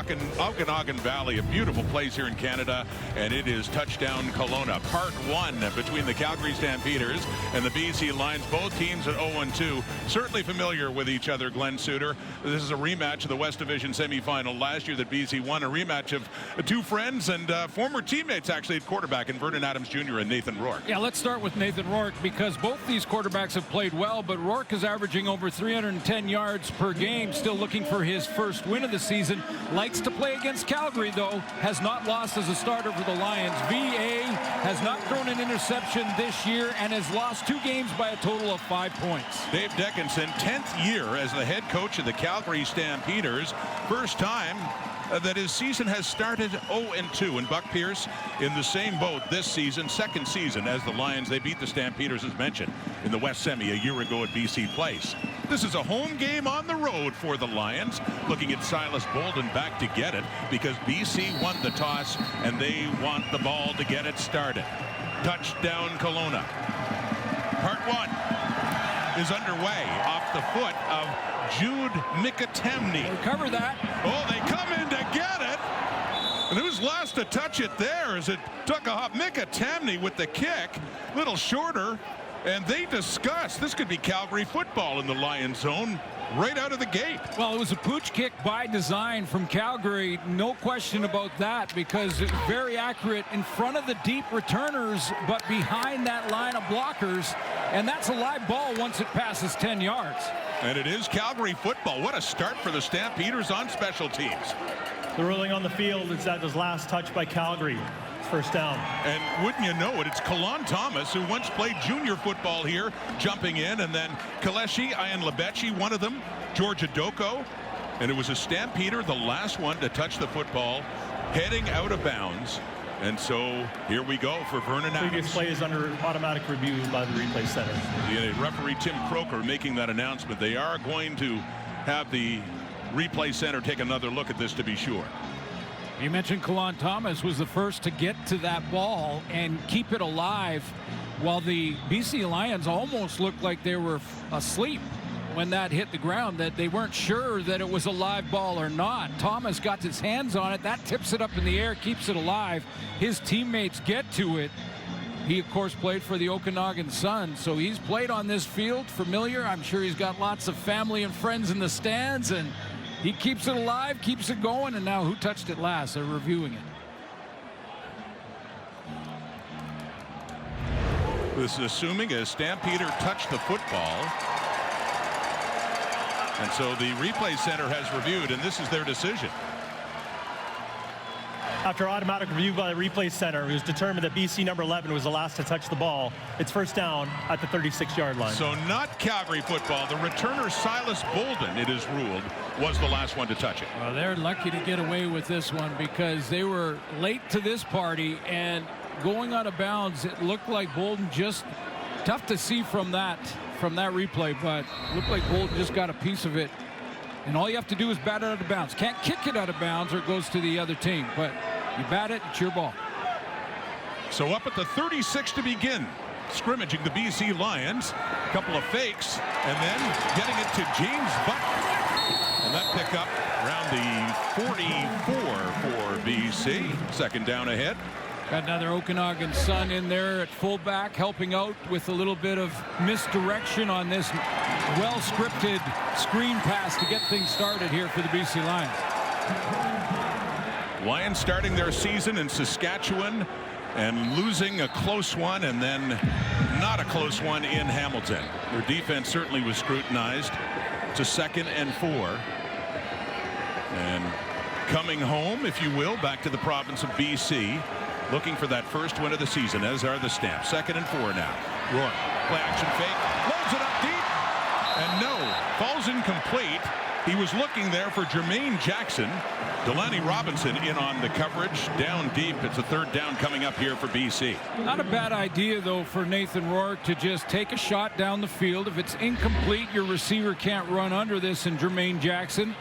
Okanagan Valley, a beautiful place here in Canada, and it is touchdown Kelowna. Part 1 between the Calgary Stampeders and the BC Lions. Both teams at 0-2. Certainly familiar with each other, Glenn Suter. This is a rematch of the West Division semifinal last year that BC won. A rematch of two friends and former teammates, actually, at quarterback, in Vernon Adams Jr. and Nathan Rourke. Yeah, let's start with Nathan Rourke, because both these quarterbacks have played well, but Rourke is averaging over 310 yards per game, still looking for his first win of the season. Likes to play against Calgary, though. Has not lost as a starter for the Lions. VA has not thrown an interception this year and has lost 2 games by a total of 5 points. Dave Dickinson, 10th year as the head coach of the Calgary Stampeders. First time that his season has started 0-2, and Buck Pierce in the same boat this season, second season as the Lions. They beat the Stampeders, as mentioned, in the West Semi a year ago at BC Place. This is a home game on the road for the Lions, looking at Silas Bolden back to get it, because BC won the toss and they want the ball to get it started. Touchdown Kelowna. Part 1 is underway off the foot of Jude Mikitemni. Recover that. Oh, they come in to get it. And who's last to touch it there as it took a hop? Mikitemni with the kick, little shorter. And they discuss this could be Calgary football in the Lions zone right out of the gate. Well, it was a pooch kick by design from Calgary. No question about that, because it was very accurate in front of the deep returners, but behind that line of blockers. And that's a live ball once it passes 10 yards. And it is Calgary football. What a start for the Stampeders on special teams. The ruling on the field is that was last touch by Calgary. First down. And wouldn't you know it, it's Kalon Thomas, who once played junior football here, jumping in, and then Kaleshi Ian Lebechi, one of them, George Adoko, and it was a Stampeder, the last one to touch the football, heading out of bounds. And so here we go for Vernon Adams. Previous play is under automatic review by the replay center. The referee Tim Croker making that announcement. They are going to have the replay center take another look at this to be sure. You mentioned Kalon Thomas was the first to get to that ball and keep it alive, while the BC Lions almost looked like they were asleep when that hit the ground, that they weren't sure that it was a live ball or not. Thomas got his hands on it. That tips it up in the air, keeps it alive. His teammates get to it. He, of course, played for the Okanagan Sun, so he's played on this field, familiar. I'm sure he's got lots of family and friends in the stands, and he keeps it alive, keeps it going, and now who touched it last? They're reviewing it. This is assuming a Stampeder touched the football. And so the replay center has reviewed, and this is their decision. After automatic review by the replay center, it was determined that BC number 11 was the last to touch the ball. It's first down at the 36-yard line. So not Calgary football. The returner Silas Bolden, it is ruled, was the last one to touch it. Well, they're lucky to get away with this one, because they were late to this party, and going out of bounds, it looked like Bolden just, tough to see from that replay, but it looked like Bolden just got a piece of it. And all you have to do is bat it out of bounds. Can't kick it out of bounds or it goes to the other team, but you bat it, it's your ball. So up at the 36 to begin, scrimmaging the BC Lions. A couple of fakes, and then getting it to James Buck. And that pickup around the 44 for BC. Second down ahead. Got another Okanagan Sun in there at fullback, helping out with a little bit of misdirection on this well-scripted screen pass to get things started here for the BC Lions. Lions starting their season in Saskatchewan and losing a close one, and then not a close one in Hamilton. Their defense certainly was scrutinized. It's a 2nd and 4. And coming home, if you will, back to the province of BC, looking for that first win of the season, as are the Stamps. 2nd and 4 now. Rourke, play action fake, loads it up deep, and no, falls incomplete. He was looking there for Jermaine Jackson. Delaney Robinson in on the coverage, down deep. It's a 3rd down coming up here for BC. Not a bad idea, though, for Nathan Rourke to just take a shot down the field. If it's incomplete, your receiver can't run under this, and Jermaine Jackson,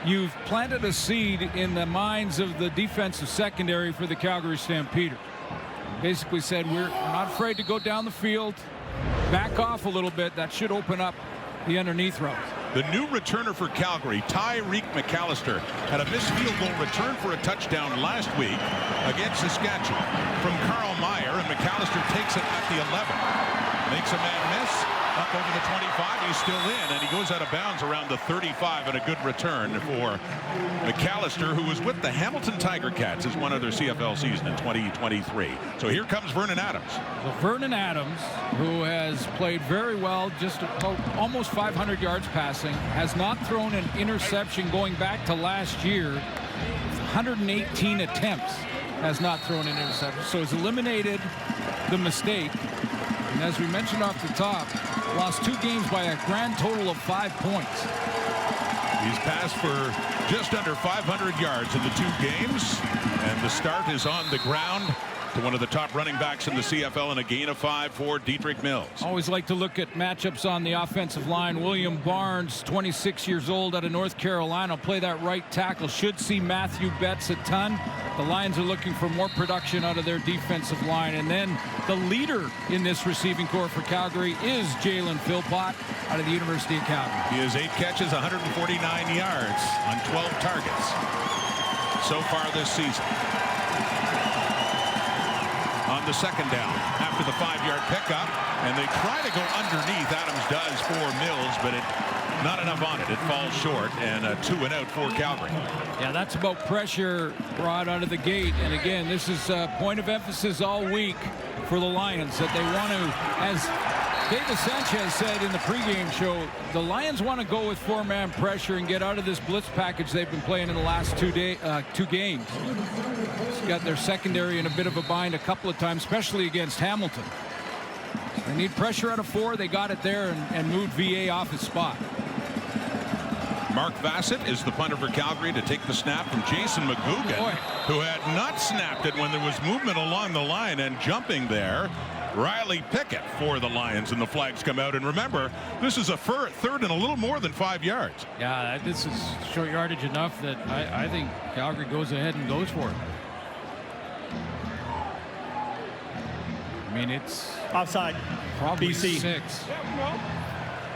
you've planted a seed in the minds of the defensive secondary for the Calgary Stampeders. Basically said, we're not afraid to go down the field, back off a little bit. That should open up the underneath route. The new returner for Calgary, Tyreek McAllister, had a missed field goal return for a touchdown last week against Saskatchewan from Carl Meyer, and McAllister takes it at the 11. Makes a man miss. Up over the 25, he's still in, and he goes out of bounds around the 35, and a good return for McAllister, who was with the Hamilton Tiger Cats as one of their CFL season in 2023. So here comes Vernon Adams. So Vernon Adams, who has played very well, just about almost 500 yards passing, has not thrown an interception going back to last year. 118 attempts, has not thrown an interception. So he's eliminated the mistake. And as we mentioned off the top, lost 2 games by a grand total of 5 points. He's passed for just under 500 yards in the 2 games, and the start is on the ground to one of the top running backs in the CFL, and a gain of 5 for Dietrich Mills. Always like to look at matchups on the offensive line. William Barnes, 26 years old, out of North Carolina, play that right tackle. Should see Matthew Betts a ton. The Lions are looking for more production out of their defensive line. And then the leader in this receiving corps for Calgary is Jalen Philpott out of the University of Calgary. He has 8 catches, 149 yards on 12 targets so far this season. On the second down, after the 5-yard pickup, and they try to go underneath. Adams does for Mills, but not enough on it. It falls short, and a 2-and-out for Calgary. Yeah, that's about pressure brought out of the gate. And again, this is a point of emphasis all week for the Lions, that they want to, as David Sanchez said in the pregame show, the Lions want to go with 4-man pressure and get out of this blitz package they've been playing in the last 2 games. It's got their secondary in a bit of a bind a couple of times, especially against Hamilton. They need pressure out of 4. They got it there and moved VA off his spot. Mark Bassett is the punter for Calgary to take the snap from Jason McGugan, who had not snapped it when there was movement along the line, and jumping there, Riley Pickett for the Lions, and the flags come out. And remember, this is a third and a little more than 5 yards. Yeah, this is short yardage enough that I think Calgary goes ahead and goes for it. I mean, it's offside. Probably BC. 6.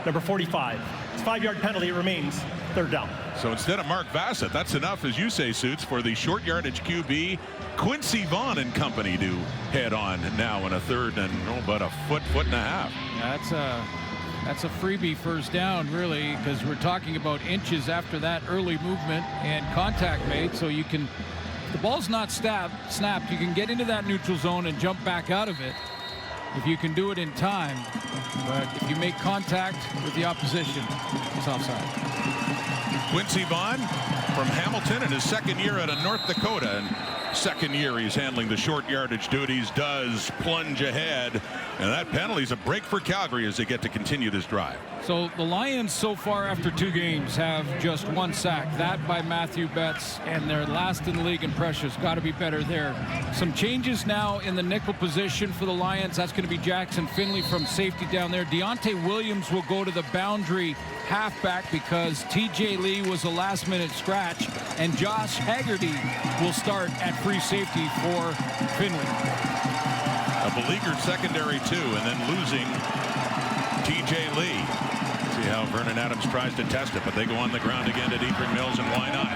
Number 45. It's 5-yard penalty. It remains 3rd down. So instead of Mark Bassett, that's enough, as you say, Suits, for the short yardage QB Quincy Vaughn and company to head on now in a 3rd and about a foot and a half. Yeah, that's a freebie first down, really, because we're talking about inches after that early movement and contact made. So you can, if the ball's not snapped, you can get into that neutral zone and jump back out of it if you can do it in time. But if you make contact with the opposition, it's offside. Quincy Vaughn from Hamilton in his 2nd year out of North Dakota, and 2nd year he's handling the short yardage duties, does plunge ahead, and that penalty's a break for Calgary as they get to continue this drive. So the Lions so far after 2 games have just 1 sack, that by Matthew Betts, and they're last in the league in pressures. Got to be better there. Some changes now in the nickel position for the Lions. That's going to be Jackson Finley from safety down there. Deontay Williams will go to the boundary halfback because TJ Lee was a last-minute scratch, and Josh Haggerty will start at free safety for Finley. A beleaguered secondary too, and then losing TJ Lee. See how Vernon Adams tries to test it, but they go on the ground again to Dietrich Mills, and why not?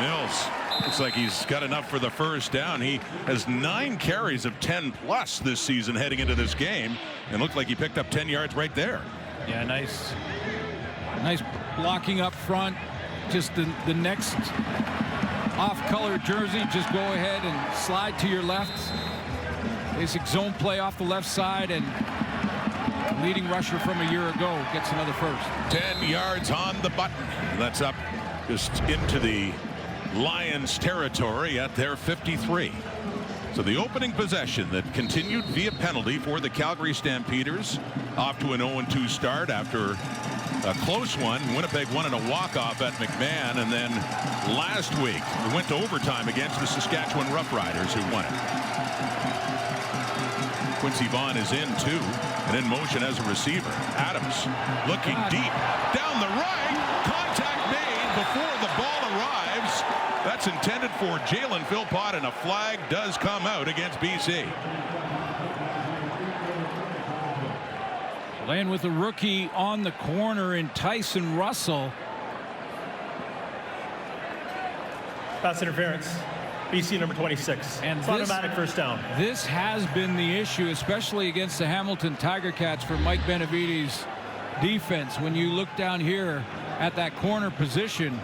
Mills looks like he's got enough for the first down. He has 9 carries of 10+ this season heading into this game, and looked like he picked up 10 yards right there. Yeah, nice blocking up front. Just the next off-color jersey, just go ahead and slide to your left. Basic zone play off the left side, and leading rusher from a year ago gets another first. 10 yards on the button. That's up just into the Lions territory at their 53. So the opening possession that continued via penalty for the Calgary Stampeders, off to an 0-2 start after a close one. Winnipeg won in a walk-off at McMahon, and then last week we went to overtime against the Saskatchewan Roughriders, who won it. Quincy Vaughn is in too, and in motion as a receiver. Adams looking deep down the right, contact made before the ball arrives. That's intended for Jalen Philpott, and a flag does come out against BC. Playing with a rookie on the corner in Tyson Russell. Pass interference. BC number 26. And it's automatic first down. This has been the issue, especially against the Hamilton Tiger Cats for Mike Benavides' defense. When you look down here at that corner position,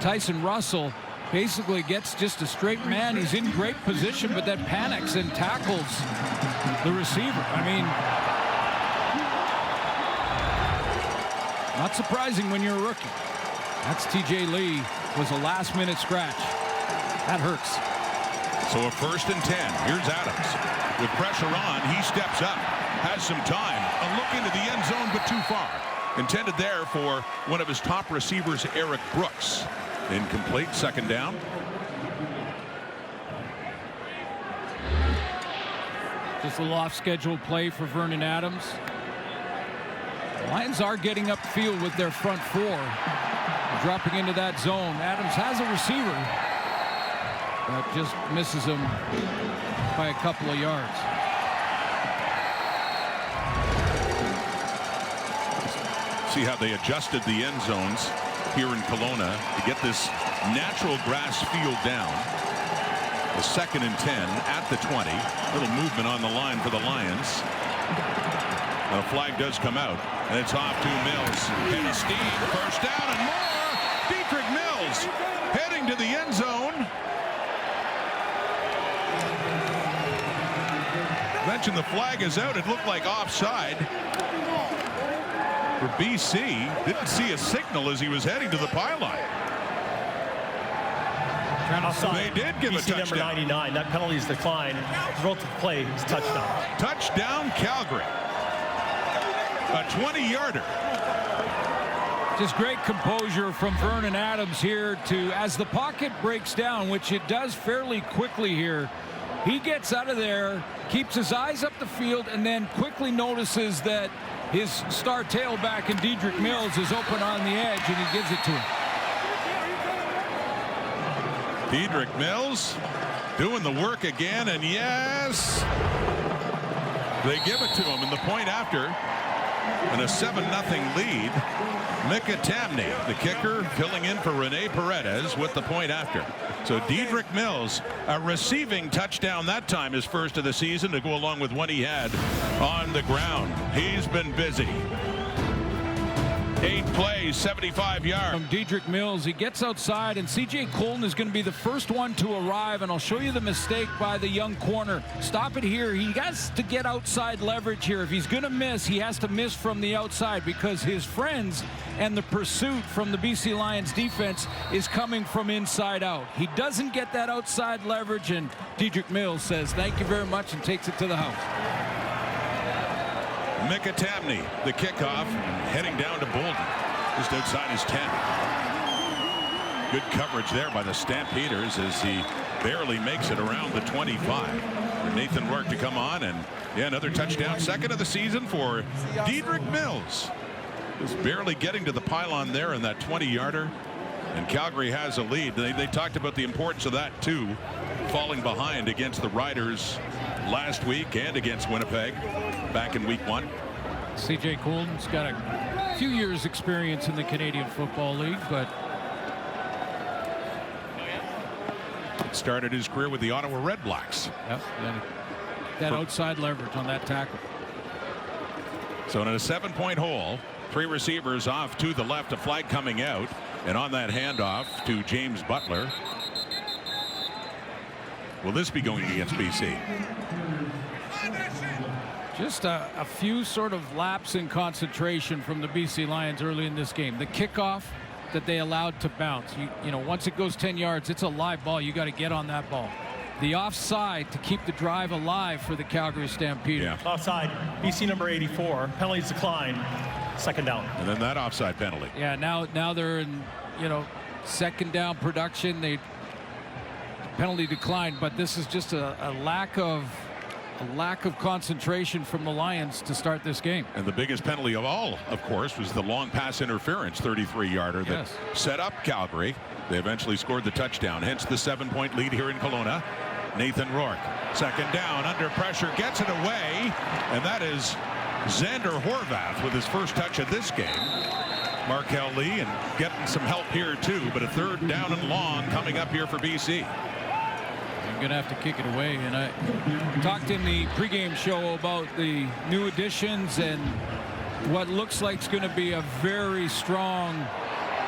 Tyson Russell basically gets just a straight man. He's in great position, but then panics and tackles the receiver. I mean, not surprising when you're a rookie. That's TJ Lee, was a last-minute scratch. That hurts. So a 1st and 10. Here's Adams. With pressure on, he steps up, has some time. A look into the end zone, but too far. Intended there for one of his top receivers, Eric Brooks. Incomplete, 2nd down. Just a little off-schedule play for Vernon Adams. The Lions are getting upfield with their front four. Dropping into that zone. Adams has a receiver, but just misses him by a couple of yards. See how they adjusted the end zones here in Kelowna to get this natural grass field down. The 2nd and 10 at the 20. Little movement on the line for the Lions. The flag does come out, and it's off to Mills. Heavy steam, 1st down and more. Dietrich Mills heading to the end zone. Mentioned the flag is out. It looked like offside for BC. Didn't see a signal as he was heading to the pylon. They did give BC a touchdown. Number 99. That penalty is declined. Result of the play is touchdown. Touchdown Calgary. A 20-yarder. Just great composure from Vernon Adams here to, as the pocket breaks down, which it does fairly quickly here, he gets out of there, keeps his eyes up the field, and then quickly notices that his star tailback in Dietrich Mills is open on the edge, and he gives it to him. Dietrich Mills doing the work again, and yes, they give it to him in the point after, and a 7-0 lead. Micah Tamney, the kicker, filling in for Rene Paredes with the point after. So Dietrich Mills, a receiving touchdown that time, his first of the season, to go along with one he had on the ground. He's been busy. 8 plays, 75 yards. From Dietrich Mills, he gets outside, and C.J. Colton is going to be the first one to arrive, and I'll show you the mistake by the young corner. Stop it here. He has to get outside leverage here. If he's going to miss, he has to miss from the outside, because his friends and the pursuit from the BC Lions defense is coming from inside out. He doesn't get that outside leverage, and Dietrich Mills says thank you very much and takes it to the house. Micah Tamney, the kickoff, heading down to Bolden, just outside his 10. Good coverage there by the Stampeders as he barely makes it around the 25. For Nathan Rourke to come on, and yeah, another touchdown, 2nd of the season for Dietrich Mills. Just barely getting to the pylon there in that 20-yarder, and Calgary has a lead. They talked about the importance of that too, falling behind against the Riders last week and against Winnipeg back in week 1. C.J. Colton's got a few years experience in the Canadian Football League, but started his career with the Ottawa Red Blacks. Yep, that outside leverage on that tackle. So in a 7-point hole, 3 receivers off to the left, a flag coming out, and on that handoff to James Butler. Will this be going against BC? Just a few sort of lapse in concentration from the BC Lions early in this game. The kickoff that they allowed to bounce. You know, once it goes 10 yards, it's a live ball. You got to get on that ball. The offside to keep the drive alive for the Calgary Stampeders. Yeah. Offside, BC number 84. Penalties declined. 2nd down. And then that offside penalty. Yeah, now they're in, 2nd down production. They penalty declined, but this is just a lack of concentration from the Lions to start this game. And the biggest penalty of all, of course, was the long pass interference 33-yarder that set up Calgary. They eventually scored the touchdown, hence the 7-point lead here in Kelowna. Nathan Rourke, 2nd down, under pressure, gets it away, and that is Xander Horvath with his first touch of this game. Markel Lee and getting some help here too, but a third down and long coming up here for BC. I'm going to have to kick it away. And I talked in the pregame show about the new additions and what looks like it's going to be a very strong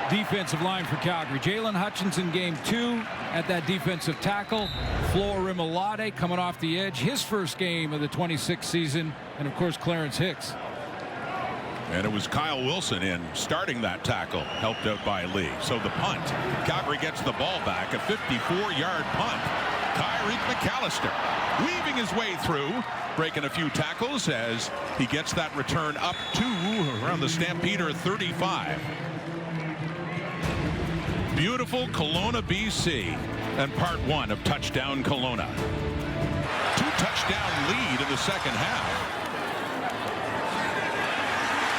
defensive line for Calgary. Jalen Hutchinson game 2 at that defensive tackle. Flo Arimolade coming off the edge, his first game of the 26th season, and of course Clarence Hicks. And it was Kyle Wilson in starting that tackle, helped out by Lee. So the punt, Calgary gets the ball back, a 54-yard punt. Tyreek McAllister weaving his way through, breaking a few tackles as he gets that return up to around the Stampeder 35. Beautiful Kelowna, BC, and part 1 of Touchdown Kelowna. 2-touchdown lead in the second half.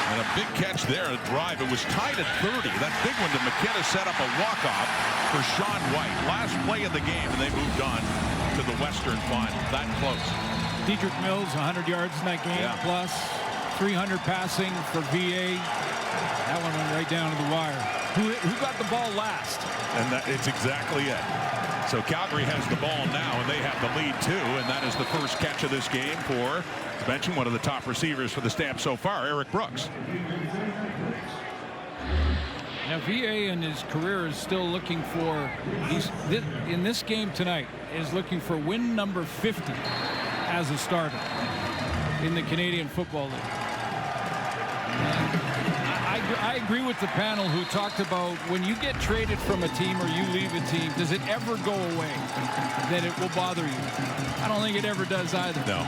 And a big catch there, a drive. It was tied at 30. That big one to McKenna set up a walk-off for Sean White. Last play of the game, and they moved on to the Western final. That close. Dedrick Mills, 100 yards in that game, plus 300 passing for VA. That one went right down to the wire. Who got the ball last? And it's exactly it. So Calgary has the ball now, and they have the lead too, and that is the first catch of this game for, to mention, one of the top receivers for the Stamps so far, Eric Brooks. Now VA in his career is still looking for, in this game tonight, is looking for win number 50 as a starter in the Canadian Football League. I agree with the panel who talked about when you get traded from a team or you leave a team, does it ever go away that it will bother you? I don't think it ever does either. No.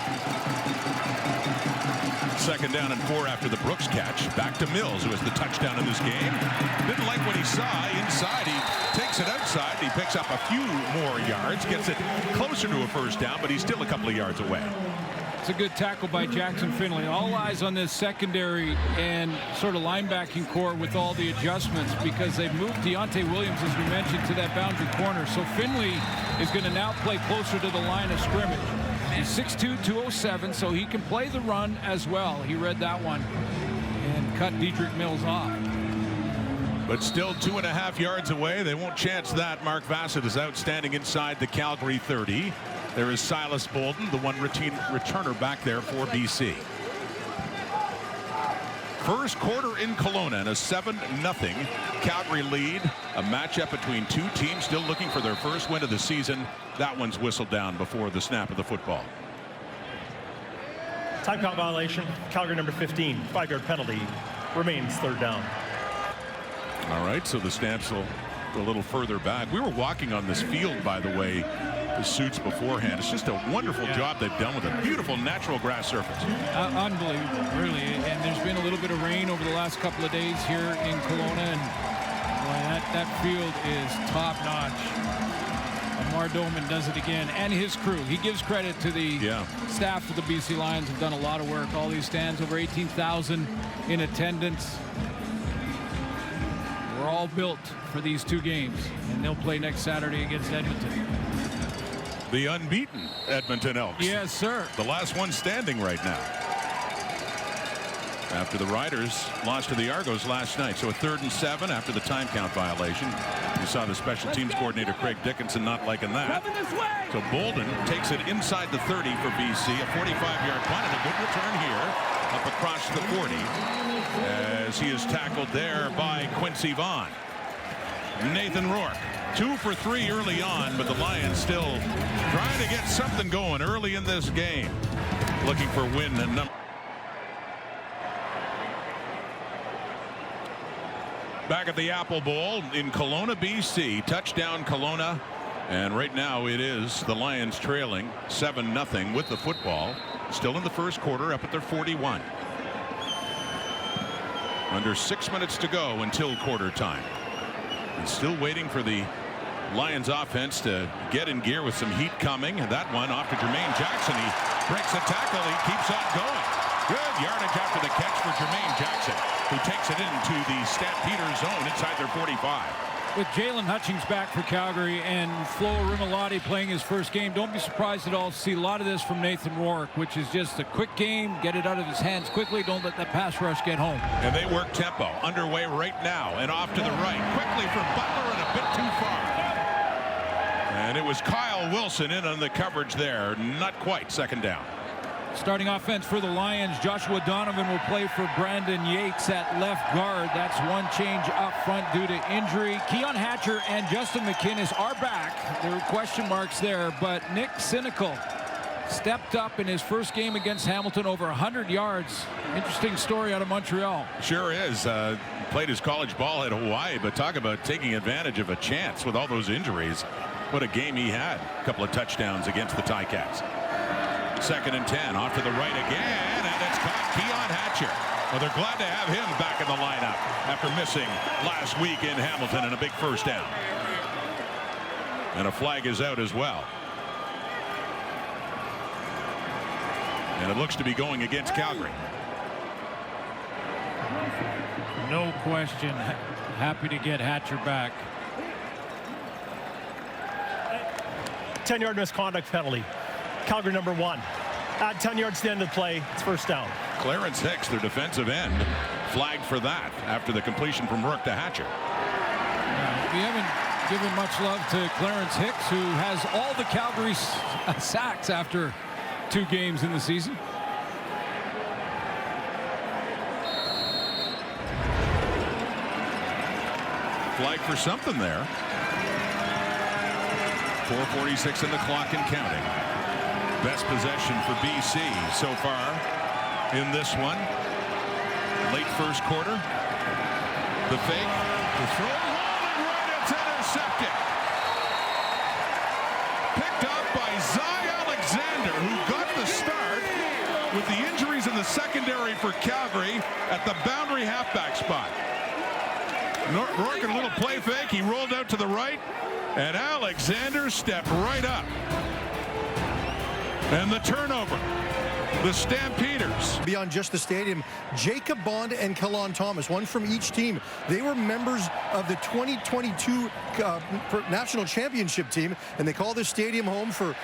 Second down and 4 after the Brooks catch. Back to Mills, who has the touchdown in this game. Didn't like what he saw inside. He takes it outside. He picks up a few more yards, gets it closer to a first down, but he's still a couple of yards away. It's a good tackle by Jackson Finley. All eyes on this secondary and sort of linebacking core with all the adjustments, because they've moved Deontay Williams, as we mentioned, to that boundary corner. So Finley is going to now play closer to the line of scrimmage. He's 6'2", 207, so he can play the run as well. He read that one and cut Dedrick Mills off. But still 2.5 yards away. They won't chance that. Mark Vassett is outstanding inside the Calgary 30. There is Silas Bolden, the one returner back there for BC. First quarter in Kelowna, and a 7-0 Calgary lead. A matchup between two teams still looking for their first win of the season. That one's whistled down before the snap of the football. Timeout violation. Calgary number 15. 5-yard penalty. Remains third down. All right, so the Stamps will go a little further back. We were walking on this field, by the way, the suits beforehand. It's just a wonderful job they've done with a beautiful natural grass surface. Unbelievable, really. And there's been a little bit of rain over the last couple of days here in Kelowna, and boy, that field is top-notch. And Mar Doman does it again, and his crew. He gives credit to the staff of the BC Lions. Have done a lot of work. All these stands, over 18,000 in attendance. We're all built for these two games, and they'll play next Saturday against Edmonton. The unbeaten Edmonton Elks. Yes, sir. The last one standing right now, after the Riders lost to the Argos last night. So a 3rd and 7 after the time count violation. You saw the special teams coordinator Craig Dickinson not liking that. So Bolden takes it inside the 30 for BC. A 45-yard punt and a good return here up across the 40 as he is tackled there by Quincy Vaughn. Nathan Rourke, 2 for 3 early on, but the Lions still trying to get something going early in this game. Looking for win number. Back at the Apple Bowl in Kelowna, BC. Touchdown Kelowna. And right now it is the Lions trailing 7-0 with the football. Still in the first quarter, up at their 41. Under 6 minutes to go until quarter time. And still waiting for the Lions offense to get in gear with some heat coming. And that one off to Jermaine Jackson. He breaks a tackle. He keeps on going. Good yardage after the catch for Jermaine Jackson, who takes it into the Stampeder zone inside their 45. With Jalen Hutchings back for Calgary and Flo Rimalotti playing his first game, don't be surprised at all to see a lot of this from Nathan Rourke, which is just a quick game, get it out of his hands quickly, don't let that pass rush get home. And they work tempo. Underway right now, and off to the right. Quickly from Butler and a bit too far. And it was Kyle Wilson in on the coverage there. Not quite. Second down. Starting offense for the Lions, Joshua Donovan will play for Brandon Yates at left guard. That's one change up front due to injury. Keon Hatcher and Justin McInnis are back. There were question marks there, but Nick Cynical stepped up in his first game against Hamilton, over 100 yards. Interesting story out of Montreal. Sure is. Played his college ball at Hawaii, but talk about taking advantage of a chance with all those injuries. What a game he had. A couple of touchdowns against the Ticats. Second and 10, off to the right again, and it's caught Keon Hatcher. Well, they're glad to have him back in the lineup after missing last week in Hamilton and a big first down. And a flag is out as well. And it looks to be going against Calgary. No question. Happy to get Hatcher back. 10-yard misconduct penalty. Calgary number 1. Add 10 yards to the end of the play. It's first down. Clarence Hicks, their defensive end, flagged for that after the completion from Rourke to Hatcher. We haven't given much love to Clarence Hicks, who has all the Calgary sacks after 2 games in the season. Flag for something there. 4:46 in the clock and counting. Best possession for BC so far in this one. Late first quarter. The fake. The throw. Rolling right. It's intercepted. Picked up by Zy Alexander, who got the start with the injuries in the secondary for Calgary at the boundary halfback spot. Rourke, a little play fake. He rolled out to the right, and Alexander stepped right up. And the turnover. The Stampeders. Beyond just the stadium, Jacob Bond and Kalon Thomas, one from each team. They were members of the 2022 national championship team, and they call this stadium home for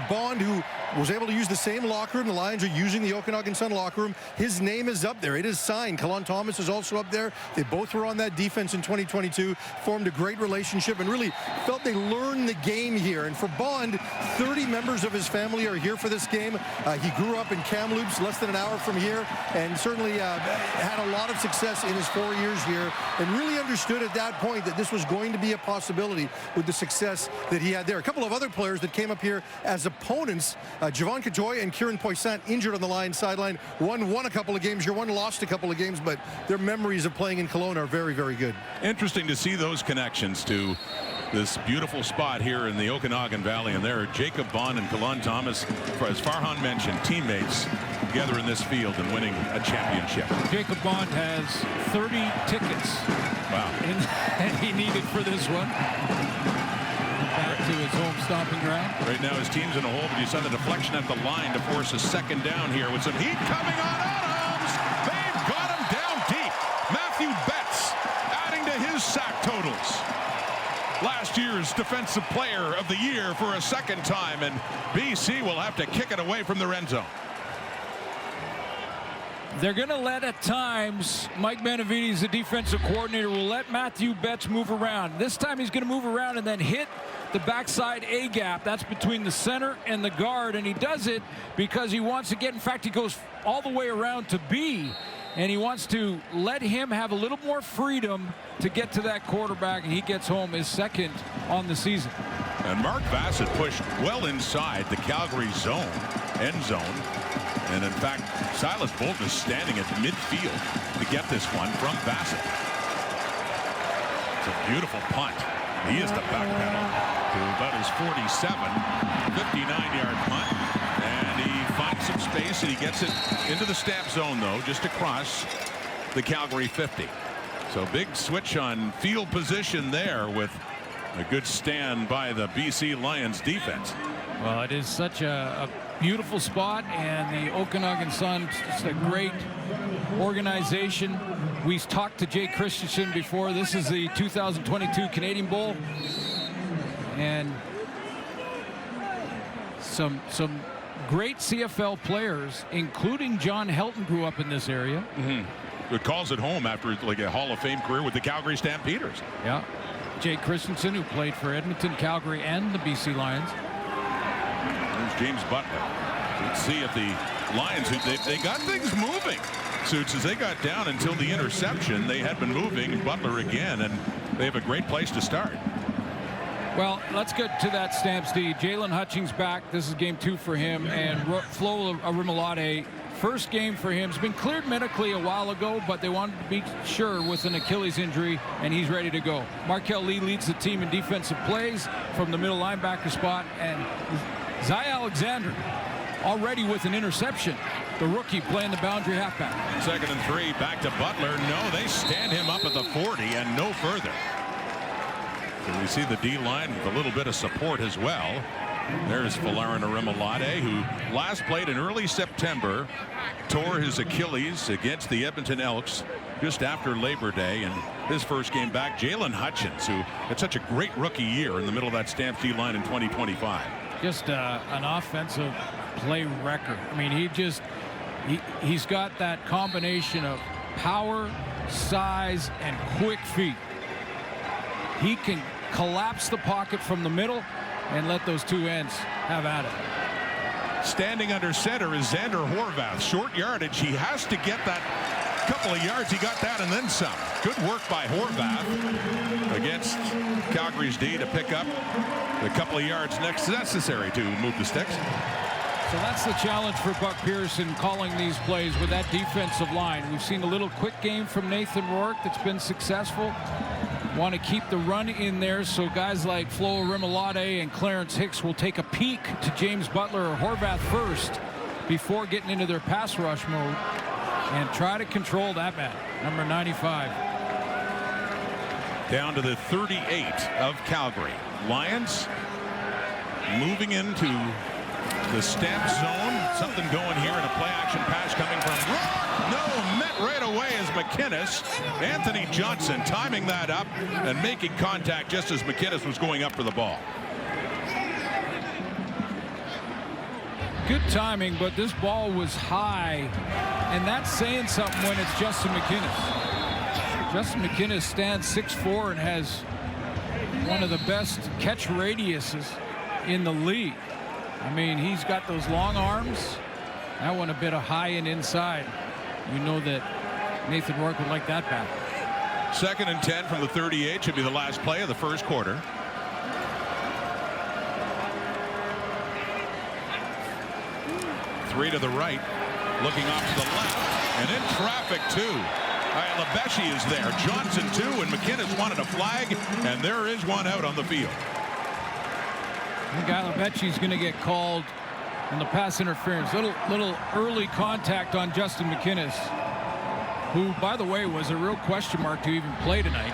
Bond, who was able to use the same locker room. The Lions are using the Okanagan Sun locker room. His name is up there. It is signed. Kalon Thomas is also up there. They both were on that defense in 2022, formed a great relationship, and really felt they learned the game here. And for Bond, 30 members of his family are here for this game. He grew up in Kamloops, less than an hour from here, and certainly had a lot of success in his 4 years here, and really understood at that point that this was going to be a possibility with the success that he had there. A couple of other players that came up here as opponents, Javon Kajoy and Kieran Poissant, injured on the Lions sideline. One won a couple of games here, one lost a couple of games, but their memories of playing in Kelowna are very, very good. Interesting to see those connections to this beautiful spot here in the Okanagan Valley, and there are Jacob Bond and Kalon Thomas, as Farhan mentioned, teammates together in this field and winning a championship. Jacob Bond has 30 tickets. Wow. And he needed for this one. Back to his home stomping ground. Right now his team's in a hole, but you saw the deflection at the line to force a second down here with some heat coming on Adams. They've got him down deep. Matthew Betts adding to his sack totals. Last year's defensive player of the year for a second time, and BC will have to kick it away from the end zone. They're going to let, at times, Mike Benavides, the defensive coordinator, will let Matthew Betts move around. This time he's going to move around and then hit the backside A gap. That's between the center and the guard, and he does it because he wants to get, in fact, he goes all the way around to B, and he wants to let him have a little more freedom to get to that quarterback, and he gets home his second on the season. And Mark Bassett pushed well inside the Calgary zone, end zone. And in fact, Silas Bolton is standing at midfield to get this one from Bassett. It's a beautiful punt. He is the backpedal to about his 47, 59-yard punt. And he finds some space, and he gets it into the Stamp zone, though, just across the Calgary 50. So big switch on field position there with a good stand by the BC Lions defense. Well, it is such a beautiful spot, and the Okanagan Sun, just a great organization. We talked to Jay Christensen before. This is the 2022 Canadian Bowl, and some great CFL players, including John Helton, grew up in this area. It calls it home after like a Hall of Fame career with the Calgary Stampeders. Yeah. Jay Christensen, who played for Edmonton, Calgary, and the BC Lions. There's James Butler. Let's see if the Lions, they got things moving. Suits, as they got down until the interception, they had been moving. Butler again, and they have a great place to start. Well, let's get to that Stamps D. Jalen Hutchings back. This is game 2 for him, and Flo Arimolade, first game for him. He's been cleared medically a while ago, but they wanted to be sure with an Achilles injury, and he's ready to go. Markel Lee leads the team in defensive plays from the middle linebacker spot, and Zai Alexander already with an interception. The rookie playing the boundary halfback. 2nd and 3, back to Butler. No, they stand him up at the 40 and no further. So we see the D-line with a little bit of support as well. There's Folarin Arimolade, who last played in early September, tore his Achilles against the Edmonton Elks just after Labor Day, and his first game back. Jalen Hutchings, who had such a great rookie year in the middle of that Stamps D-line in 2025. Just an offensive play record. I mean, he's got that combination of power, size, and quick feet. He can collapse the pocket from the middle and let those two ends have at it. Standing under center is Xander Horvath. Short yardage. He has to get that couple of yards. He got that and then some. Good work by Horvath against Calgary's D to pick up the couple of yards necessary to move the sticks. So that's the challenge for Buck Pearson, calling these plays with that defensive line. We've seen a little quick game from Nathan Rourke that's been successful. Want to keep the run in there, so guys like Flo Arimolade and Clarence Hicks will take a peek to James Butler or Horvath first before getting into their pass rush mode and try to control that man, number 95. Down to the 38 of Calgary. Lions moving into the stamp zone. Something going here, and a play action pass coming from Rourke. No, met right away as McInnes. Anthony Johnson timing that up and making contact just as McInnes was going up for the ball. Good timing, but this ball was high, and that's saying something when it's Justin McInnes. Justin McInnes stands 6'4" and has one of the best catch radiuses in the league. I mean, he's got those long arms. That one a bit of high and inside. You know that Nathan Rourke would like that back. 2nd and 10 from the 38 should be the last play of the first quarter. Three to the right, looking off to the left, and in traffic too. Lebeshi is there, Johnson too, and McInnes wanted a flag, and there is one out on the field. Guy Lebechi's going to get called on the pass interference. Little early contact on Justin McInnes, who, by the way, was a real question mark to even play tonight.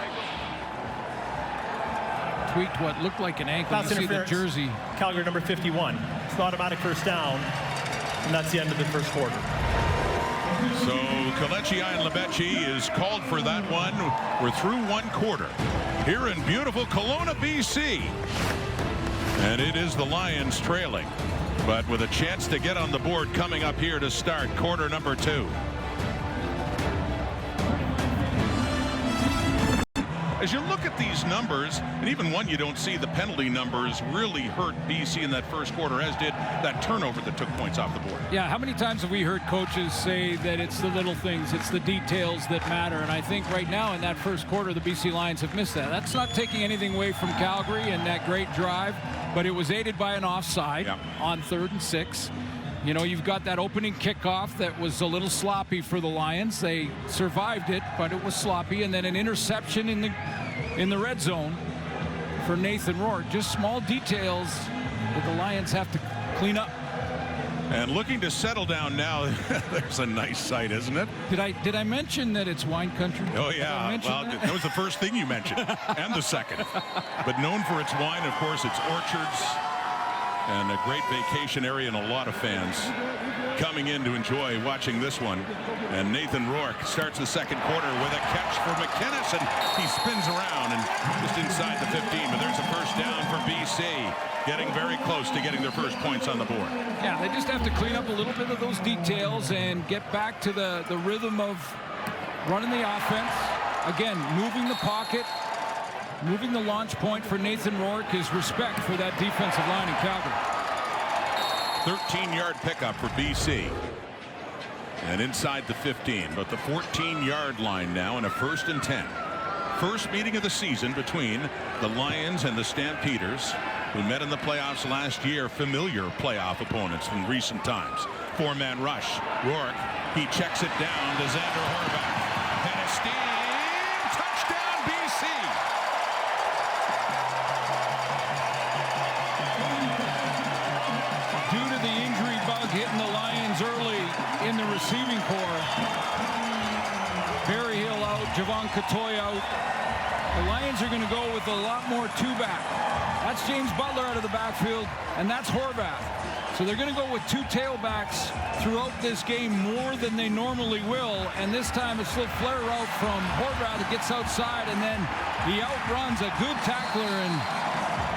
Tweaked what looked like an ankle. Pass you see the interference. jersey. Calgary number 51. It's an automatic first down, and that's the end of the first quarter. So Kalechi and Lebechi is called for that one. We're through one quarter here in beautiful Kelowna, BC. And it is the Lions trailing, but with a chance to get on the board coming up here to start quarter number 2. As you look at these numbers, and even one you don't see, the penalty numbers really hurt BC in that first quarter, as did that turnover that took points off the board. Yeah, how many times have we heard coaches say that it's the little things, it's the details that matter? And I think right now in that first quarter, the BC Lions have missed that. That's not taking anything away from Calgary and that great drive, but it was aided by an offside on 3rd and 6. You know, you've got that opening kickoff that was a little sloppy for the Lions. They survived it, but it was sloppy. And then an interception in the red zone for Nathan Rourke. Just small details that the Lions have to clean up. And looking to settle down now. There's a nice sight, isn't it? Did I mention that it's wine country? Oh yeah, well that was the first thing you mentioned and the second. But known for its wine, of course, its orchards. And a great vacation area and a lot of fans coming in to enjoy watching this one. And Nathan Rourke starts the second quarter with a catch for McInnes, and he spins around and just inside the 15. But there's a first down for BC, getting very close to getting their first points on the board. Yeah, they just have to clean up a little bit of those details and get back to the rhythm of running the offense. Again, moving the pocket. Moving the launch point for Nathan Rourke is respect for that defensive line in Calgary. 13-yard pickup for BC. And inside the 15, but the 14-yard line now and a 1st and 10. First meeting of the season between the Lions and the Stampeders, who met in the playoffs last year, familiar playoff opponents in recent times. 4-man rush. Rourke, he checks it down to Xander Horvath. And a steam touchdown BC. Due to the injury bug hitting the Lions early in the receiving core, Barry Hill out, Javon Catoy out. The Lions are going to go with a lot more two-back. That's James Butler out of the backfield, and that's Horvath. So they're going to go with two tailbacks throughout this game more than they normally will. And this time it's a little flare route from Horvath that gets outside, and then he outruns a good tackler in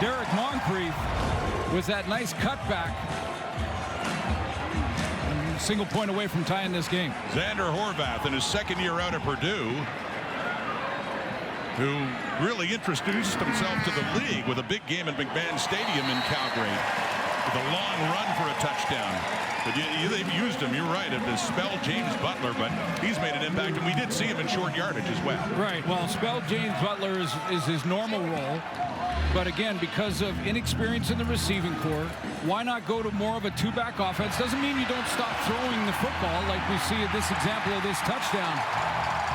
Derek Moncrief with that nice cutback. And single point away from tying this game. Xander Horvath in his second year out of Purdue, who really introduced himself to the league with a big game at McMahon Stadium in Calgary. The long run for a touchdown. But they've used him, you're right, to spell James Butler, but he's made an impact, and we did see him in short yardage as well. Right, well, spell James Butler is his normal role. But again, because of inexperience in the receiving core, why not go to more of a two-back offense? Doesn't mean you don't stop throwing the football like we see in this example of this touchdown.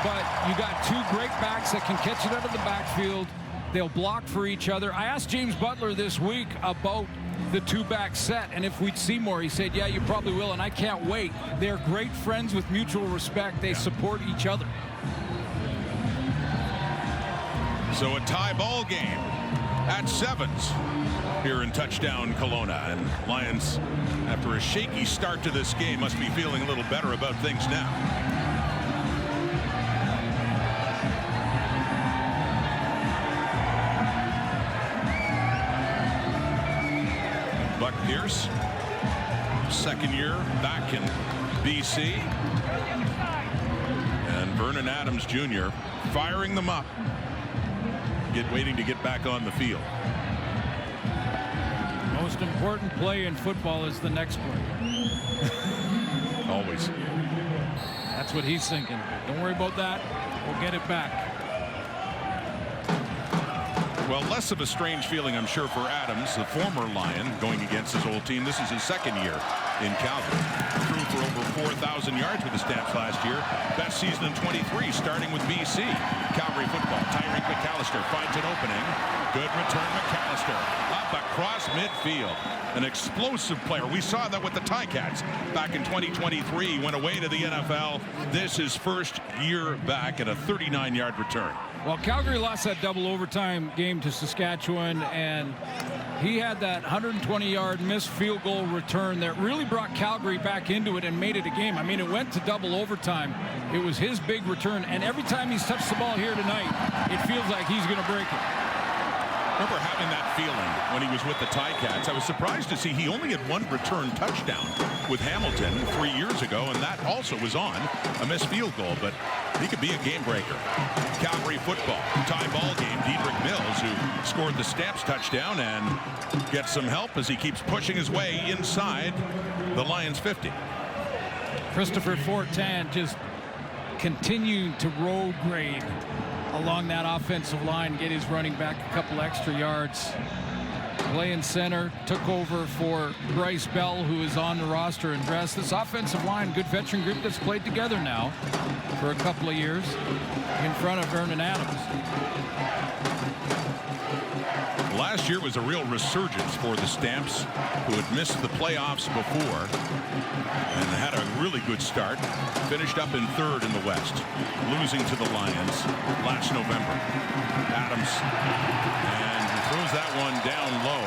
But you got two great backs that can catch it out of the backfield. They'll block for each other. I asked James Butler this week about the two-back set, and if we'd see more. He said, yeah, you probably will, and I can't wait. They're great friends with mutual respect. They support each other. So a tie ball game at 7s here in touchdown Kelowna, and Lions, after a shaky start to this game, must be feeling a little better about things now. Buck Pierce, second year back in BC, and Vernon Adams Jr. firing them up, waiting to get back on the field. Most important play in football is the next play. Always. That's what he's thinking. Don't worry about that. We'll get it back. Well, less of a strange feeling, I'm sure, for Adams, the former Lion, going against his old team. This is his second year in Calgary. Threw for over 4,000 yards with the Stamps last year. Best season in 23, starting with BC. Calgary football. Tyreek McAllister finds an opening. Good return, McAllister. Up across midfield. An explosive player. We saw that with the Ticats back in 2023. Went away to the NFL. This is first year back at a 39-yard return. Well, Calgary lost that double overtime game to Saskatchewan, and he had that 120-yard missed field goal return that really brought Calgary back into it and made it a game. I mean, it went to double overtime. It was his big return, and every time he's touched the ball here tonight, it feels like he's going to break it. I remember having that feeling when he was with the Ticats. I was surprised to see he only had one return touchdown with Hamilton 3 years ago, and that also was on a missed field goal, but he could be a game breaker. Calgary football, tie ball game. Diedrich Mills, who scored the Stamps touchdown, and gets some help as he keeps pushing his way inside the Lions 50. Christopher Fortin just continued to road grade along that offensive line, get his running back a couple extra yards. Playing center, took over for Bryce Bell, who is on the roster and dressed. This offensive line, good veteran group that's played together now for a couple of years in front of Vernon Adams. Last year was a real resurgence for the Stamps, who had missed the playoffs before and had a really good start. Finished up in third in the West, losing to the Lions last November. Adams, and he throws that one down low.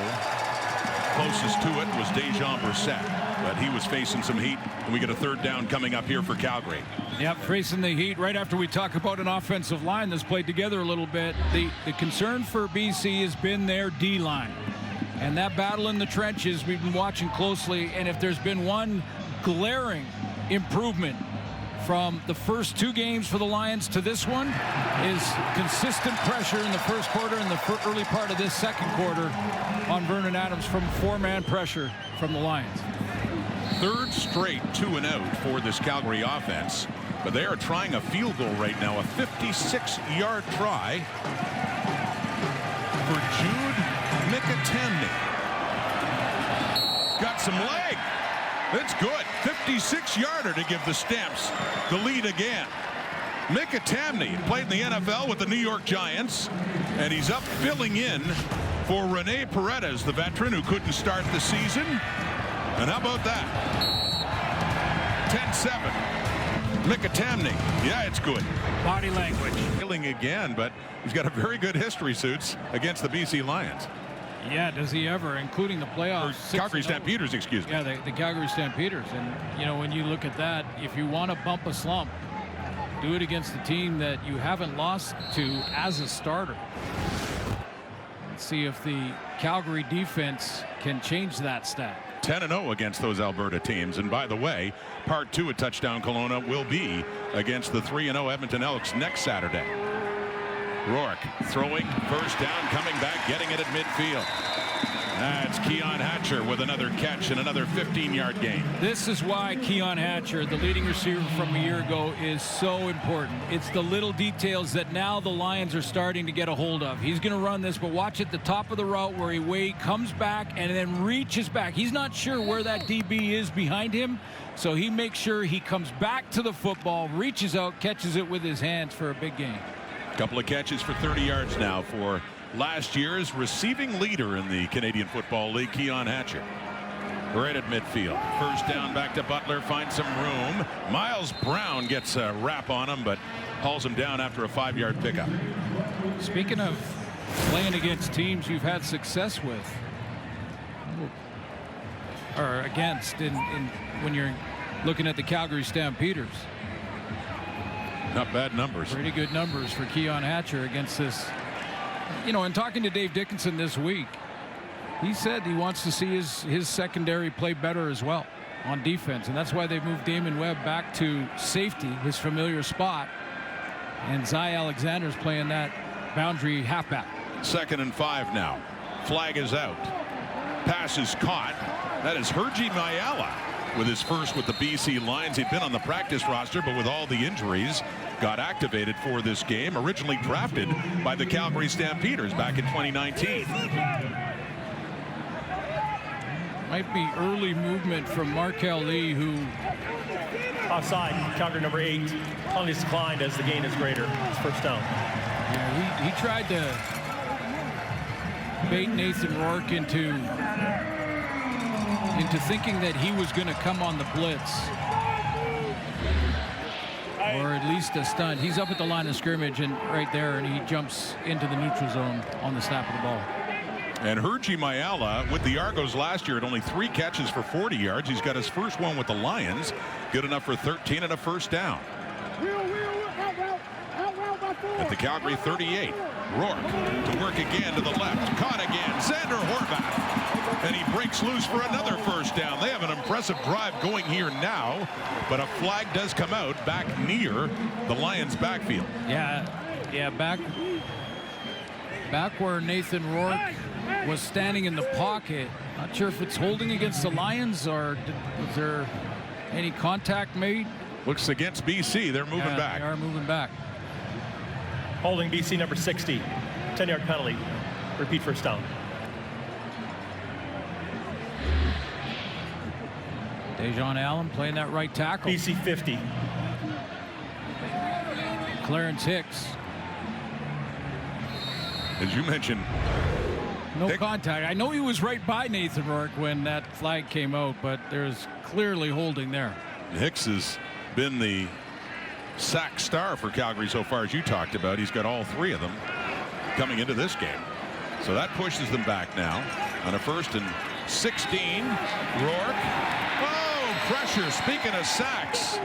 Closest to it was Dejan Brissett, but he was facing some heat, and we get a third down coming up here for Calgary. Yep, facing the heat right after we talk about an offensive line that's played together a little bit. The concern for BC has been their D-line. And that battle in the trenches we've been watching closely, and if there's been one glaring improvement from the first 2 games for the Lions to this one, is consistent pressure in the first quarter and the early part of this second quarter on Vernon Adams from 4-man pressure from the Lions. Third straight 2-and-out for this Calgary offense, but they are trying a field goal right now, a 56-yard try for Jude Mikitemni. Got some leg. That's good. 56-yarder to give the Stamps the lead again. Mikitemni played in the NFL with the New York Giants, and he's up filling in for Rene Paredes, the veteran who couldn't start the season. And how about that? 10-7. Mikitemni. Yeah, it's good. Body language. Killing again, but he's got a very good history, Suits, against the BC Lions. Yeah, does he ever, including the playoffs. Calgary Stampeders, excuse me. Yeah, the Calgary Stampeders. And, you know, when you look at that, if you want to bump a slump, do it against the team that you haven't lost to as a starter. Let's see if the Calgary defense can change that stat. 10-0 against those Alberta teams. And by the way, part 2 at Touchdown Kelowna will be against the 3-0 Edmonton Elks next Saturday. Rourke throwing, first down, coming back, getting it at midfield. That's Keon Hatcher with another catch and another 15-yard gain. This is why Keon Hatcher, the leading receiver from a year ago, is so important. It's the little details that now the Lions are starting to get a hold of. He's going to run this, but watch at the top of the route where he comes back and then reaches back. He's not sure where that DB is behind him, so he makes sure he comes back to the football, reaches out, catches it with his hands for a big gain. Couple of catches for 30 yards now for last year's receiving leader in the Canadian Football League, Keon Hatcher. Right at midfield. First down, back to Butler, finds some room. Miles Brown gets a wrap on him, but hauls him down after a 5-yard pickup. Speaking of playing against teams you've had success with, or against, when you're looking at the Calgary Stampeders. Not bad numbers. Pretty good numbers for Keon Hatcher against this. You know, and talking to Dave Dickinson this week, he said he wants to see his secondary play better as well on defense, and that's why they moved Damon Webb back to safety, his familiar spot, and Zy Alexander's playing that boundary halfback. 2nd and 5 now. Flag is out. Pass is caught. That is Hergy Mayala with his first with the BC Lions. He'd been on the practice roster, but with all the injuries, got activated for this game. Originally drafted by the Calgary Stampeders back in 2019. Might be early movement from Markel Lee, who offside. Calgary number 8. Penalties declined as the gain is greater. It's first down. Yeah, he tried to bait Nathan Rourke into thinking that he was going to come on the blitz, or at least a stunt. He's up at the line of scrimmage and right there, and he jumps into the neutral zone on the snap of the ball. And Hergy Mayala with the Argos last year at only 3 catches for 40 yards. He's got his first one with the Lions. Good enough for 13 and a first down. At the Calgary 38. Rourke to work again to the left. Caught again. Xander Horvath. And he breaks loose for another first down. They have an impressive drive going here now, but a flag does come out back near the Lions backfield. Yeah, back where Nathan Rourke was standing in the pocket. Not sure if it's holding against the Lions or was there any contact made? Looks against BC. They're moving back. They are moving back. Holding BC number 60. 10-yard penalty. Repeat first down. Dejan Allen playing that right tackle. BC 50. Clarence Hicks. As you mentioned, no contact. I know he was right by Nathan Rourke when that flag came out, but there's clearly holding there. Hicks has been the sack star for Calgary so far, as you talked about. He's got all 3 of them coming into this game. So that pushes them back now on a 1st and 16. Rourke. Oh, pressure. Speaking of sacks,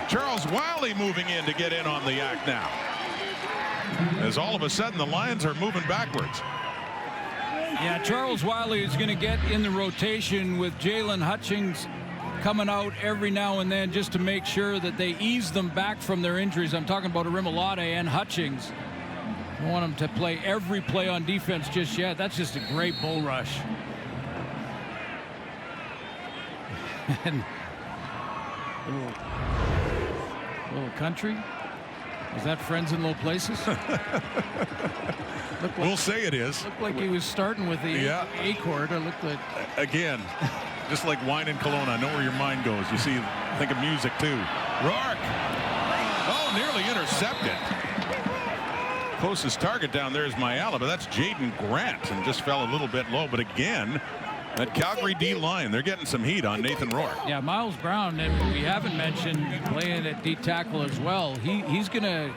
Charles Wiley moving in to get in on the act now. As all of a sudden the Lions are moving backwards. Yeah, Charles Wiley is going to get in the rotation with Jalen Hutchings coming out every now and then just to make sure that they ease them back from their injuries. I'm talking about Rimolade and Hutchings. I don't want them to play every play on defense just yet. That's just a great bull rush. And little country. Is that Friends in Low Places? We'll say it is. Looked like he was starting with the A chord. It looked like. Again, just like wine in Kelowna, I know where your mind goes. You see, think of music too. Rourke. Oh, nearly intercepted. Closest target down there is Mayala, but that's Jaden Grant, and just fell a little bit low. But again, that Calgary D line, they're getting some heat on Nathan Rourke. Yeah, Miles Brown, and we haven't mentioned playing at D tackle as well. He's going to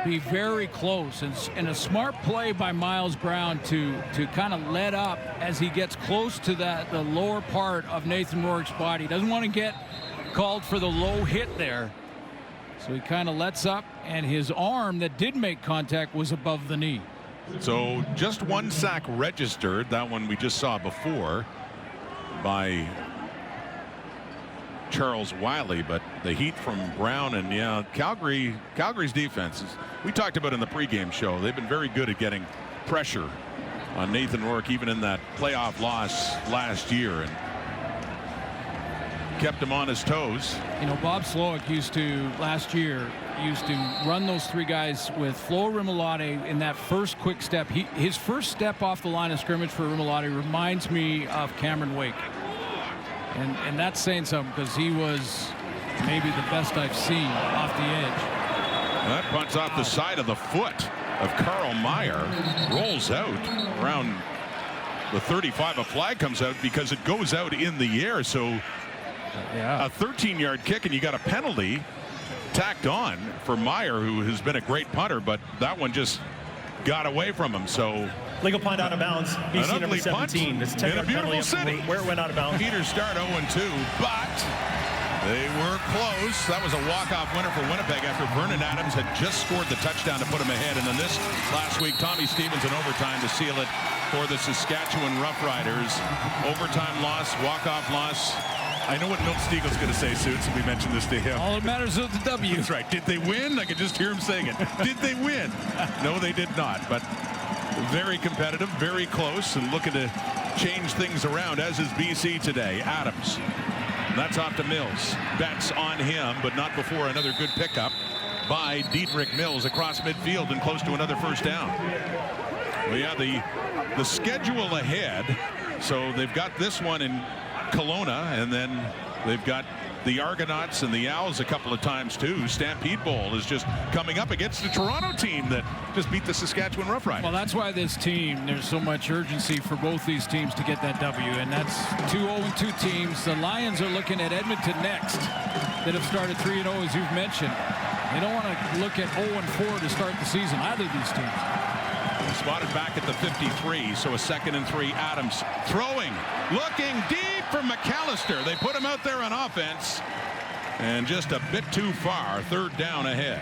be very close, and a smart play by Miles Brown to kind of let up as he gets close to the lower part of Nathan Rourke's body. He doesn't want to get called for the low hit there. So he kind of lets up, and his arm that did make contact was above the knee. So just one sack registered. That one we just saw before by Charles Wiley, but the heat from Brown, and yeah, Calgary's defense, we talked about in the pregame show, they've been very good at getting pressure on Nathan Rourke, even in that playoff loss last year, and kept him on his toes. You know, Bob Slowick last year used to run those three guys with Flo Rimolade in that first quick step. His first step off the line of scrimmage for Rimolade reminds me of Cameron Wake. And that's saying something, because he was maybe the best I've seen off the edge. That punts off the side of the foot of Carl Meyer. Rolls out around the 35. A flag comes out because it goes out in the air. So yeah, a 13-yard kick, and you got a penalty tacked on for Meyer, who has been a great punter, but that one just got away from him. So legal punt out of bounds. BC number 17. It's in a beautiful city. Where it went out of bounds. Peters start 0-2, but they were close. That was a walk-off winner for Winnipeg after Vernon Adams had just scored the touchdown to put him ahead. And then this last week, Tommy Stevens in overtime to seal it for the Saskatchewan Roughriders. Overtime loss, walk-off loss. I know what Milt Stiegel's going to say, Suits, and we mentioned this to him. All that matters is the W. That's right. Did they win? I could just hear him saying it. Did they win? No, they did not. But very competitive, very close, and looking to change things around, as is BC today. Adams. That's off to Mills. Betts on him, but not before another good pickup by Dietrich Mills across midfield and close to another first down. Well, yeah, the schedule ahead. So they've got this one in Kelowna, and then they've got the Argonauts and the Owls a couple of times too. Stampede Bowl is just coming up against the Toronto team that just beat the Saskatchewan Roughriders. Well, that's why this team, there's so much urgency for both these teams to get that W, and that's 2 0-2 teams. The Lions are looking at Edmonton next, that have started 3-0, as you've mentioned. They don't want to look at 0-4 to start the season, either of these teams. Spotted back at the 53, so a 2nd and 3. Adams throwing, looking deep for McAllister. They put him out there on offense, and just a bit too far. 3rd down ahead.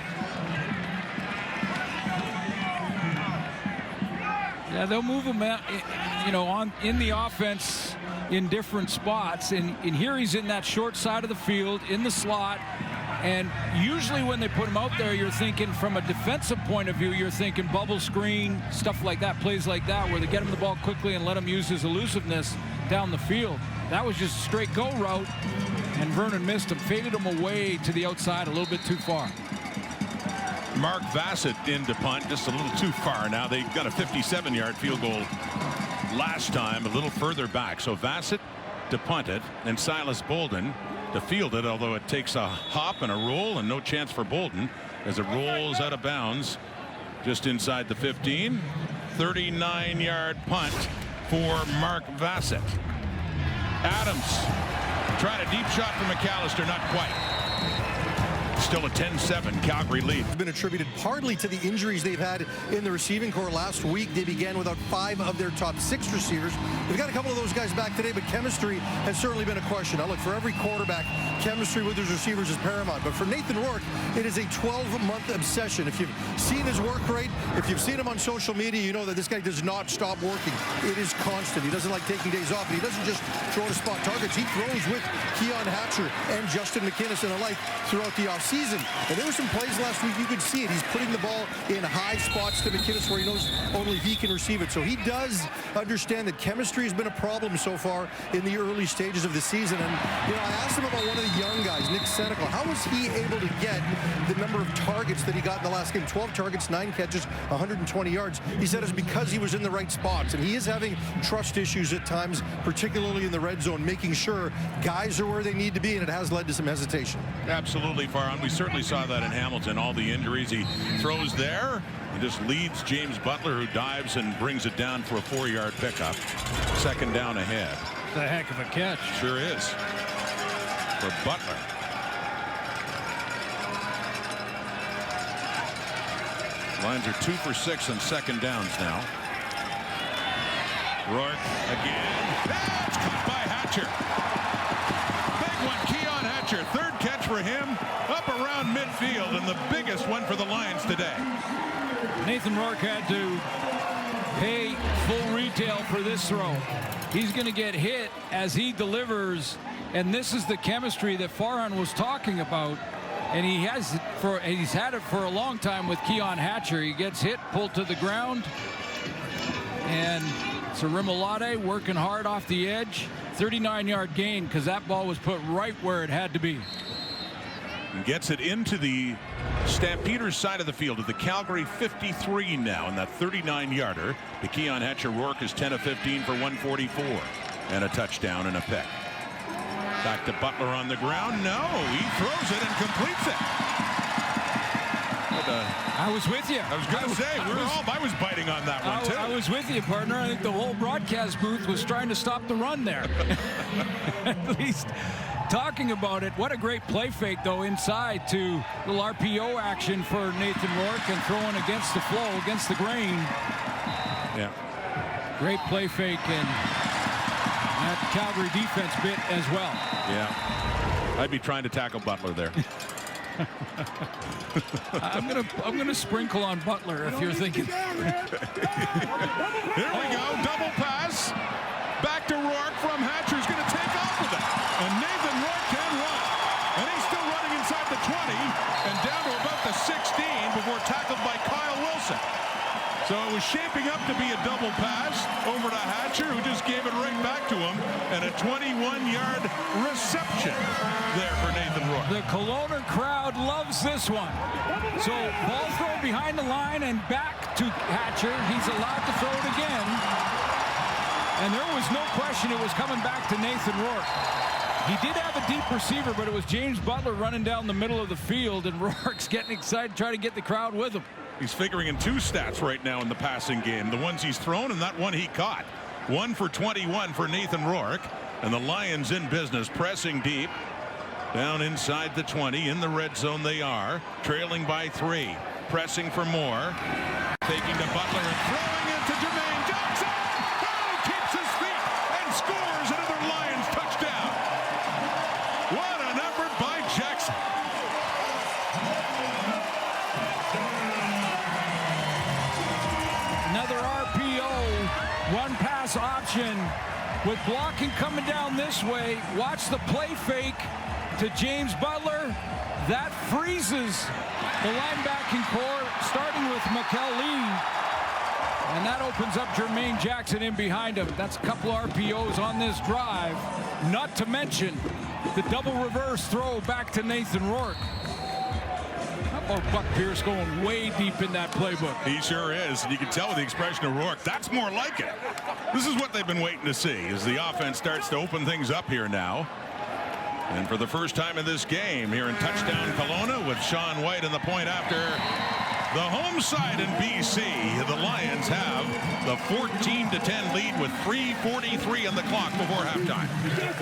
Yeah, they'll move him out, you know, in the offense in different spots, and here he's in that short side of the field in the slot. And usually when they put him out there, you're thinking from a defensive point of view, you're thinking bubble screen, stuff like that, plays like that, where they get him the ball quickly and let him use his elusiveness down the field. That was just a straight go route, and Vernon missed him, faded him away to the outside a little bit too far. Mark Vassett in to punt, just a little too far now. They got a 57-yard field goal last time, a little further back. So Vassett to punt it, and Silas Bolden to field it, although it takes a hop and a roll, and no chance for Bolden as it rolls out of bounds just inside the 15. 39-yard punt for Mark Vassett. Adams trying a deep shot for McAllister, not quite. still a 10-7 Calgary lead. It's been attributed partly to the injuries they've had in the receiving corps. Last week, they began without 5 of their top 6 receivers. They've got a couple of those guys back today, but chemistry has certainly been a question. Now, look, for every quarterback, chemistry with his receivers is paramount. But for Nathan Rourke, it is a 12-month obsession. If you've seen his work rate, if you've seen him on social media, you know that this guy does not stop working. It is constant. He doesn't like taking days off, and he doesn't just throw to spot targets. He throws with Keon Hatcher and Justin McInnes and the like throughout the offseason. And there were some plays last week, you could see it. He's putting the ball in high spots to McInnes where he knows only he can receive it. So he does understand that chemistry has been a problem so far in the early stages of the season. And, you know, I asked him about one of the young guys, Nick Senecal. How was he able to get the number of targets that he got in the last game? 12 targets, 9 catches, 120 yards. He said it's because he was in the right spots. And he is having trust issues at times, particularly in the red zone, making sure guys are where they need to be, and it has led to some hesitation. Absolutely, Farhan. We certainly saw that in Hamilton. All the injuries, he throws there. He just leads James Butler, who dives and brings it down for a 4-yard pickup. 2nd down ahead. It's a heck of a catch. Sure is. For Butler. Lions are 2 for 6 on 2nd downs now. Rourke again. That's caught by Hatcher. Big one, Keon Hatcher. 3rd catch for him, up around midfield, and the biggest one for the Lions today. Nathan Rourke had to pay full retail for this throw. He's going to get hit as he delivers, and this is the chemistry that Farhan was talking about. And he's had it for a long time with Keon Hatcher. He gets hit, pulled to the ground, and Sarimolade working hard off the edge. 39-yard gain because that ball was put right where it had to be. And gets it into the Stampeders side of the field at the Calgary 53 now, and that 39-yarder. The Keon Hatcher. Rourke is 10 of 15 for 144 and a touchdown and a pick. Back to Butler on the ground. No, he throws it and completes it. I was with you. I was going to say, I was biting on that one, too. I was with you, partner. I think the whole broadcast booth was trying to stop the run there. At least talking about it. What a great play fake, though, inside to little RPO action for Nathan Rourke and throwing against the flow, against the grain. Yeah. Great play fake, and that Calgary defense bit as well. Yeah. I'd be trying to tackle Butler there. I'm gonna sprinkle on Butler if you're thinking. Here we go, double pass. Back to Rourke from Hatcher's going to take off with it. And Nathan Rourke can run. And he's still running inside the 20 and down to about the 16 before tackled by Kyle Wilson. So it was shaping up to be a double pass over to Hatcher, who just gave it right back to him, and a 21-yard reception there for Nathan Rourke. The Kelowna crowd loves this one. So ball throw behind the line and back to Hatcher. He's allowed to throw it again. And there was no question it was coming back to Nathan Rourke. He did have a deep receiver, but it was James Butler running down the middle of the field, and Rourke's getting excited, trying to get the crowd with him. He's figuring in 2 stats right now in the passing game. The ones he's thrown and that one he caught. 1 for 21 for Nathan Rourke. And the Lions in business, pressing deep. Down inside the 20. In the red zone they are. Trailing by 3. Pressing for more. Taking to Butler and throwing it to Jermaine Jackson. Oh, keeps his feet and scores another Lions touchdown. What an effort by Jackson. Another RPO, one pass option with blocking coming down this way. Watch the play fake to James Butler. That freezes the linebacking core, starting with McKellee. And that opens up Jermaine Jackson in behind him. That's a couple RPOs on this drive. Not to mention the double reverse throw back to Nathan Rourke. Oh, Buck Pierce going way deep in that playbook. He sure is. And you can tell with the expression of Rourke, that's more like it. This is what they've been waiting to see as the offense starts to open things up here now. And for the first time in this game here in touchdown Kelowna with Sean White in the point after the home side in BC. The Lions have the 14-10 lead with 3:43 on the clock before halftime.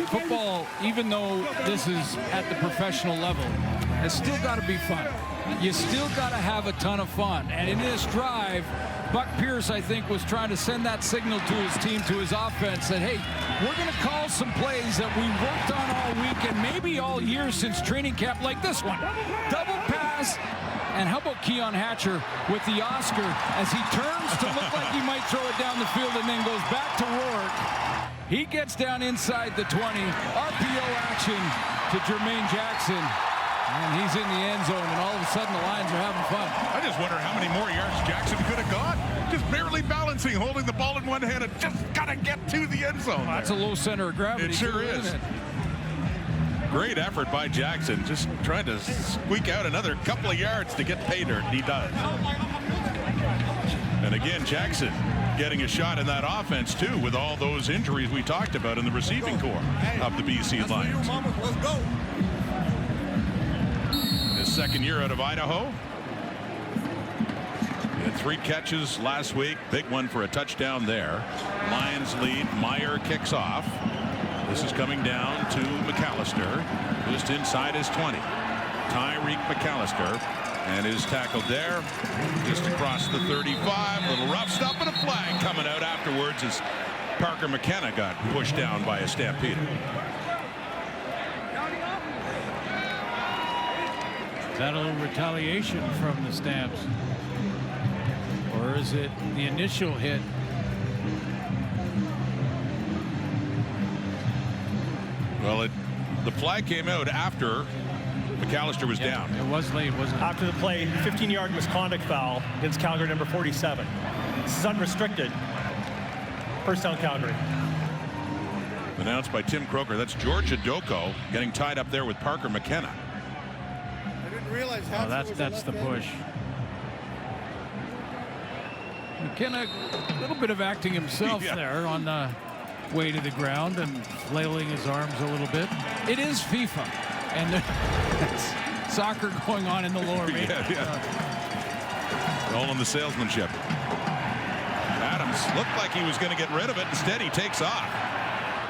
Football, even though this is at the professional level, it's still got to be fun. You still got to have a ton of fun. And in this drive, Buck Pierce, I think, was trying to send that signal to his team, to his offense, that, hey, we're going to call some plays that we worked on all week and maybe all year since training camp, like this one. Double pass. And how about Keon Hatcher with the Oscar as he turns to look like he might throw it down the field and then goes back to Rourke. He gets down inside the 20. RPO action to Jermaine Jackson. And he's in the end zone, and all of a sudden the Lions are having fun. I just wonder how many more yards Jackson could have got. Just barely balancing, holding the ball in one hand, and just got to get to the end zone. Well, that's a low center of gravity. It sure is. Great effort by Jackson, just trying to squeak out another couple of yards to get pay dirt. He does. And again, Jackson getting a shot in that offense, too, with all those injuries we talked about in the receiving corps of the BC Lions. Let's go. His second year out of Idaho. He had 3 catches last week. Big one for a touchdown there. Lions lead. Meyer kicks off. This is coming down to McAllister, just inside his 20. Tyreek McAllister, and is tackled there, just across the 35. Little rough stuff, and a flag coming out afterwards as Parker McKenna got pushed down by a Stampeder. Is that a little retaliation from the Stamps? Or is it the initial hit? Well, the flag came out after McAllister was down. It was late, wasn't it? After the play, 15-yard misconduct foul against Calgary number 47. This is unrestricted. First down, Calgary. Announced by Tim Croker. That's George Adoko getting tied up there with Parker McKenna. I didn't realize Oh, that's the push. McKenna, a little bit of acting himself Yeah. there on the way to the ground and flailing his arms a little bit. It is FIFA, and there's soccer going on in the lower range. All in the salesmanship. Adams looked like he was going to get rid of it. Instead, he takes off.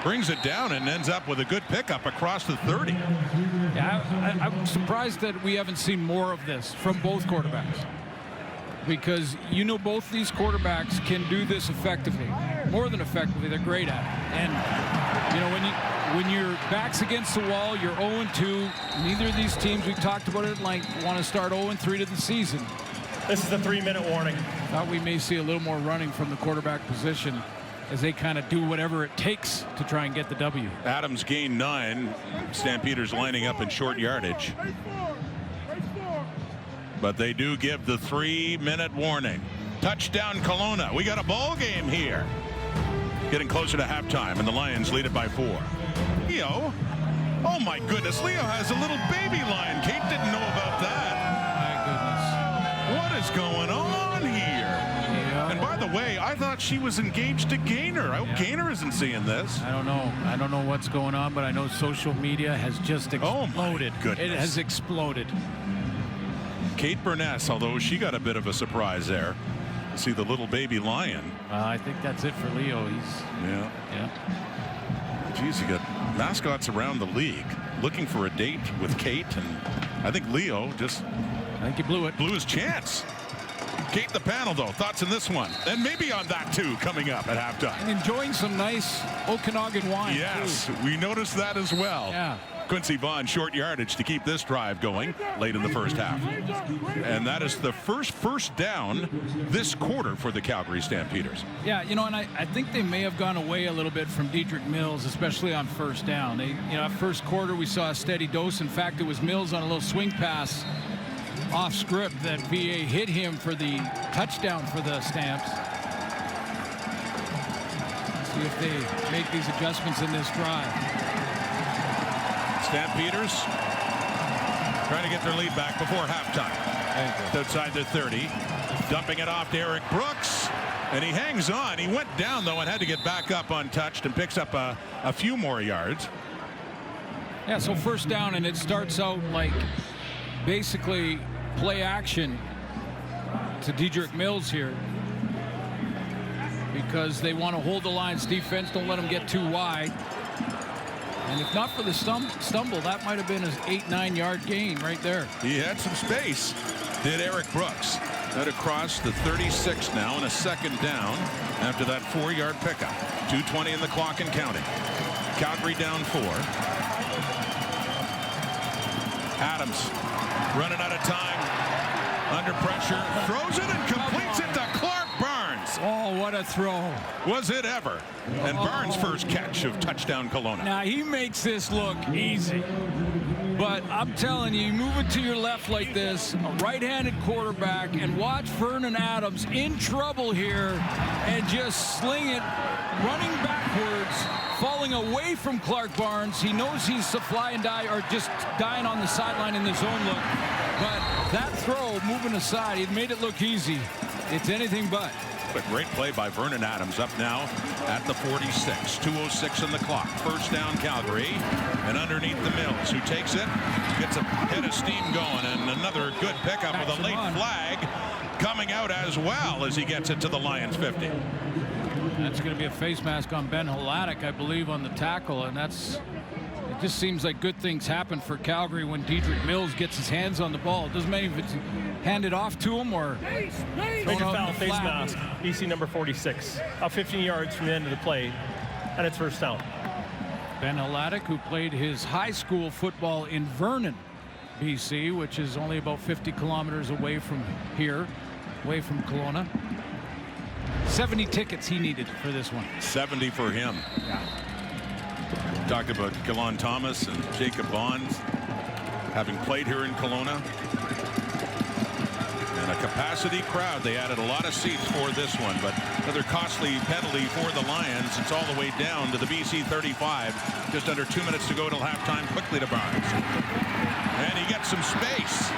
Brings it down and ends up with a good pickup across the 30. Yeah, I'm surprised that we haven't seen more of this from both quarterbacks. Because both these quarterbacks can do this effectively, more than effectively. They're great at it. And when your back's against the wall, you're 0-2. Neither of these teams, we've talked about it at length, want to start 0-3 to the season. This is the 3-minute warning. Thought we may see a little more running from the quarterback position as they kind of do whatever it takes to try and get the W. Adams gained 9. Stampeders lining up in short yardage. But they do give the 3-minute warning. Touchdown Kelowna. We got a ball game here. Getting closer to halftime, and the Lions lead it by 4. Leo. Oh my goodness. Leo has a little baby lion. Kate didn't know about that. My What is going on here? Yeah. And by the way, I thought she was engaged to Gaynor. I hope Gaynor isn't seeing this. I don't know. I don't know what's going on, but I know social media has just exploded. Oh my goodness. It has exploded. Kate Burness, although she got a bit of a surprise there. See the little baby lion. I think that's it for Leo. Yeah. Yeah. Geez, you got mascots around the league looking for a date with Kate, and I think Leo just I think he blew it. blew his chance. Kate, the panel, though, thoughts on this one, and maybe on that too, coming up at halftime. And enjoying some nice Okanagan wine. Yes, too. we noticed that as well. Yeah. Quincy Vaughn, short yardage to keep this drive going late in the first half. And that is the first down this quarter for the Calgary Stampeders. Yeah, and I think they may have gone away a little bit from Dedrick Mills, especially on first down. First quarter we saw a steady dose. In fact, it was Mills on a little swing pass off script that VA hit him for the touchdown for the Stamps. See if they make these adjustments in this drive. Stampeders trying to get their lead back before halftime. Outside the 30, dumping it off to Eric Brooks, and he hangs on. He went down, though, and had to get back up untouched and picks up a few more yards. Yeah, so first down, and it starts out like basically play action to Dedrick Mills here because they want to hold the Lions defense, don't let them get too wide. And if not for the stumble, that might have been an 8-9 yard gain right there. He had some space, did Eric Brooks. That across the 36 now, and a second down after that 4-yard pickup. 2:20 in the clock and counting. Calgary down 4. Adams running out of time, under pressure, throws it and completes it to Clark Barnes. Oh, what a throw. Was it ever? And Barnes' first catch of touchdown Kelowna. Now he makes this look easy, but I'm telling you, move it to your left like this, a right-handed quarterback, and watch Vernon Adams in trouble here and just sling it, running backwards, falling away from Clark Barnes. He knows he's a fly and die, or just dying on the sideline in the zone look, but that throw moving aside, it made it look easy. It's anything but. A great play by Vernon Adams, up now at the 46. 2:06 in the clock. First down Calgary, and underneath the Mills, who takes it, gets a hit of steam going, and another good pickup with a late flag coming out as well as he gets it to the Lions 50. That's going to be a face mask on Ben Hladek, I believe, on the tackle, and that's. It just seems like good things happen for Calgary when Dedrick Mills gets his hands on the ball. It doesn't matter if it's handed off to him or Major foul, face mask, BC number 46. Up 15 yards from the end of the play, and it's first down. Ben Hladek, who played his high school football in Vernon, BC, which is only about 50 kilometers away from here, away from Kelowna. 70 tickets he needed for this one. 70 for him. Yeah. Talked about Kalon Thomas and Jacob Bonds having played here in Kelowna. And a capacity crowd. They added a lot of seats for this one, but another costly penalty for the Lions. It's all the way down to the BC 35. Just under 2 minutes to go till halftime. Quickly to Barnes. And he gets some space.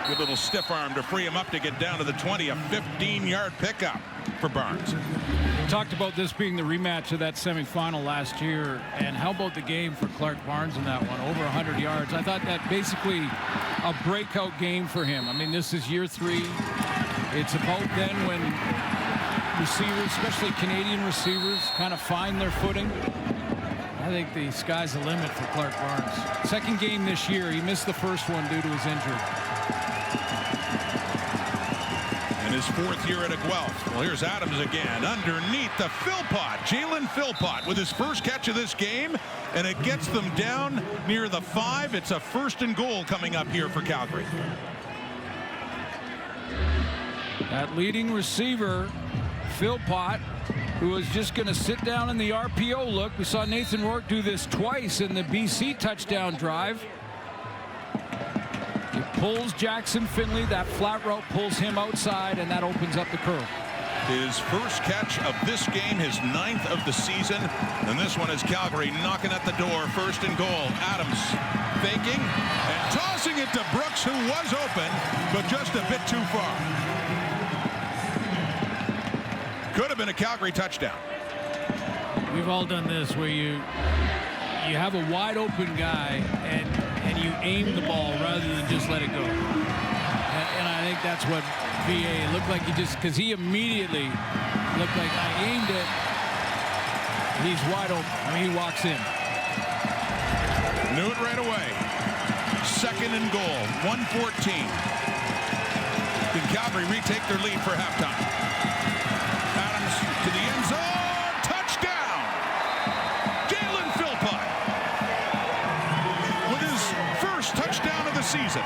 Good little stiff arm to free him up to get down to the 20. A 15-yard pickup for Barnes. We talked about this being the rematch of that semifinal last year, and how about the game for Clark Barnes in that one? Over 100 yards. I thought that basically a breakout game for him. I mean, this is year 3. It's about then when receivers, especially Canadian receivers, kind of find their footing. I think the sky's the limit for Clark Barnes. Second game this year. He missed the first one due to his injury. His 4th year at Guelph. Well, here's Adams again underneath the Philpott. Jalen Philpott with his first catch of this game, and it gets them down near the 5. It's a 1st and goal coming up here for Calgary. That leading receiver, Philpott, who was just going to sit down in the RPO look. We saw Nathan Rourke do this twice in the BC touchdown drive. He pulls Jackson Finley. That flat route pulls him outside, and that opens up the curve. His first catch of this game, his 9th of the season, and this one is Calgary knocking at the door. 1st and goal. Adams faking and tossing it to Brooks, who was open, but just a bit too far. Could have been a Calgary touchdown. We've all done this where you have a wide open guy and you aim the ball rather than just let it go. And I think that's what VA looked like. Because he immediately looked like, I aimed it. He's wide open. I mean, he walks in. Knew it right away. 2nd and goal. 1:14. Can Calgary retake their lead for halftime? Adams to the end zone. Touchdown! Jalen Philpott with his first touchdown of the season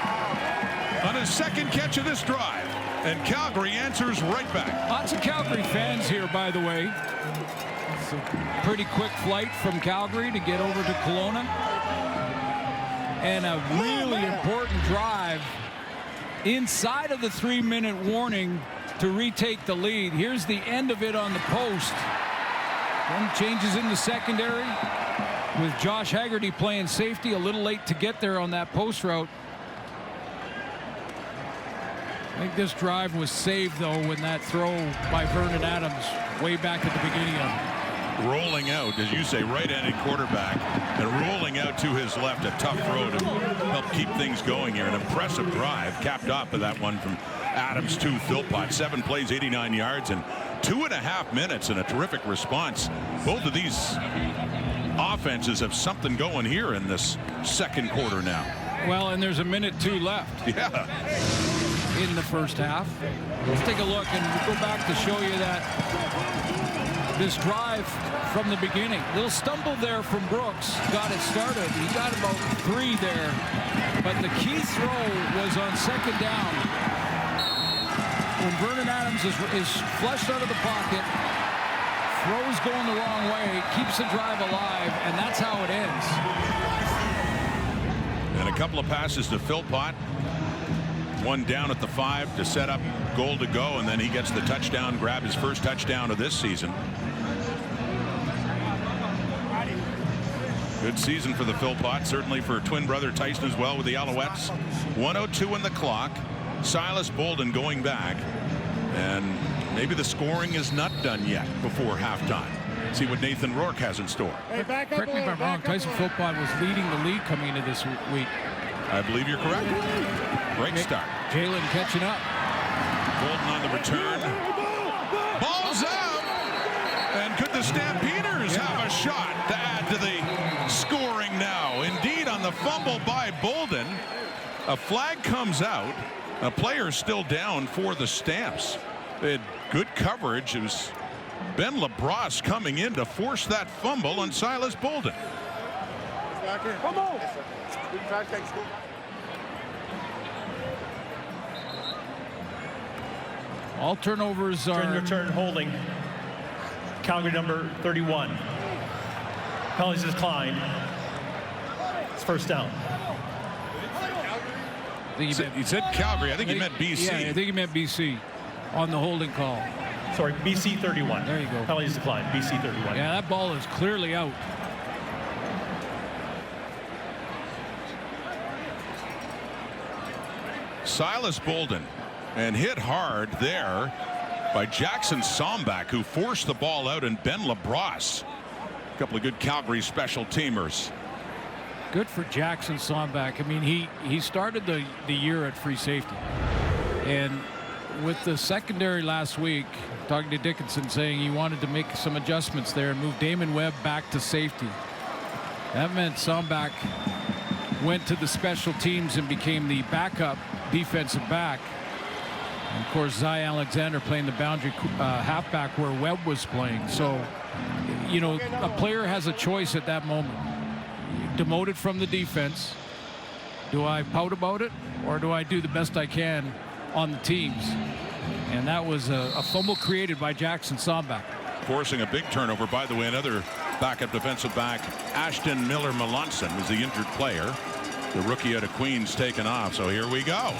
on his 2nd catch of this drive. And Calgary answers right back. Lots of Calgary fans here, by the way. It's a pretty quick flight from Calgary to get over to Kelowna. And a really important drive inside of the 3-minute warning to retake the lead. Here's the end of it on the post. Then changes in the secondary with Josh Haggerty playing safety. A little late to get there on that post route. I think this drive was saved, though, when that throw by Vernon Adams way back at the beginning of it. Rolling out, as you say, right-handed quarterback, and rolling out to his left, a tough throw to help keep things going here. An impressive drive, capped off of that one from Adams to Philpott. 7 plays, 89 yards, and 2.5 minutes, and a terrific response. Both of these offenses have something going here in this second quarter now. Well, and there's a minute 2 left. Yeah. In the first half. Let's take a look and go back to show you that this drive from the beginning. Little stumble there from Brooks. Got it started. He got about 3 there. But the key throw was on second down. When Vernon Adams is flushed out of the pocket, throws going the wrong way, keeps the drive alive, and that's how it ends. And a couple of passes to Philpott. One down at the 5 to set up goal to go, and then he gets the touchdown, grab his first touchdown of this season. Good season for the Philpott, certainly for twin brother Tyson as well with the Alouettes. 1:02 in the clock. Silas Bolden going back, and maybe the scoring is not done yet before halftime. See what Nathan Rourke has in store. Hey, back up. Correct me if I'm wrong, Tyson Philpott was leading the league coming into this week. I believe you're correct. Great start. Jalen catching up. Bolden on the return. Ball's out. And could the Stampeders have a shot to add to the scoring now? Indeed, on the fumble by Bolden, a flag comes out. A player still down for the Stamps. They had good coverage. It was Ben LaBrosse coming in to force that fumble on Silas Bolden. Come on. All turnovers are Return holding. Calgary number 31. Penalties declined. It's first down. He said Calgary. I think he meant BC. Yeah, I think he meant BC on the holding call. Sorry, BC 31. There you go. Penalties declined. BC 31. Yeah, that ball is clearly out. Silas Bolden, and hit hard there by Jackson Sombach, who forced the ball out, and Ben LaBrosse. A couple of good Calgary special teamers. Good for Jackson Sombach. I mean, he started the year at free safety, and with the secondary last week, talking to Dickinson, saying he wanted to make some adjustments there and move Damon Webb back to safety. That meant Sombach went to the special teams and became the backup defensive back. And of course, Zy Alexander playing the boundary halfback where Webb was playing. So, you know, a player has a choice at that moment. Demoted from the defense. Do I pout about it, or do I do the best I can on the teams? And that was a fumble created by Jackson Sombach. Forcing a big turnover, by the way. Another backup defensive back, Ashton Miller Melanson, was the injured player. The rookie out of Queens taken off. So here we go.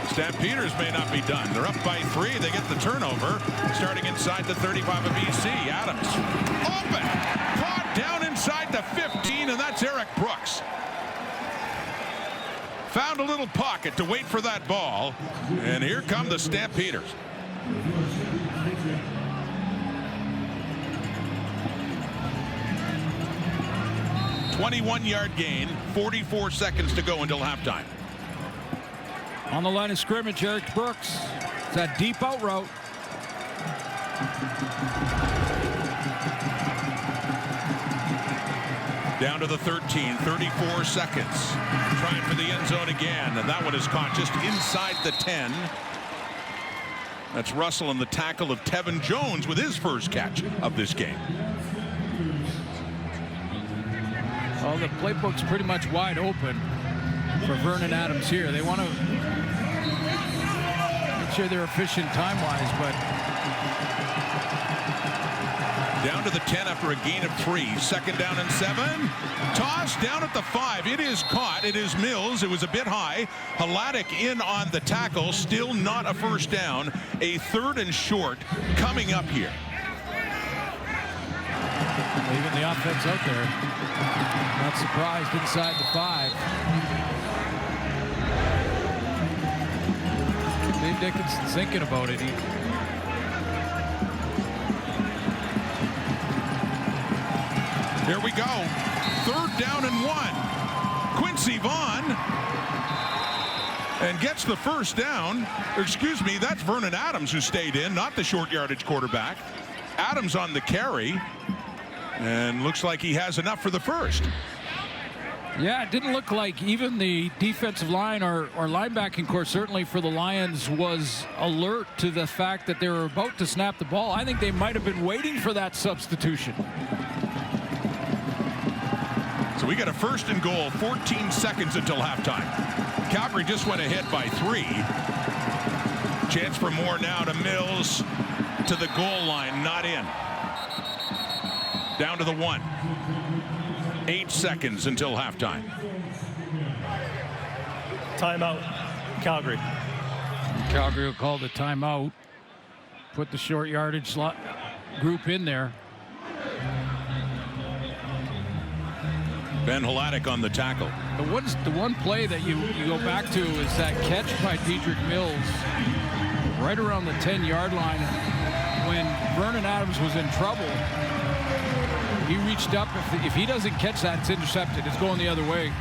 Stampeders may not be done. They're up by 3. They get the turnover. Starting inside the 35 of BC. Adams open. Caught down inside the 15, and that's Eric Brooks. Found a little pocket to wait for that ball. And here come the Stampeders. "21-yard gain, 44 seconds to go until halftime." On the line of scrimmage, Eric Brooks. It's that deep out route. Down to the 13, 34 seconds. Trying for the end zone again, and that one is caught just inside the 10. That's Russell and the tackle of Tevin Jones with his first catch of this game. Well, the playbook's pretty much wide open for Vernon Adams here. They want to make sure they're efficient time-wise, but down to the 10 after a gain of 3. Second down and 7. Toss down at the 5. It is caught. It is Mills. It was a bit high. Haladic in on the tackle. Still not a first down. A 3rd and short coming up here. even the offense out there, not surprised inside the 5. Dave Dickinson's thinking about it. Here we go. 3rd down and 1. Quincy Vaughn. And gets the first down. Excuse me, that's Vernon Adams who stayed in, not the short yardage quarterback. Adams on the carry. And looks like he has enough for the first. Yeah, it didn't look like even the defensive line or linebacking core, certainly for the Lions, was alert to the fact that they were about to snap the ball. I think they might have been waiting for that substitution. So we got a 1st and goal, 14 seconds until halftime. Calgary just went ahead by 3. Chance for more now to Mills, to the goal line, not in. Down to the 1. 8 seconds until halftime. Timeout, Calgary. Calgary will call the timeout. Put the short yardage group in there. Ben Hladek on the tackle. The one play that you go back to is that catch by Dedrick Mills right around the 10-yard line when Vernon Adams was in trouble. He reached up. If he doesn't catch that, it's intercepted. It's going the other way.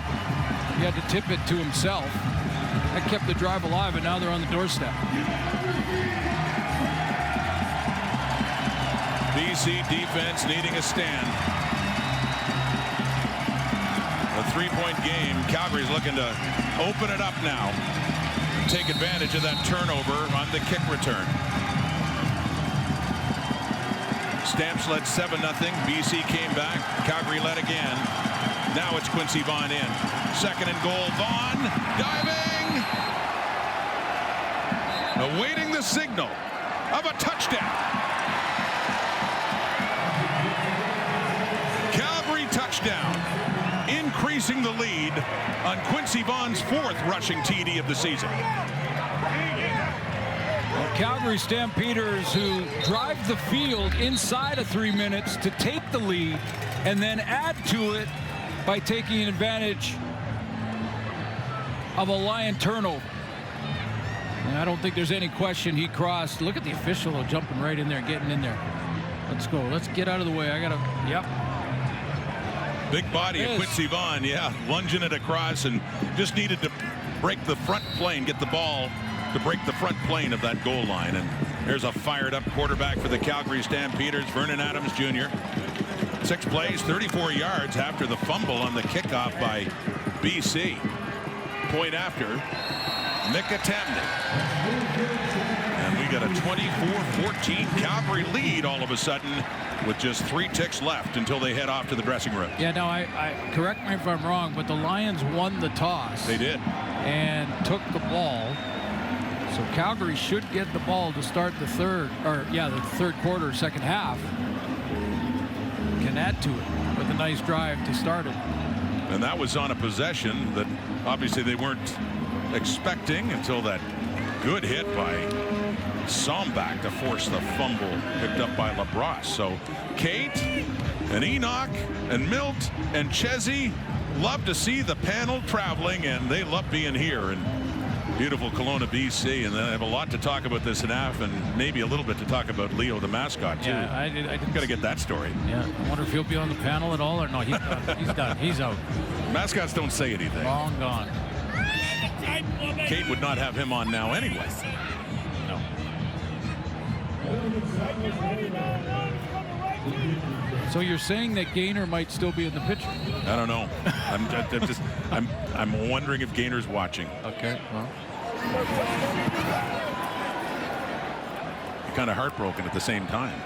He had to tip it to himself. That kept the drive alive, and now they're on the doorstep. BC defense needing a stand. A 3-point game. Calgary's looking to open it up now. Take advantage of that turnover on the kick return. Stamps led 7-0. BC came back. Calgary led again. Now it's Quincy Vaughn in. 2nd and goal. Vaughn diving. Awaiting the signal of a touchdown. Calgary touchdown. Increasing the lead on Quincy Vaughn's 4th rushing TD of the season. Well, Calgary Stampeders, who drive the field inside of 3 minutes to take the lead and then add to it by taking advantage of a Lion turnover. And I don't think there's any question he crossed. Look at the official jumping right in there, getting in there. Let's go. Let's get out of the way. I got to, yep. Big body of Quincy Vaughn, yeah, lunging it across and just needed to break the front plane, get the ball to break the front plane of that goal line. And there's a fired up quarterback for the Calgary Stampeders, Vernon Adams Jr. 6 plays, 34 yards after the fumble on the kickoff by BC. Point after, Mika Tamnik. And we got a 24-14 Calgary lead all of a sudden with just 3 ticks left until they head off to the dressing room. Yeah, no, I correct me if I'm wrong, but the Lions won the toss. They did. And took the ball. So Calgary should get the ball to start the third quarter, second half. Can add to it with a nice drive to start it. And that was on a possession that obviously they weren't expecting until that good hit by Sombach to force the fumble picked up by LaBrosse. So Kate and Enoch and Milt and Chezzy love to see the panel traveling, and they love being here in beautiful Kelowna, BC. And then I have a lot to talk about this half, and maybe a little bit to talk about Leo the mascot too. Yeah, I didn't got to get that story. Yeah, I wonder if he'll be on the panel at all or no. He's done. He's done. He's out. Mascots don't say anything. Long gone. Kate would not have him on now anyway. No. So you're saying that Gaynor might still be in the picture? I don't know. I'm wondering if Gaynor's watching. Okay. Well. Kind of heartbroken at the same time.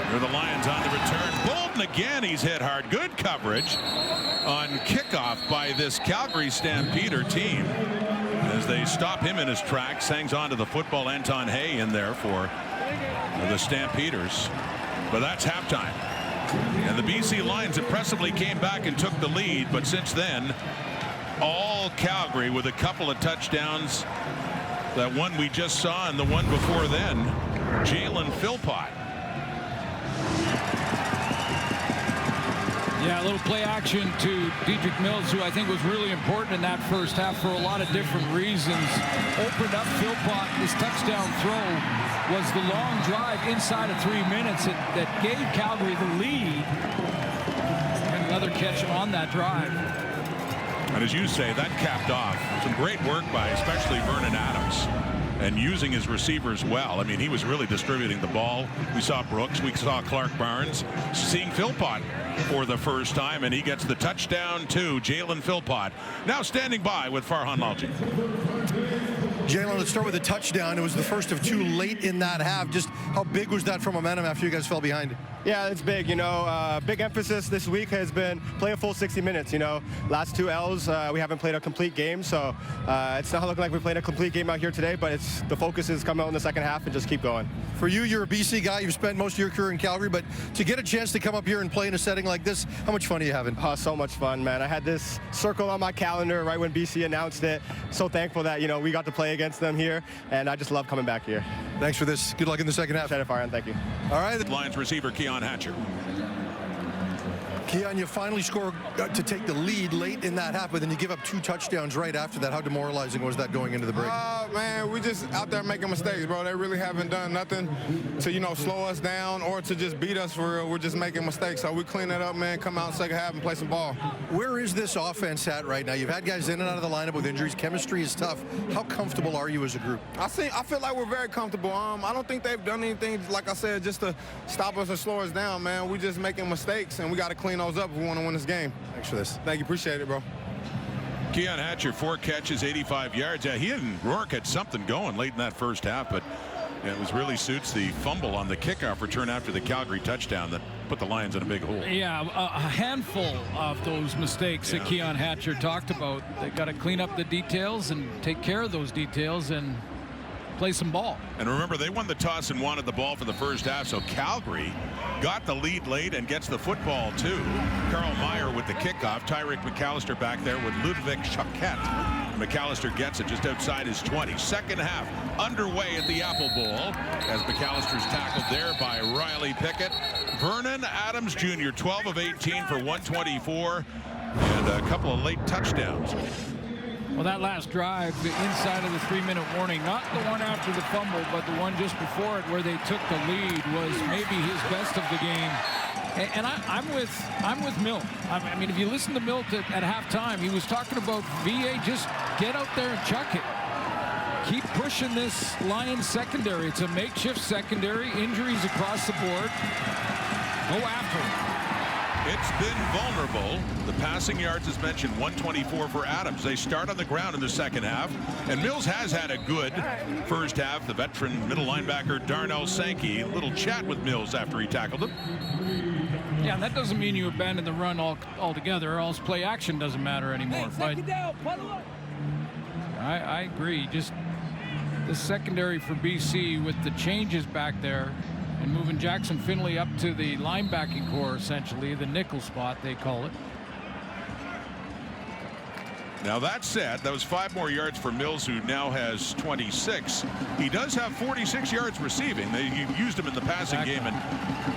Here are the Lions on the return. Bolden again. He's hit hard. Good coverage on kickoff by this Calgary Stampeder team as they stop him in his tracks. Hangs on to the football. Anton Hay in there for the Stampeders. But that's halftime. And the BC Lions impressively came back and took the lead. But since then, all Calgary with a couple of touchdowns. That one we just saw and the one before then, Jalen Philpott. Yeah, a little play action to Dedrick Mills, who I think was really important in that first half for a lot of different reasons. Opened up Philpott. His touchdown throw was the long drive inside of 3 minutes that gave Calgary the lead. And another catch on that drive. And as you say, that capped off some great work by especially Vernon Adams. and using his receivers well. I mean, he was really distributing the ball. We saw Brooks, we saw Clark Barnes, seeing Philpott for the first time, and he gets the touchdown to Jalen Philpott. Now standing by with Farhan Lalji. Jalen, let's start with a touchdown. It was the first of 2 late in that half. Just how big was that for momentum after you guys fell behind? Yeah, it's big. Big emphasis this week has been play a full 60 minutes. Last 2 L's, we haven't played a complete game, so it's not looking like we played a complete game out here today, but the focus is come out in the second half and just keep going. For you, you're a BC guy. You've spent most of your career in Calgary, but to get a chance to come up here and play in a setting like this, how much fun are you having? Oh, so much fun, man. I had this circle on my calendar right when BC announced it. So thankful that, we got to play against them here, and I just love coming back here. Thanks for this. Good luck in the second half. Farhan, thank you. All right. Lions receiver Keon Hatcher. Keon, you finally score to take the lead late in that half, but then you give up 2 touchdowns right after that. How demoralizing was that going into the break? Man, we just out there making mistakes, bro. They really haven't done nothing to, slow us down or to just beat us for real. We're just making mistakes. So we clean it up, man, come out in the second half and play some ball. Where is this offense at right now? You've had guys in and out of the lineup with injuries. Chemistry is tough. How comfortable are you as a group? I feel like we're very comfortable. I don't think they've done anything, like I said, just to stop us or slow us down, man. We just making mistakes, and we got to clean those up if we want to win this game. Thanks for this. Thank you. Appreciate it, bro. Keon Hatcher, 4 catches, 85 yards. Yeah, he and Rourke had something going late in that first half, but it was really Suits the fumble on the kickoff return after the Calgary touchdown that put the Lions in a big hole. Yeah, a handful of those mistakes that Keon Hatcher talked about. They got to clean up the details and take care of those details and play some ball. And remember, they won the toss and wanted the ball for the first half, so Calgary got the lead late and gets the football too. Carl Meyer with the kickoff. Tyreek McAllister back there with Ludwig Choquette. McAllister gets it just outside his 20. Second half underway at the Apple Bowl as McAllister's tackled there by Riley Pickett. Vernon Adams Jr., 12 of 18 for 124 and a couple of late touchdowns. Well, that last drive, inside of the 3-minute warning, not the one after the fumble, but the one just before it where they took the lead, was maybe his best of the game. And I'm with Milt. I mean, if you listen to Milt at halftime, he was talking about VA, just get out there and chuck it. Keep pushing this Lions secondary. It's a makeshift secondary. Injuries across the board. Go after it. It's been vulnerable. The passing yards, as mentioned, 124 for Adams. They start on the ground in the second half, and Mills has had a good first half. The veteran middle linebacker Darnell Sankey, a little chat with Mills after he tackled him. Yeah, that doesn't mean you abandon the run altogether, or else play action doesn't matter anymore. But I agree. Just the secondary for BC with the changes back there and moving Jackson Finley up to the linebacking core, essentially, the nickel spot, they call it. Now that said, that was 5 more yards for Mills, who now has 26. He does have 46 yards receiving. They used him in the passing game and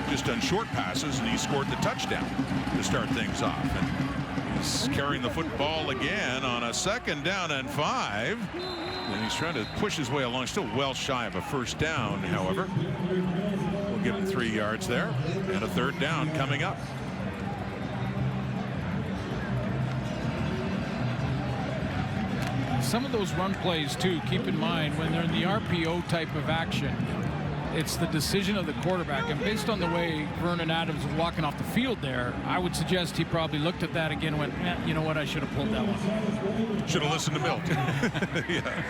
just done short passes, and he scored the touchdown to start things off. And he's carrying the football again on a 2nd down and 5. And he's trying to push his way along, still well shy of a first down, however. We'll give him 3 yards there, and a 3rd down coming up. Some of those run plays, too, keep in mind, when they're in the RPO type of action, it's the decision of the quarterback. And based on the way Vernon Adams was walking off the field there, I would suggest he probably looked at that again and went, you know what, I should have pulled that one. Should have listened to Milt. Yeah.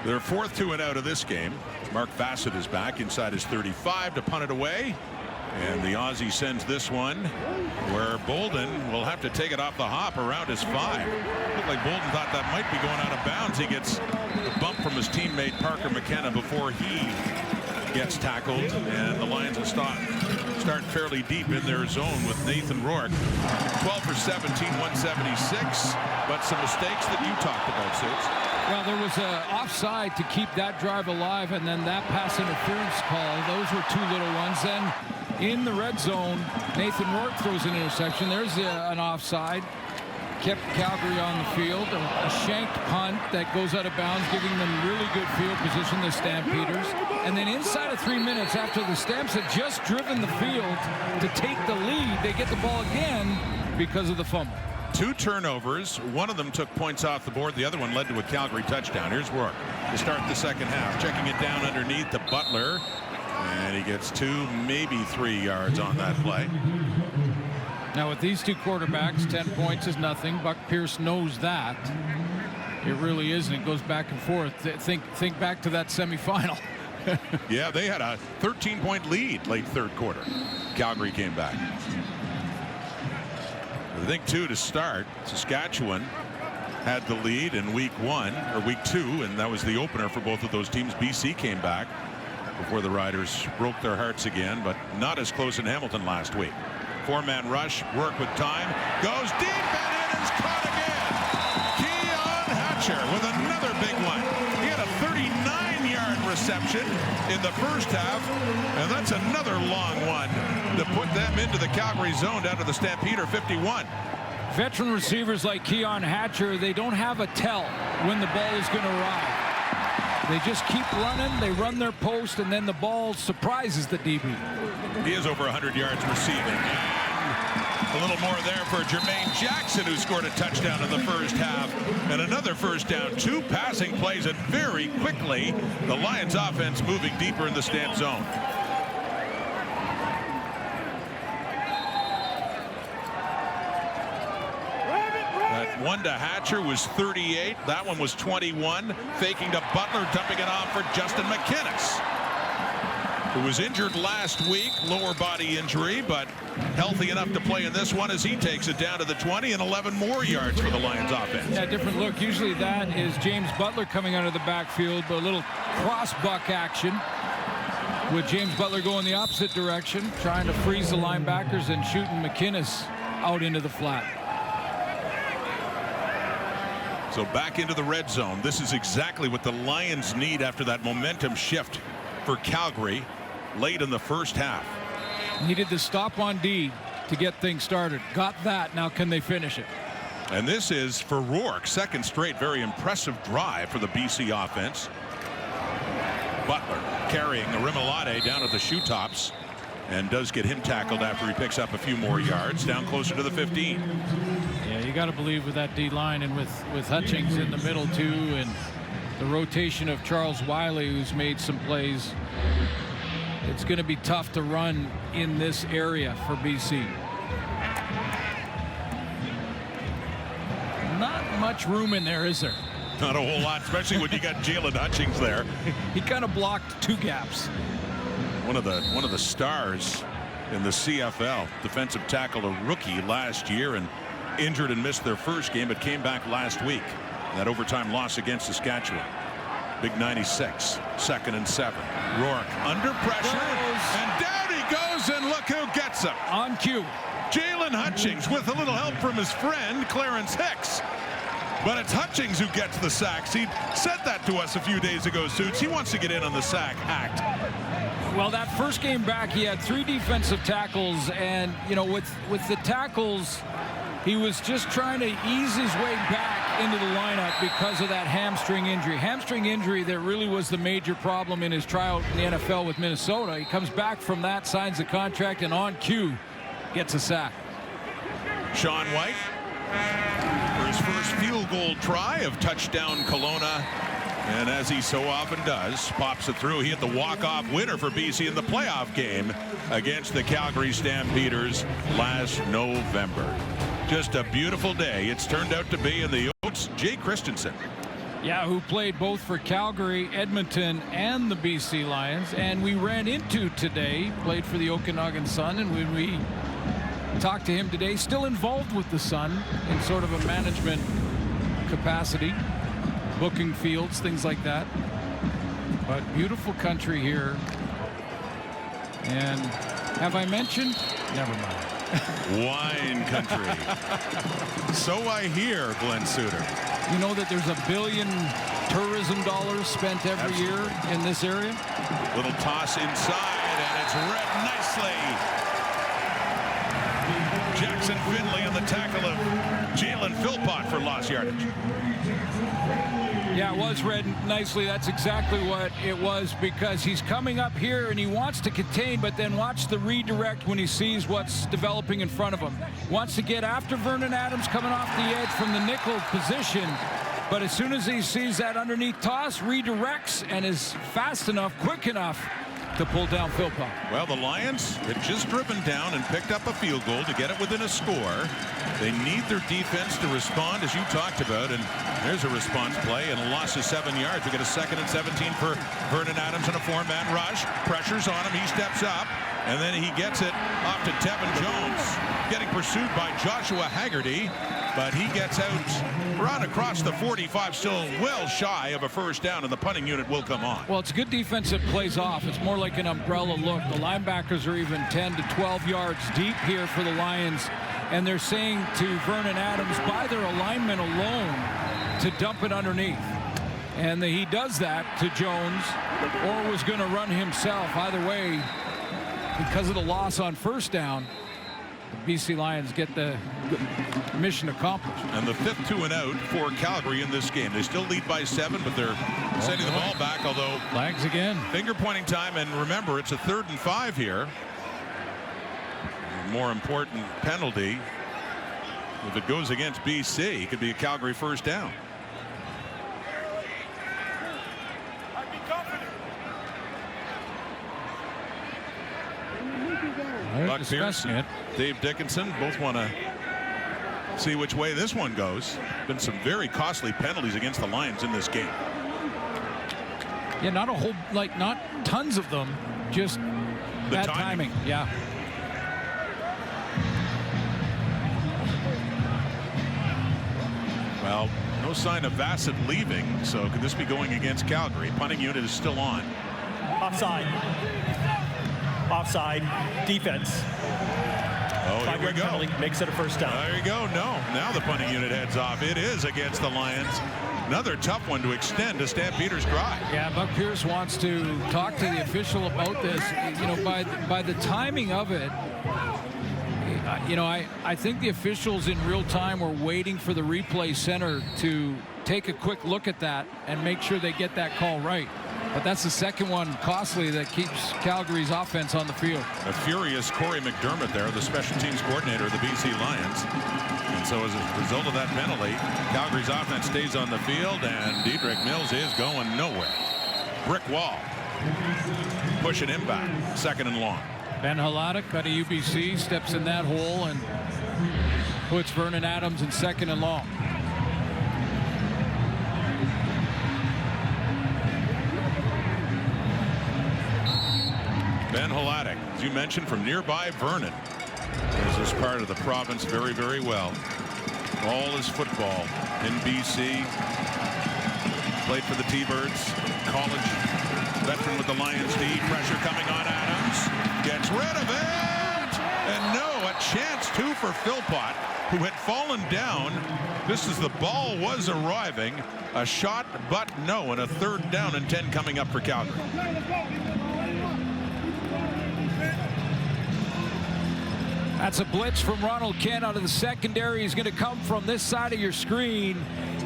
Their 4th 2 and out of this game. Mark Bassett is back inside his 35 to punt it away. And the Aussie sends this one where Bolden will have to take it off the hop around his 5. Looked like Bolden thought that might be going out of bounds. He gets the bump from his teammate Parker McKenna before he gets tackled, and the Lions will start fairly deep in their zone with Nathan Rourke. 12 for 17, 176, but some mistakes that you talked about, Suits. Well, there was an offside to keep that drive alive, and then that pass interference call. Those were 2 little ones. Then in the red zone, Nathan Rourke throws an interception. There's an offside. Kept Calgary on the field. A shanked punt that goes out of bounds, giving them really good field position, the Stampeders. And then inside of 3 minutes after the Stamps had just driven the field to take the lead, they get the ball again because of the fumble. 2 turnovers. One of them took points off the board. The other one led to a Calgary touchdown. Here's Rourke to start the second half. Checking it down underneath to Butler. And he gets 2, maybe 3 yards on that play. Now with these 2 quarterbacks, 10 points is nothing. Buck Pierce knows that. It really isn't. It goes back and forth. Think back to that semifinal. Yeah, they had a 13-point lead late third quarter. Calgary came back. I think 2 to start. Saskatchewan had the lead in week 1 or week 2, and that was the opener for both of those teams. BC came back before the Riders broke their hearts again, but not as close in Hamilton last week. 4-man rush, Rourke with time, goes deep, and it is caught again. Keon Hatcher with another big one. He had a 39-yard reception in the first half, and that's another long one to put them into the Calgary zone down to the Stampeder 51. Veteran receivers like Keon Hatcher, they don't have a tell when the ball is going to arrive. They just keep running, they run their post, and then the ball surprises the DB. He is over 100 yards receiving. A little more there for Jermaine Jackson, who scored a touchdown in the first half, and another first down. 2 passing plays, and very quickly the Lions offense moving deeper in the Stamp zone. That one to Hatcher was 38. That one was 21. Faking to Butler, dumping it off for Justin McInnes, who was injured last week, lower body injury, but healthy enough to play in this one as he takes it down to the 20, and 11 more yards for the Lions offense. Yeah, different look. Usually that is James Butler coming out of the backfield, but a little cross buck action with James Butler going the opposite direction, trying to freeze the linebackers and shooting McInnes out into the flat. So back into the red zone. This is exactly what the Lions need after that momentum shift for Calgary late in the first half. Needed the stop on D to get things started. Got that. Now can they finish it? And this is for Rourke, second straight very impressive drive for the BC offense. Butler carrying Arimilade down at the shoe tops, and does get him tackled after he picks up a few more yards, down closer to the 15. Yeah, you got to believe with that D line and with Hutchings in the middle too, and the rotation of Charles Wiley, who's made some plays, it's going to be tough to run in this area for BC. Not much room in there, is there? Not a whole lot, especially when you got Jalen Hutchings there. He kind of blocked 2 gaps. One of the stars in the CFL, defensive tackle, a rookie last year, and injured and missed their first game, but came back last week. That overtime loss against Saskatchewan. Big 96, 2nd and 7. Rourke under pressure, and down he goes, and look who gets him. On cue. Jalen Hutchings with a little help from his friend Clarence Hicks. But it's Hutchings who gets the sacks. He said that to us a few days ago, Suits. He wants to get in on the sack act. Well, that first game back, he had 3 defensive tackles, and you know, with the tackles, he was just trying to ease his way back into the lineup because of that hamstring injury. Hamstring injury that really was the major problem in his tryout in the NFL with Minnesota. He comes back from that, signs the contract, and on cue gets a sack. Sean White for his first field goal try of touchdown Kelowna, and as he so often does, pops it through. He hit the walk-off winner for BC in the playoff game against the Calgary Stampeders last November. Just a beautiful day it's turned out to be in the Oats. Jay Christensen. Yeah, who played both for Calgary, Edmonton, and the BC Lions, and we ran into today, played for the Okanagan Sun, and when we talked to him today, still involved with the Sun in sort of a management capacity, booking fields, things like that. But beautiful country here. And have I mentioned? Never mind. Wine country. So I hear, Glenn Suter. You know that there's $1 billion tourism dollars spent every year in this area? Little toss inside, and it's read nicely. Jackson Finley on the tackle of Jalen Philpott for lost yardage. Yeah, it was read nicely. That's exactly what it was, because he's coming up here and he wants to contain, but then watch the redirect when he sees what's developing in front of him. Wants to get after Vernon Adams coming off the edge from the nickel position, but as soon as he sees that underneath toss, redirects and is fast enough, quick enough to pull down Philpott. Well, the Lions had just driven down and picked up a field goal to get it within a score. They need their defense to respond, as you talked about, and there's a response play and a loss of 7 yards. We get a 2nd and 17 for Vernon Adams in a 4-man rush. Pressure's on him. He steps up, and then he gets it off to Tevin Jones, getting pursued by Joshua Haggerty, but he gets out, run across the 45, still well shy of a first down, and the punting unit will come on. Well, it's good defense that plays off. It's more like an umbrella look. The linebackers are even 10 to 12 yards deep here for the Lions, and they're saying to Vernon Adams, by their alignment alone, to dump it underneath. And he does that to Jones, or was going to run himself. Either way, because of the loss on first down, the BC Lions get the mission accomplished. And the 5th 2 and out for Calgary in this game. They still lead by 7, but they're sending the ball back, although flags again. Finger pointing time, and remember, it's a 3rd and 5 here. More important penalty, if it goes against BC, it could be a Calgary first down. Buck Pierce, Dave Dickinson both want to see which way this one goes. Been some very costly penalties against the Lions in this game. Yeah, not a whole, not tons of them, just the bad timing. Yeah. Well, no sign of Bassett leaving, so could this be going against Calgary? Punting unit is still on. Offside. Offside. Defense. Oh, here we go. Penalty makes it a first down. There you go. No, now the punting unit heads off. It is against the Lions. Another tough one to extend to Stampeders' drive. Yeah, Buck Pierce wants to talk to the official about this. You know, by the timing of it, you know, I think the officials in real time were waiting for the replay center to take a quick look at that and make sure they get that call right. But that's the second one costly that keeps Calgary's offense on the field. A furious Corey McDermott there, the special teams coordinator of the BC Lions. And so as a result of that penalty, Calgary's offense stays on the field, and Dedrick Mills is going nowhere. Brick wall. Pushing him back. 2nd and long. Ben Haladic out of UBC steps in that hole and puts Vernon Adams in 2nd and long. Ben Haladic, as you mentioned, from nearby Vernon. Knows this part of the province very, very well. All his football in BC. Played for the T-Birds. College veteran with the Lions D. Pressure coming on Adams. Gets rid of it! And no, a chance too for Philpott, who had fallen down just as the ball was arriving. A shot, but no, and a 3rd down and 10 coming up for Calgary. That's a blitz from Ronald Kent out of the secondary. He's going to come from this side of your screen,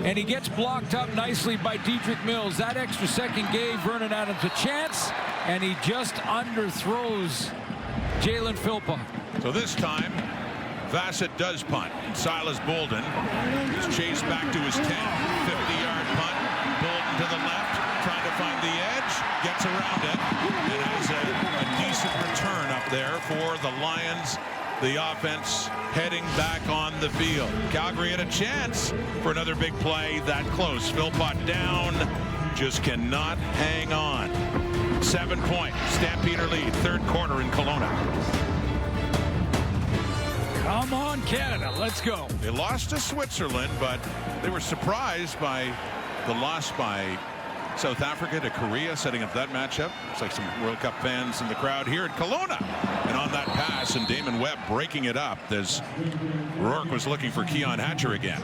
and he gets blocked up nicely by Dedrick Mills. That extra second gave Vernon Adams a chance, and he just underthrows Jalen Philpott. So this time, Bassett does punt. Silas Bolden is chased back to his 10. 50-yard punt. Bolden to the left, trying to find the edge. Gets around it, and has a decent return up there for the Lions. The offense heading back on the field. Calgary had a chance for another big play that close. Philpott down, just cannot hang on. 7-point Stampeder lead, 3rd quarter in Kelowna. Come on, Canada, let's go. They lost to Switzerland, but they were surprised by the loss by South Africa to Korea, setting up that matchup. Looks like some World Cup fans in the crowd here at Kelowna. And on that pass, and Damon Webb breaking it up as Rourke was looking for Keon Hatcher again.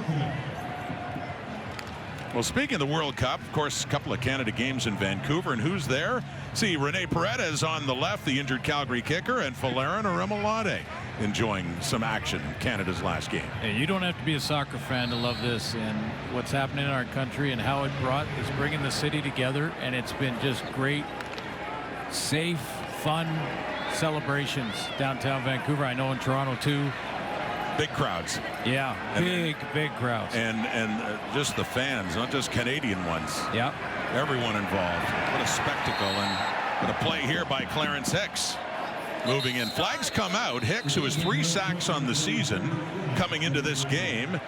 Well, speaking of the World Cup, of course, a couple of Canada games in Vancouver, and who's there? See Rene Paredes on the left, the injured Calgary kicker, and Folarin Orimolade enjoying some action. Canada's last game. Hey, you don't have to be a soccer fan to love this and what's happening in our country and how is bringing the city together. And it's been just great, safe, fun celebrations downtown Vancouver. I know in Toronto too. Big crowds. Yeah, big crowds. And just the fans, not just Canadian ones. Yeah. Everyone involved. What a spectacle. And what a play here by Clarence Hicks. Moving in. Flags come out. Hicks, who has 3 sacks on the season, coming into this game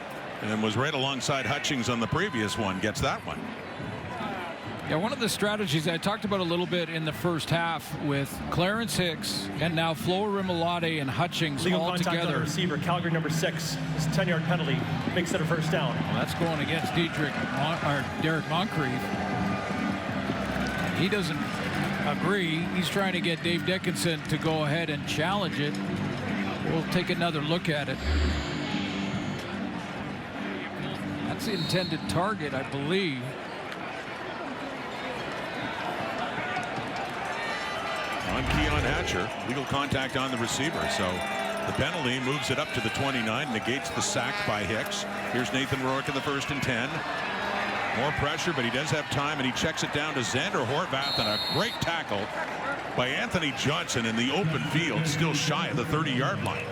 and was right alongside Hutchings on the previous one, gets that one. Yeah, one of the strategies I talked about a little bit in the first half with Clarence Hicks and now Flo Rimolade and Hutchings Legal all contact together. on the receiver, Calgary number 6. It's a 10-yard penalty. Makes it a first down. Well, that's going against Derek Moncrief. He doesn't agree. He's trying to get Dave Dickinson to go ahead and challenge it. We'll take another look at it. That's the intended target, I believe. On Keon Hatcher, legal contact on the receiver, so the penalty moves it up to the 29, negates the sack by Hicks. Here's Nathan Rourke in the 1st and 10. More pressure, but he does have time, and he checks it down to Xander Horvath, and a great tackle by Anthony Johnson in the open field, still shy of the 30-yard line.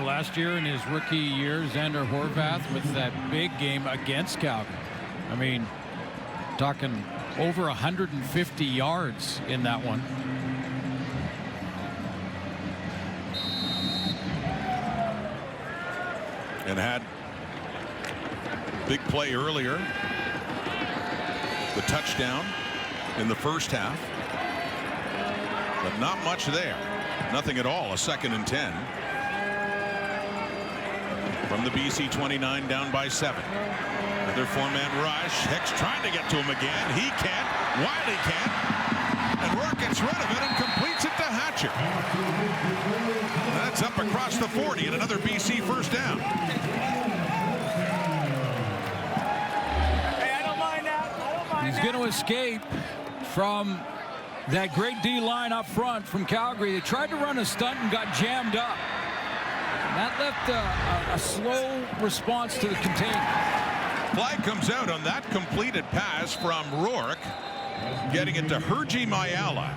Last year in his rookie year, Xander Horvath with that big game against Calgary. I mean, talking over 150 yards in that one. And had big play earlier. The touchdown in the first half. But not much there. Nothing at all. A 2nd and 10. From the BC 29, down by 7. Another 4-man rush. Hicks trying to get to him again. He can't. Wiley can't. And Rourke gets rid of it and completes it to Hatcher. That's up across the 40 and another BC first down. He's going to escape from that great D-line up front from Calgary. They tried to run a stunt and got jammed up. That left a slow response to the containment. Flag comes out on that completed pass from Rourke, getting it to Hergy Mayala.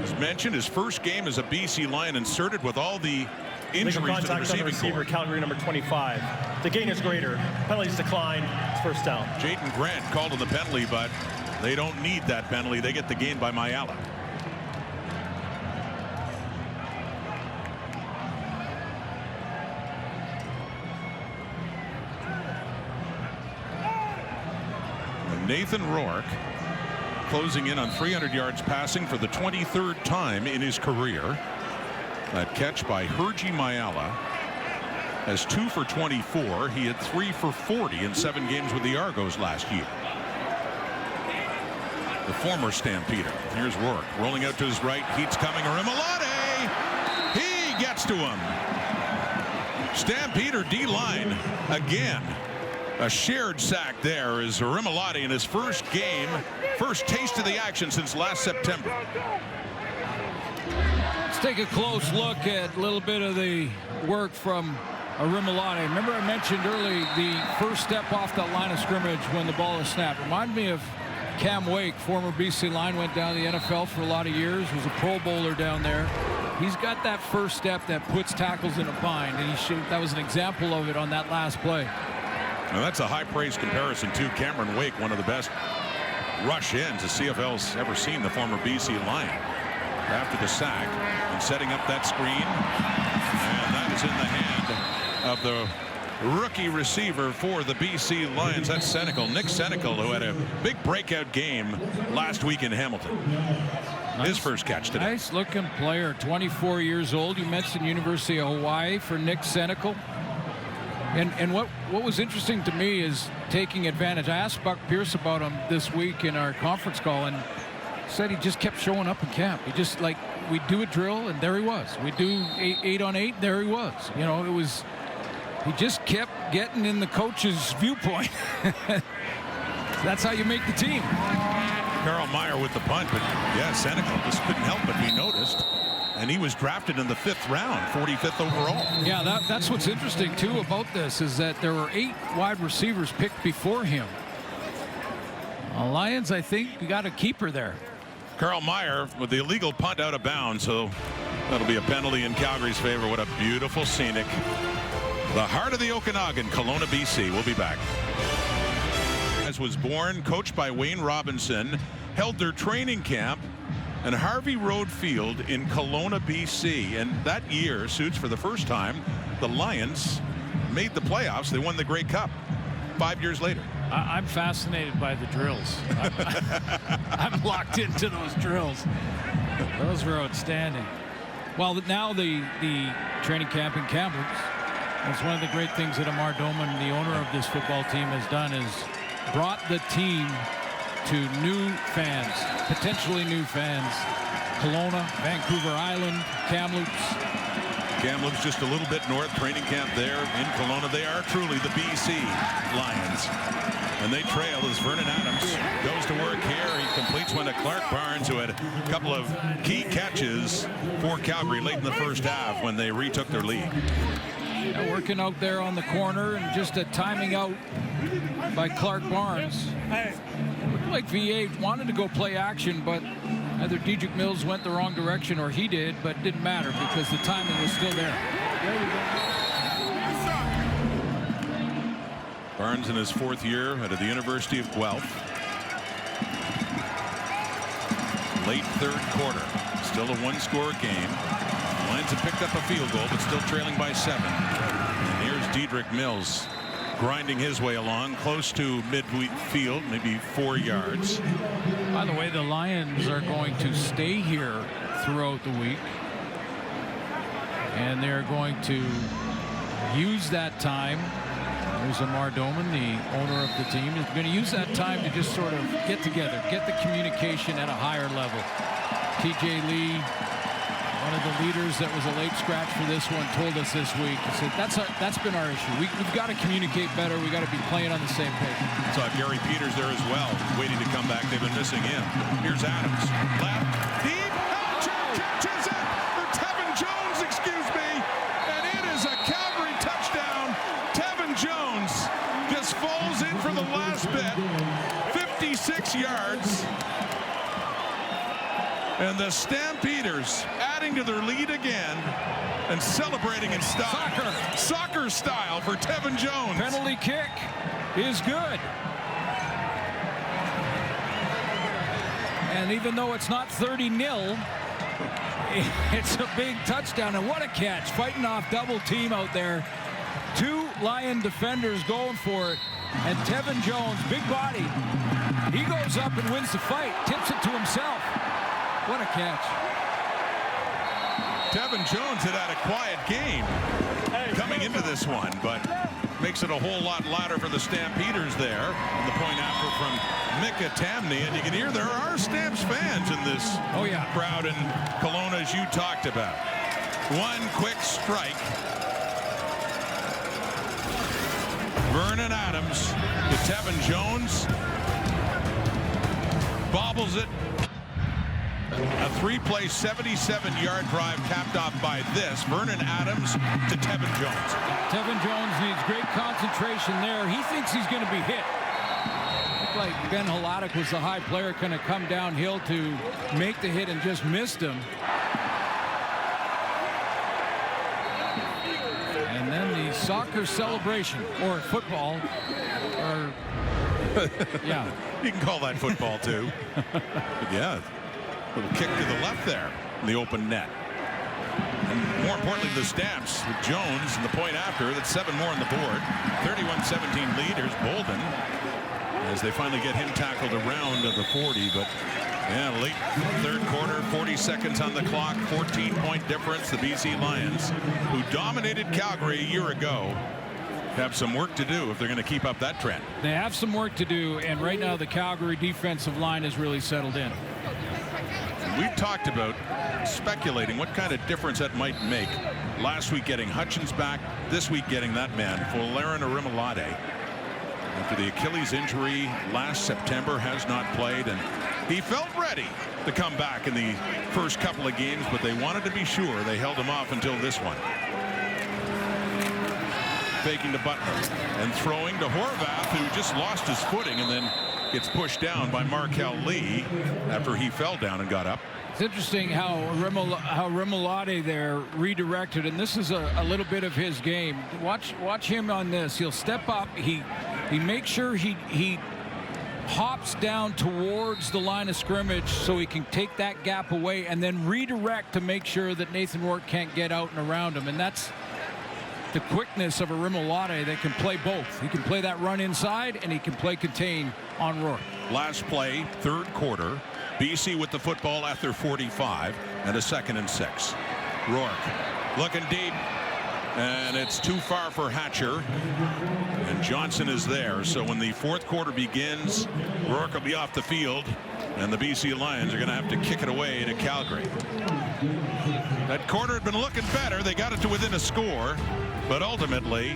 As mentioned, his first game as a BC Lion, inserted with all the injuries to the receiving corps. Calgary number 25. The gain is greater. Penalties decline. It's first down. Jayden Grant called on the penalty, but they don't need that penalty. They get the gain by Mayala. And Nathan Rourke closing in on 300 yards passing for the 23rd time in his career. That catch by Hergy Mayala has 2 for 24. He had 3 for 40 in 7 games with the Argos last year. The former Stampeder. Here's Rourke rolling out to his right. Heat's coming. Rimolade. He gets to him. Stampeder D-line again. A shared sack there is Rimolade in his first game. First taste of the action since last September. Let's take a close look at a little bit of the work from Rimolade. Remember I mentioned early the first step off that line of scrimmage when the ball is snapped. Reminded me of Cam Wake, former BC Lion, went down to the NFL for a lot of years, was a Pro Bowler down there. He's got that first step that puts tackles in a bind, and that was an example of it on that last play. Now that's a high praise comparison to Cameron Wake, one of the best rush ins the CFL's ever seen, the former BC Lion. After the sack and setting up that screen, and that is in the hand of the rookie receiver for the BC Lions. That's Nick Senecal, who had a big breakout game last week in Hamilton. His first catch today. Nice looking player, 24 years old. You mentioned University of Hawaii for Nick Senecal. And what was interesting to me is taking advantage. I asked Buck Pierce about him this week in our conference call, and said he just kept showing up in camp. He just, like, we'd do a drill and there he was. We'd do 8-on-8, there he was. You know, he just kept getting in the coach's viewpoint. That's how you make the team. Carl Meyer with the punt, but yeah, Senecal just couldn't help but be noticed. and he was drafted in the 5th round, 45th overall. Yeah, that's what's interesting too about this, is that there were 8 wide receivers picked before him. Lions, I think, got a keeper there. Carl Meyer with the illegal punt out of bounds, so that'll be a penalty in Calgary's favor. What a beautiful scenic. The heart of the Okanagan, Kelowna, BC. We'll be back. As was born, coached by Wayne Robinson, held their training camp in Harvey Road Field in Kelowna, BC. And that year, Suits, for the first time, the Lions made the playoffs. They won the Grey Cup 5 years later. I'm fascinated by the drills. I'm locked into those drills. Those were outstanding. Well, now the training camp in Kamloops, that's one of the great things that Amar Doman, the owner of this football team, has done, is brought the team to new fans, potentially new fans. Kelowna, Vancouver Island, Kamloops. Kamloops just a little bit north, training camp there in Kelowna. They are truly the BC Lions. And they trail as Vernon Adams goes to work here. He completes one to Clark Barnes, who had a couple of key catches for Calgary late in the first half when they retook their lead. Yeah, working out there on the corner, and just a timing out by Clark Barnes. Looked like VA wanted to go play action, but either Dedrick Mills went the wrong direction or he did, but it didn't matter because the timing was still there. Barnes in his 4th year out of the University of Guelph. Late 3rd quarter. Still a 1-score game. Lions have picked up a field goal, but still trailing by 7. And here's Dedrick Mills grinding his way along close to midfield, maybe 4 yards. By the way, the Lions are going to stay here throughout the week, and they're going to use that time. There's Amar Doman, the owner of the team, is going to use that time to just sort of get together, get the communication at a higher level. TJ Lee, one of the leaders that was a late scratch for this one, told us this week, he said that's been our issue. We've got to communicate better. We've got to be playing on the same page. Saw Gary Peters there as well, waiting to come back. They've been missing him. Here's Adams, left, deep, catches it for Tevin Jones, excuse me, and it is a Calgary touchdown. Tevin Jones just falls in for the last bit, 56 yards. And the Stampeders adding to their lead again and celebrating in style. Soccer style for Tevin Jones. Penalty kick is good. And even though it's not 30-0, it's a big touchdown. And what a catch. Fighting off double team out there. 2 Lion defenders going for it. And Tevin Jones, big body, he goes up and wins the fight. Tips it to himself. What a catch. Tevin Jones had a quiet game coming into this one, but makes it a whole lot louder for the Stampeders there. And the point after from Mika Tamny, and you can hear there are Stamps fans in this crowd in Kelowna, as you talked about. One quick strike. Vernon Adams to Tevin Jones. Bobbles it. A 3-play, 77-yard drive capped off by this. Vernon Adams to Tevin Jones. Tevin Jones needs great concentration there. He thinks he's going to be hit. Looked like Ben Haladic was the high player, going to come downhill to make the hit and just missed him. And then the soccer celebration, or football, or yeah. You can call that football too. But yeah. Little kick to the left there in the open net. And more importantly, the Stamps with Jones and the point after. That's 7 more on the board. 31-17 leaders. Bolden, as they finally get him tackled around the 40. But yeah, late 3rd quarter, 40 seconds on the clock, 14-point difference. The BC Lions, who dominated Calgary a year ago, have some work to do if they're going to keep up that trend. They have some work to do, and right now the Calgary defensive line has really settled in. We've talked about speculating what kind of difference that might make. Last week getting Hutchins back, this week getting that man, Folarin Orimolade. After the Achilles injury last September, has not played, and he felt ready to come back in the first couple of games, but they wanted to be sure. They held him off until this one. Faking to Butler and throwing to Horvath, who just lost his footing and then gets pushed down by Markel Lee after he fell down and got up. It's interesting how Remolade there redirected, and this is a little bit of his game. Watch him on this. He'll step up. He makes sure he hops down towards the line of scrimmage so he can take that gap away and then redirect to make sure that Nathan Rourke can't get out and around him. And that's the quickness of a Remolade that can play both. He can play that run inside and he can play contain on Rourke. Last play, third quarter. BC with the football at their 45 and a 2nd and 6. Rourke looking deep, and it's too far for Hatcher, and Johnson is there. So when the fourth quarter begins, Rourke will be off the field and the BC Lions are going to have to kick it away to Calgary. That quarter had been looking better. They got it to within a score, but ultimately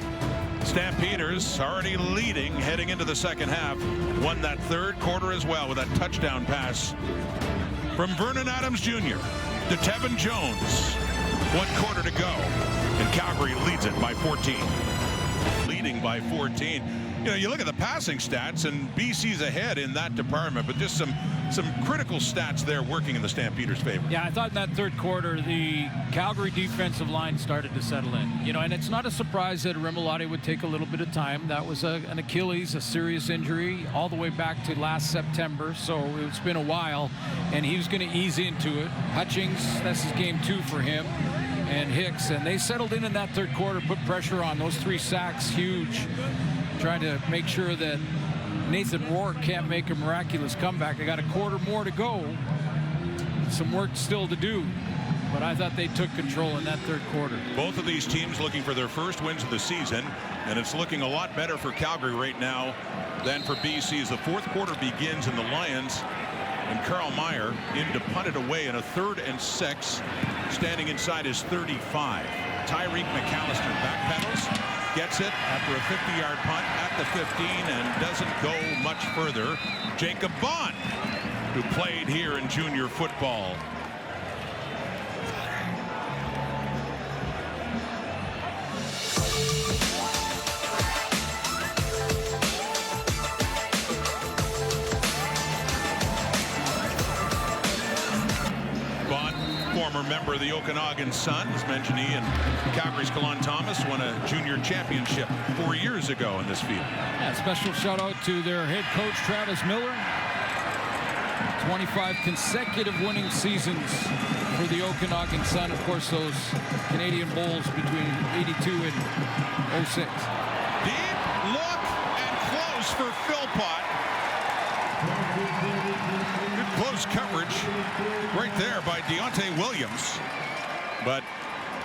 Stampeders already leading heading into the second half. Won that third quarter as well with that touchdown pass from Vernon Adams Jr. to Tevin Jones. 1 quarter to go, and Calgary leads it by 14. Leading by 14. You know, you look at the passing stats, and BC's ahead in that department, but just some critical stats there working in the Stampeders' favor. Yeah, I thought in that third quarter the Calgary defensive line started to settle in. You know, and it's not a surprise that Remolade would take a little bit of time. That was an Achilles, a serious injury, all the way back to last September. So it's been a while, and he was going to ease into it. Hutchings, that's his game 2 for him, and Hicks, and they settled in that third quarter, put pressure on. Those 3 sacks, huge. Trying to make sure that Nathan Rourke can't make a miraculous comeback. They got a quarter more to go. Some work still to do, but I thought they took control in that third quarter. Both of these teams looking for their first wins of the season, and it's looking a lot better for Calgary right now than for BC as the fourth quarter begins, and the Lions and Carl Meyer in to punt it away in a 3rd and 6, standing inside his 35. Tyreek McAllister backpedals, gets it after a 50-yard punt at the 15 and doesn't go much further. Jacob Bond, who played here in junior football. Former member of the Okanagan Sun, as mentioned, he and Calgary's Kalon Thomas won a junior championship 4 years ago in this field. Yeah, special shout out to their head coach Travis Miller. 25 consecutive winning seasons for the Okanagan Sun. Of course, those Canadian Bowls between '82 and '06. Deep look and close for Philpott. Good close coverage right there by Deontay Williams, but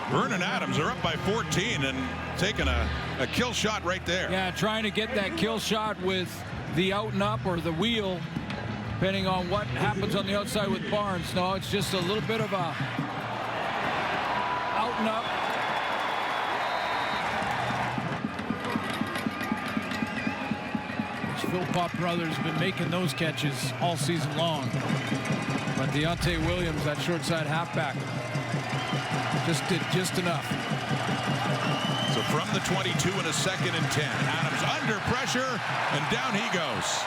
Vernon Adams are up by 14 and taking a kill shot right there. Yeah, trying to get that kill shot with the out and up or the wheel, depending on what happens on the outside with Barnes. No, it's just a little bit of a out and up. Philpott brothers been making those catches all season long. But Deontay Williams, that short side halfback, just did just enough. So from the 22 and a 2nd and 10. Adams under pressure, and down he goes.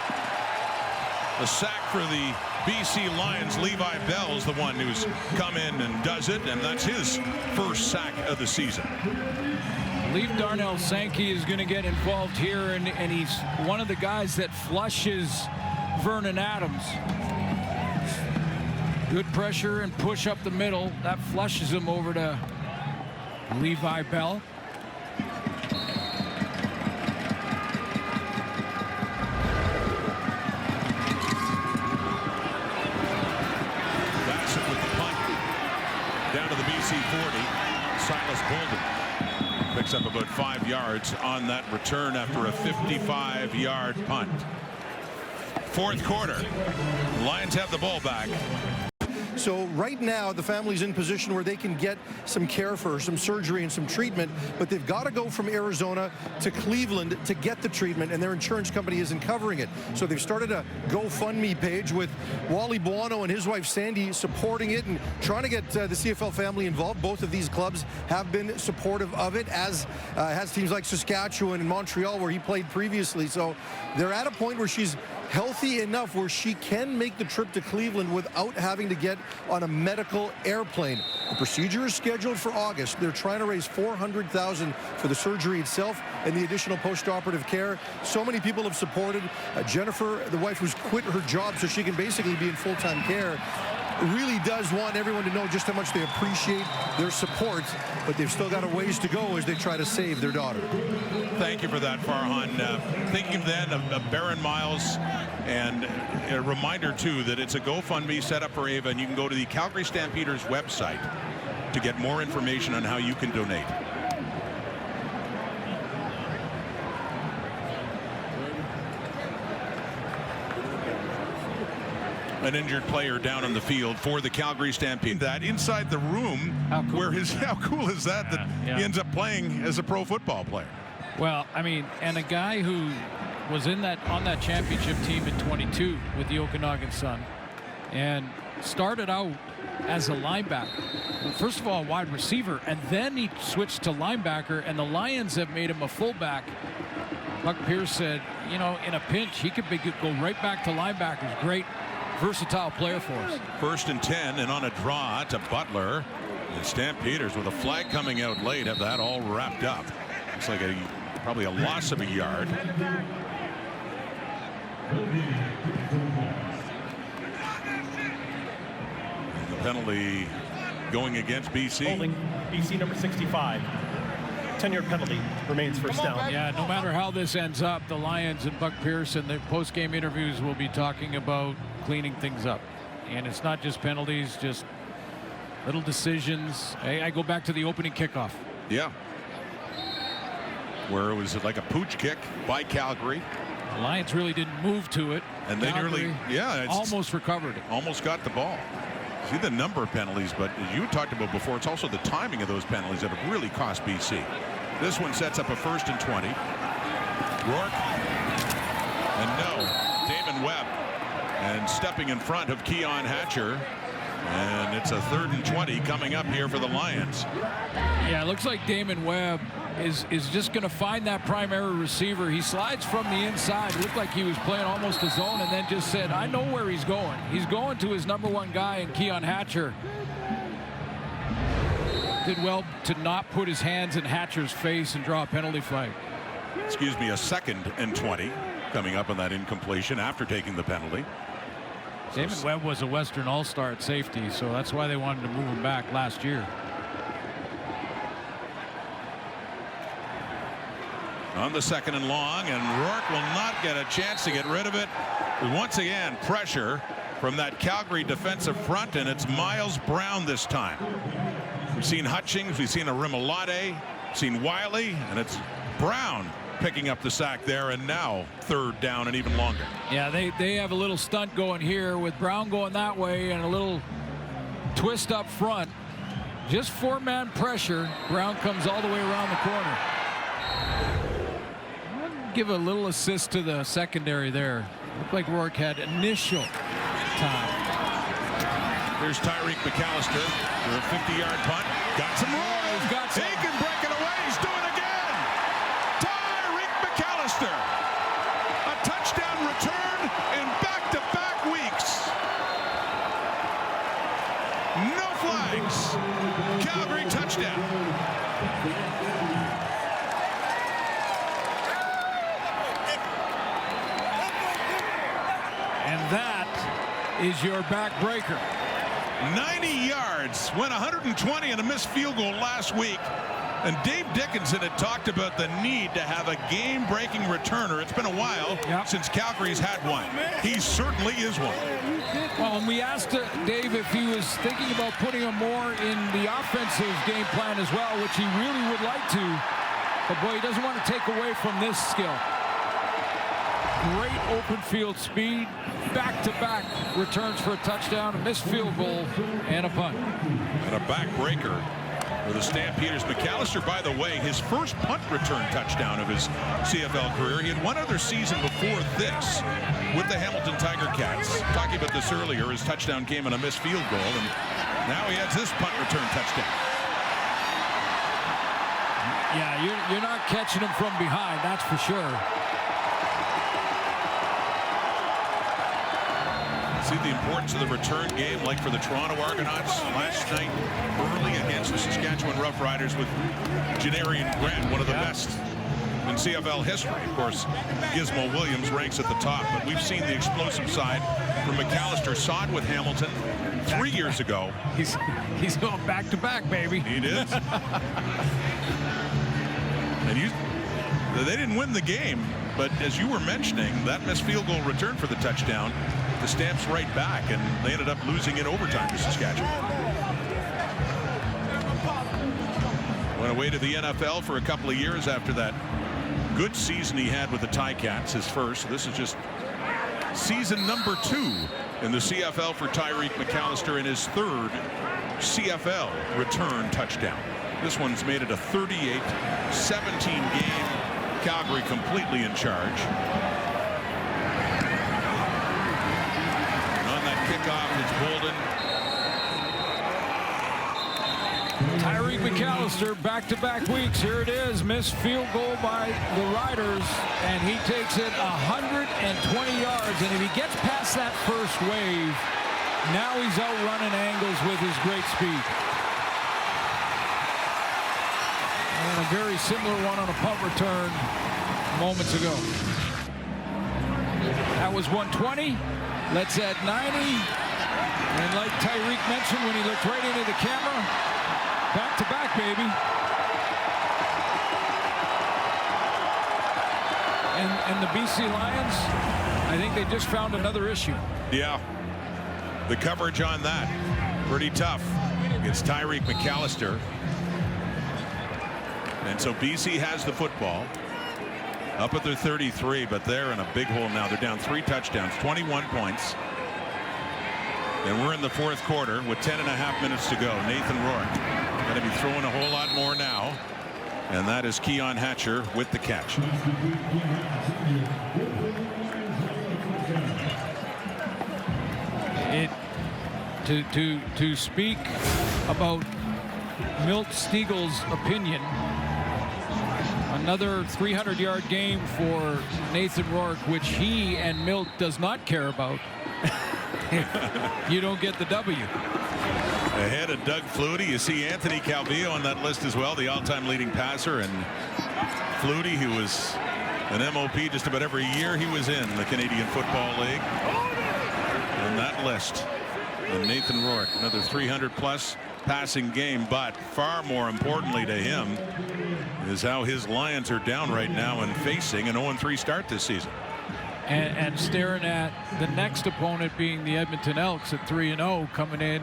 A sack for the BC Lions. Levi Bell is the one who's come in and does it, and that's his first sack of the season. I believe Darnell Sankey is going to get involved here, and he's one of the guys that flushes Vernon Adams. Good pressure and push up the middle. That flushes him over to Levi Bell. Bassett with the punt down to the BC 40. Silas Bolden picks up about 5 yards on that return after a 55-yard punt. Fourth quarter. Lions have the ball back. So right now, the family's in position where they can get some care for her, some surgery and some treatment, but they've got to go from Arizona to Cleveland to get the treatment, and their insurance company isn't covering it. So they've started a GoFundMe page with Wally Buono and his wife Sandy supporting it and trying to get the CFL family involved. Both of these clubs have been supportive of it, as has teams like Saskatchewan and Montreal, where he played previously. So they're at a point where she's healthy enough where she can make the trip to Cleveland without having to get on a medical airplane. The procedure is scheduled for August. They're trying to raise $400,000 for the surgery itself and the additional post-operative care. So many people have supported. Jennifer, the wife who's quit her job so she can basically be in full-time care, really does want everyone to know just how much they appreciate their support, but they've still got a ways to go as they try to save their daughter. Thank you for that, Farhan. Thinking then of Baron Miles, and a reminder too that it's a GoFundMe set up for Ava, and you can go to the Calgary Stampeders website to get more information on how you can donate. An injured player down on the field for the Calgary Stampede. That inside the room, where how cool is that? That he ends up playing as a pro football player. Well, I mean, and a guy who was on that championship team in 22 with the Okanagan Sun, and started out as a linebacker. First of all, a wide receiver, and then he switched to linebacker, and the Lions have made him a fullback. Buck Pierce said, you know, in a pinch, he could go right back to linebackers. Great, versatile player for us. 1st and 10, and on a draw to Butler. The Stampeders, with a flag coming out late, have that all wrapped up. Looks like probably a loss of a yard. The penalty going against BC. Holding BC number 65. 10-yard penalty, remains first down. Yeah, no matter how this ends up, the Lions and Buck Pierce in the post-game interviews will be talking about cleaning things up. And it's not just penalties, just little decisions. I go back to the opening kickoff. Yeah. Where it was like a pooch kick by Calgary. The Lions really didn't move to it. And they nearly, almost recovered it. Almost got the ball. See the number of penalties, but as you talked about before, it's also the timing of those penalties that have really cost BC. This one sets up a 1st and 20. Rourke. And no, Damon Webb. And stepping in front of Keon Hatcher. And it's a 3rd and 20 coming up here for the Lions. Yeah, it looks like Damon Webb is just going to find that primary receiver. He slides from the inside. It looked like he was playing almost a zone, and then just said, I know where he's going. He's going to his #1 guy in Keon Hatcher. Did well to not put his hands in Hatcher's face and draw a penalty flag. Excuse me, a 2nd and 20 coming up on that incompletion after taking the penalty. Damon Webb was a Western All-Star at safety, so that's why they wanted to move him back last year. On the 2nd and long, and Rourke will not get a chance to get rid of it. Once again, pressure from that Calgary defensive front, and it's Miles Brown this time. We've seen Hutchings, we've seen Arimolade, seen Wiley, and it's Brown picking up the sack there, and now 3rd down and even longer. Yeah, they have a little stunt going here with Brown going that way and a little twist up front. Just 4-man pressure. Brown comes all the way around the corner. Give a little assist to the secondary there. Looked like Rourke had initial time. Here's Tyreek McAllister for a 50-yard punt. Got some room. He can break it away. He's doing it again. Tyreek McAllister. A touchdown return in back-to-back weeks. No flags. Calgary touchdown. And that is your backbreaker. 90 yards, went 120 and a missed field goal last week. And Dave Dickinson had talked about the need to have a game-breaking returner. It's been a while since Calgary's had one. He certainly is one. Well, and we asked Dave if he was thinking about putting him more in the offensive game plan as well, which he really would like to. But boy, he doesn't want to take away from this skill. great open field speed, back-to-back returns for a touchdown, a missed field goal, and a punt. And a backbreaker for the Stampeders. McAllister, by the way, his first punt return touchdown of his CFL career. He had one other season before this with the Hamilton Tiger Cats. Talking about this earlier, his touchdown came on a missed field goal, and now he has this punt return touchdown. Yeah, you're not catching him from behind, that's for sure. See the importance of the return game, like for the Toronto Argonauts last night early against the Saskatchewan Roughriders with Janarian Grant, one of the best in CFL history. Of course, Gizmo Williams ranks at the top, but we've seen the explosive side from McAllister. Saw it with Hamilton 3 years ago. He's going back-to-back, baby. He did. And they didn't win the game, but as you were mentioning, that missed field goal return for the touchdown, the Stamps right back, and they ended up losing in overtime to Saskatchewan. Went away to the NFL for a couple of years after that good season he had with the Ticats, his first. This is just season number 2 in the CFL for Tyreek McAllister, in his third CFL return touchdown. This one's made it a 38-17 game. Calgary completely in charge. And on that kickoff, it's Bolden. Tyreek McAllister, back-to-back weeks. Here it is, missed field goal by the Riders, and he takes it 120 yards. And if he gets past that first wave, now he's out running angles with his great speed. And a very similar one on a punt return moments ago. That was 120. Let's add 90. And like Tyreek mentioned when he looked right into the camera, back to back, baby. And the BC Lions, I think they just found another issue. Yeah. The coverage on that, pretty tough against Tyreek McAllister. And so BC has the football up at their 33, but they're in a big hole now. They're down 3 touchdowns, 21 points. And we're in the fourth quarter with 10.5 minutes to go. Nathan Rourke going to be throwing a whole lot more now. And that is Keon Hatcher with the catch. To speak about Milt Stiegel's opinion, another 300-yard game for Nathan Rourke, which he and Milt does not care about. You don't get the W. Ahead of Doug Flutie, you see Anthony Calvillo on that list as well, the all-time leading passer, and Flutie, who was an MOP just about every year he was in the Canadian Football League. On that list, and Nathan Rourke, another 300-plus passing game, but far more importantly to him is how his Lions are down right now and facing an 0-3 start this season. And staring at the next opponent being the Edmonton Elks at 3-0 coming in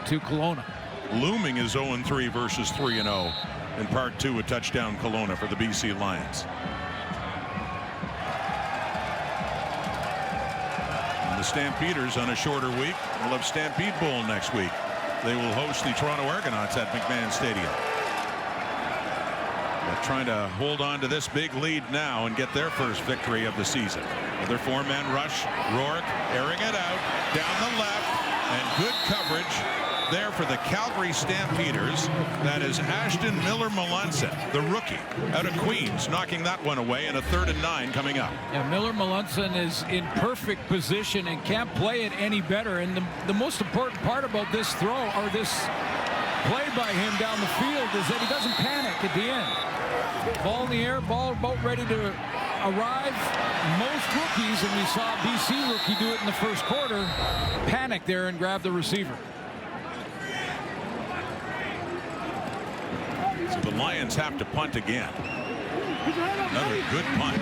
to Kelowna. Looming is 0-3 versus 3-0 in part 2, a touchdown Kelowna for the BC Lions. And the Stampeders on a shorter week will have Stampede Bowl next week. They will host the Toronto Argonauts at McMahon Stadium. They're trying to hold on to this big lead now and get their first victory of the season. Another 4-man rush. Rourke airing it out down the left, and good coverage there for the Calgary Stampeders. That is Ashton Miller-Melanson, the rookie out of Queens, knocking that one away, and a 3rd and 9 coming up. Yeah, Miller-Melanson is in perfect position and can't play it any better. And the most important part about this throw, or this play by him down the field, is that he doesn't panic at the end. Ball in the air, ball about ready to arrive. Most rookies, and we saw a BC rookie do it in the first quarter, panic there and grab the receiver. So the Lions have to punt again. Another good punt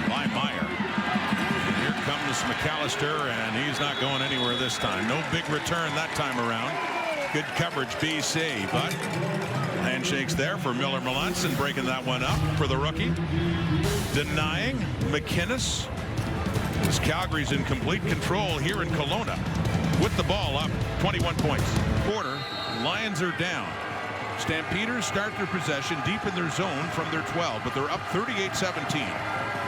by Meyer. And here comes McAllister, and he's not going anywhere this time. No big return that time around. Good coverage, BC, but handshakes there for Miller-Melanson, breaking that one up for the rookie. Denying McInnes As Calgary's in complete control here in Kelowna. With the ball up, 21 points. Quarter, Lions are down. Stampeders start their possession deep in their zone from their 12, but they're up 38-17.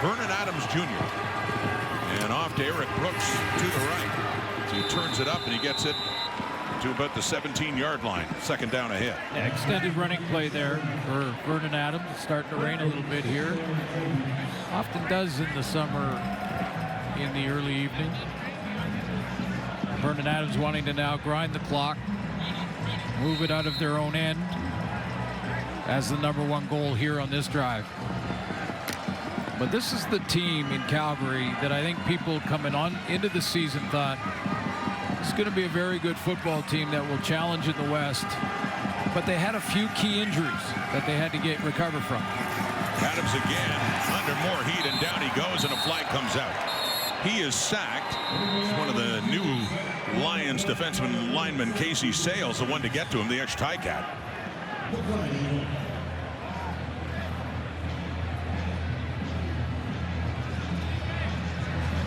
Vernon Adams Jr. And off to Eric Brooks to the right. So he turns it up and he gets it to about the 17-yard line. Second down ahead. Yeah, extended running play there for Vernon Adams. It's starting to rain a little bit here. Often does in the summer in the early evening. Vernon Adams wanting to now grind the clock, move it out of their own end as the #1 goal here on this drive. But this is the team in Calgary that I think people coming on into the season thought it's going to be a very good football team that will challenge in the West. But they had a few key injuries that they had to recover from. Adams again under more heat, and down he goes, and a flag comes out. He is sacked. It's one of the new Lions defenseman lineman, Casey Sales, the one to get to him, the ex-Ticat.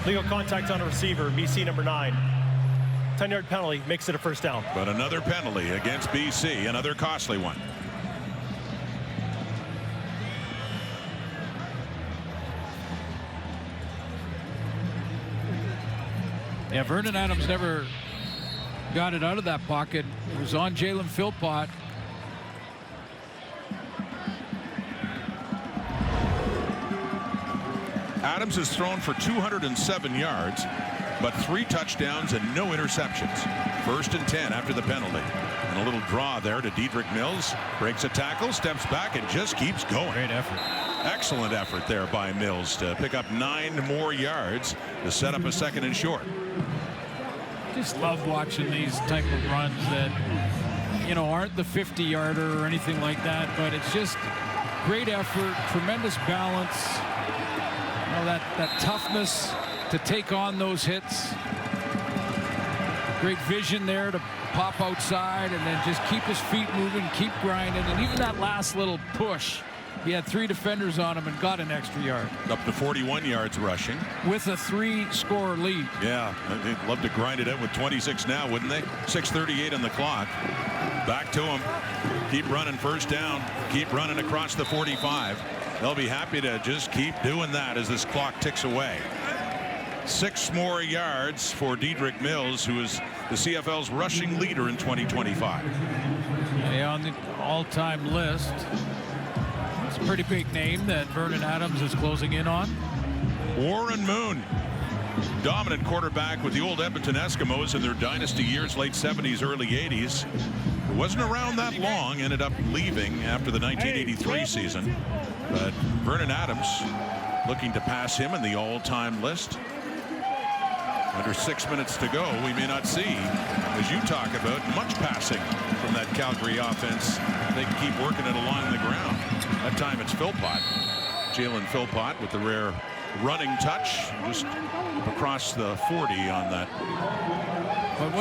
Legal contact on a receiver, BC #9. 10-yard penalty makes it a first down. But another penalty against BC, another costly one. Yeah, Vernon Adams never got it out of that pocket. It was on Jalen Philpott. Adams has thrown for 207 yards, but 3 touchdowns and no interceptions. 1st and 10 after the penalty. And a little draw there to Dedrick Mills. Breaks a tackle, steps back, and just keeps going. Great effort. Excellent effort there by Mills to pick up 9 more yards to set up a 2nd and short. Just love watching these type of runs that, you know, aren't the 50-yarder or anything like that, but it's just great effort, tremendous balance. You know, that toughness to take on those hits. Great vision there to pop outside and then just keep his feet moving, keep grinding, and even that last little push. He had 3 defenders on him and got an extra yard. Up to 41 yards rushing. With a 3-score lead. Yeah, they'd love to grind it out with 26 now, wouldn't they? 6:38 on the clock. Back to him. Keep running, first down. Keep running across the 45. They'll be happy to just keep doing that as this clock ticks away. 6 more yards for Dedrick Mills, who is the CFL's rushing leader in 2025. Yeah, on the all-time list. It's a pretty big name that Vernon Adams is closing in on. Warren Moon, dominant quarterback with the old Edmonton Eskimos in their dynasty years, late 70s, early 80s. Wasn't around that long, ended up leaving after the 1983 season. But Vernon Adams looking to pass him in the all-time list. Under 6 minutes to go, we may not see, as you talk about, much passing from that Calgary offense. They can keep working it along the ground. That time it's Philpott. Jalen Philpott with the rare running touch just across the 40 on that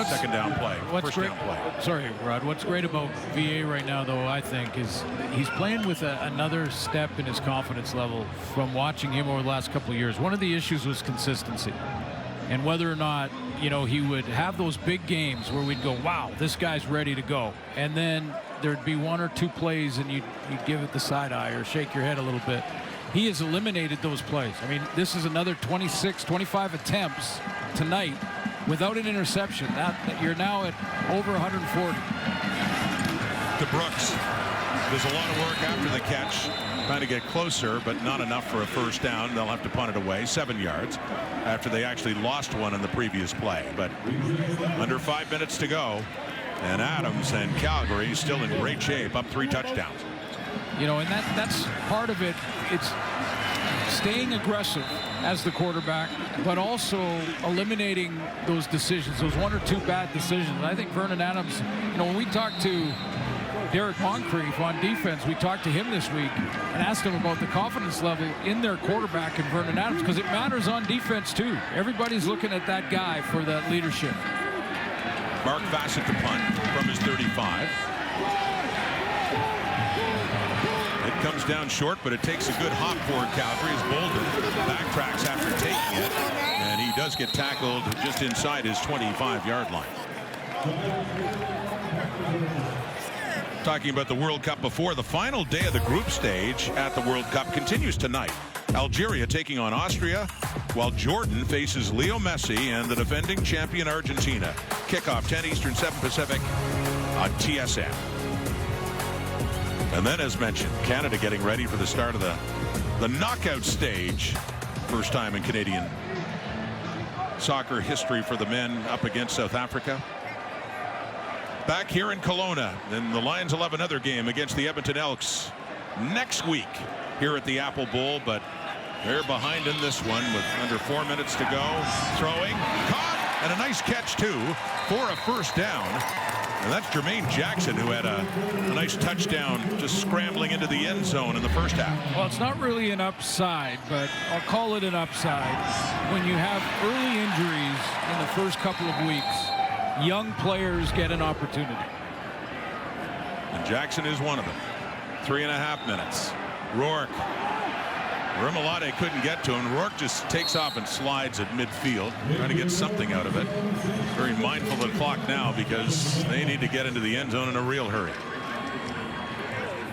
second down play. What's great, sorry, Rod. What's great about VA right now, though, I think, is he's playing with another step in his confidence level from watching him over the last couple of years. One of the issues was consistency. And whether or not, you know, he would have those big games where we'd go, wow, this guy's ready to go. And then there'd be 1 or 2 plays and you'd give it the side eye or shake your head a little bit. He has eliminated those plays. I mean, this is another 26, 25 attempts tonight without an interception. You're now at over 140. To Brooks. There's a lot of work after the catch. Trying to get closer, but not enough for a first down. They'll have to punt it away, 7 yards, after they actually lost one in the previous play. But under 5 minutes to go, and Adams and Calgary still in great shape, up 3 touchdowns. You know, and that's part of it. It's staying aggressive as the quarterback, but also eliminating those decisions, those 1 or 2 bad decisions. I think Vernon Adams, you know, when we talked to Derek Moncrief on defense, we talked to him this week and asked him about the confidence level in their quarterback in Vernon Adams, because it matters on defense too. Everybody's looking at that guy for that leadership. Mark Bassett to punt from his 35. It comes down short, but it takes a good hop for Calgary as Bolden backtracks after taking it, and he does get tackled just inside his 25-yard line. Talking about the World Cup before, the final day of the group stage at the World Cup continues tonight. Algeria taking on Austria, while Jordan faces Leo Messi and the defending champion Argentina. Kickoff 10 Eastern, 7 Pacific on TSN. And then, as mentioned, Canada getting ready for the start of the knockout stage. First time in Canadian soccer history for the men up against South Africa. Back here in Kelowna, and the Lions will have another game against the Edmonton Elks next week here at the Apple Bowl, but they're behind in this one with under 4 minutes to go. Throwing, caught, and a nice catch too for a first down. And that's Jermaine Jackson, who had a nice touchdown just scrambling into the end zone in the first half. Well, it's not really an upside, but I'll call it an upside. When you have early injuries in the first couple of weeks, young players get an opportunity. And Jackson is one of them. 3.5 minutes. Rourke. Rimolade couldn't get to him. Rourke just takes off and slides at midfield, trying to get something out of it. Very mindful of the clock now because they need to get into the end zone in a real hurry.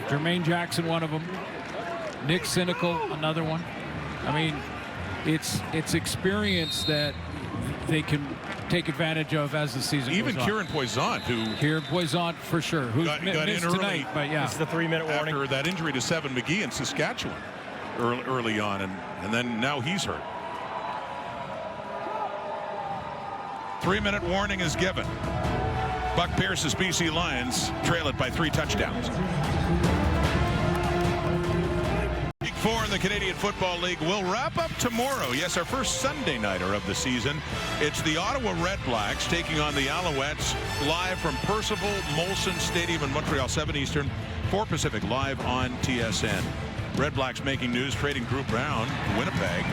Jermaine Jackson, one of them. Nick Cynical, another one. I mean, it's experience that they can take advantage of as the season Even goes on. Kieran Poisson, who Kieran Poisson for sure, who's got missed in early. tonight, but yeah. This is the 3-minute warning. After that injury to Seven McGee in Saskatchewan early on, and then now he's hurt. 3-minute warning is given. Buck Pierce's BC Lions trail it by 3 touchdowns. Week 4 in the Canadian Football League will wrap up tomorrow. Yes, our first Sunday nighter of the season. It's the Ottawa Red Blacks taking on the Alouettes live from Percival Molson Stadium in Montreal, 7 Eastern, 4 Pacific, live on TSN. Red Blacks making news, trading Drew Brown to Winnipeg,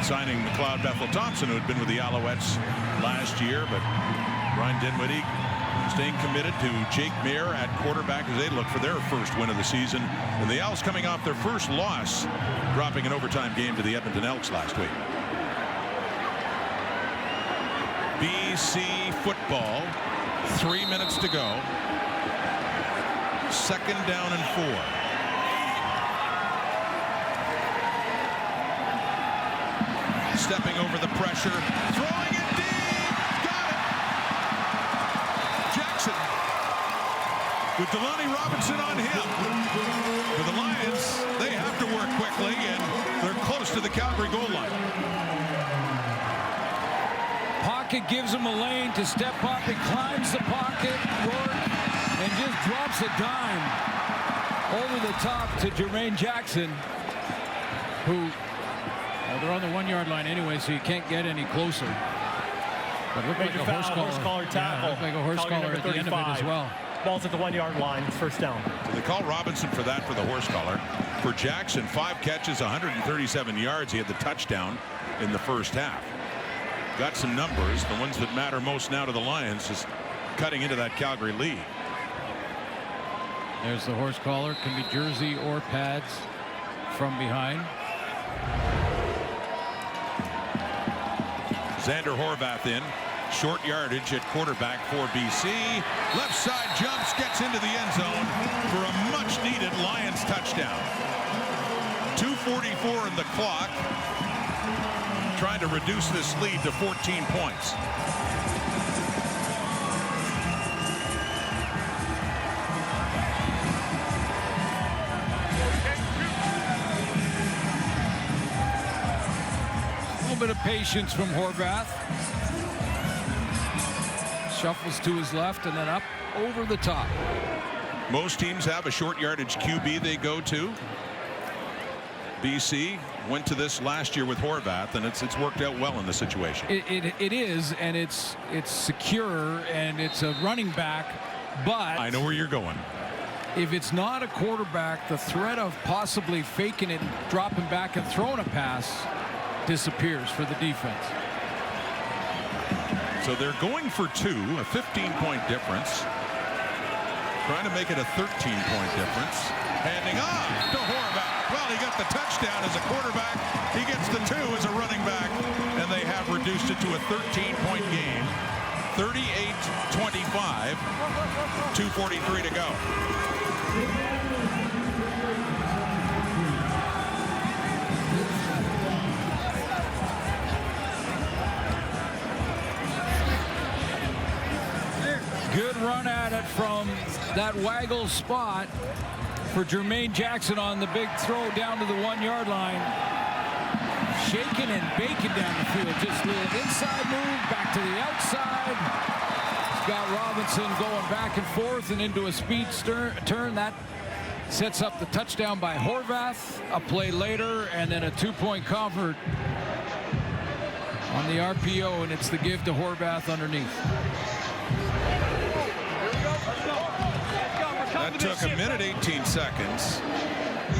signing McLeod Bethel-Thompson, who had been with the Alouettes last year, but Ryan Dinwiddie staying committed to Jake Mayer at quarterback as they look for their first win of the season. And the Owls coming off their first loss, dropping an overtime game to the Edmonton Elks last week. BC football, 3 minutes to go. 2nd down and 4. Stepping over the pressure, throwing it deep, got it. Jackson with Delaney Robinson on him. For the Lions, they have to work quickly, and they're close to the Calgary goal line. Pocket gives him a lane to step up. He climbs the pocket, Rourke, and just drops a dime over the top to Jermaine Jackson, who, well, they're on the 1-yard line anyway, so you can't get any closer. But it looked like a horse collar tackle. Looked like a horse collar at the end of it as well. Ball's at the 1-yard line. It's first down. So they call Robinson for that, for the horse collar. For Jackson, 5 catches, 137 yards. He had the touchdown in the first half. Got some numbers, the ones that matter most now to the Lions, just cutting into that Calgary lead. There's the horse collar. Can be jersey or pads from behind. Xander Horvath in. Short yardage at quarterback for BC. Left side jumps, gets into the end zone for a much-needed Lions touchdown. 2:44 in the clock. Trying to reduce this lead to 14 points. Bit of patience from Horvath. Shuffles to his left and then up over the top. Most teams have a short yardage QB they go to. BC went to this last year with Horvath, and it's worked out well in the situation. It is, and it's secure, and it's a running back, but I know where you're going. If it's not a quarterback, the threat of possibly faking it, dropping back and throwing a pass disappears for the defense. So they're going for 2, a 15-point difference. Trying to make it a 13-point difference. Handing off to Horvath. Well, he got the touchdown as a quarterback. He gets the 2 as a running back. And they have reduced it to a 13-point game. 38-25. 2:43 to go. Good run at it from that waggle spot for Jermaine Jackson on the big throw down to the 1-yard line. Shaking and baking down the field. Just a little inside move, back to the outside. Scott Robinson going back and forth and into a speed turn. That sets up the touchdown by Horvath. A play later, and then a 2-point convert on the RPO, and it's the give to Horvath underneath. That took a minute 18 seconds.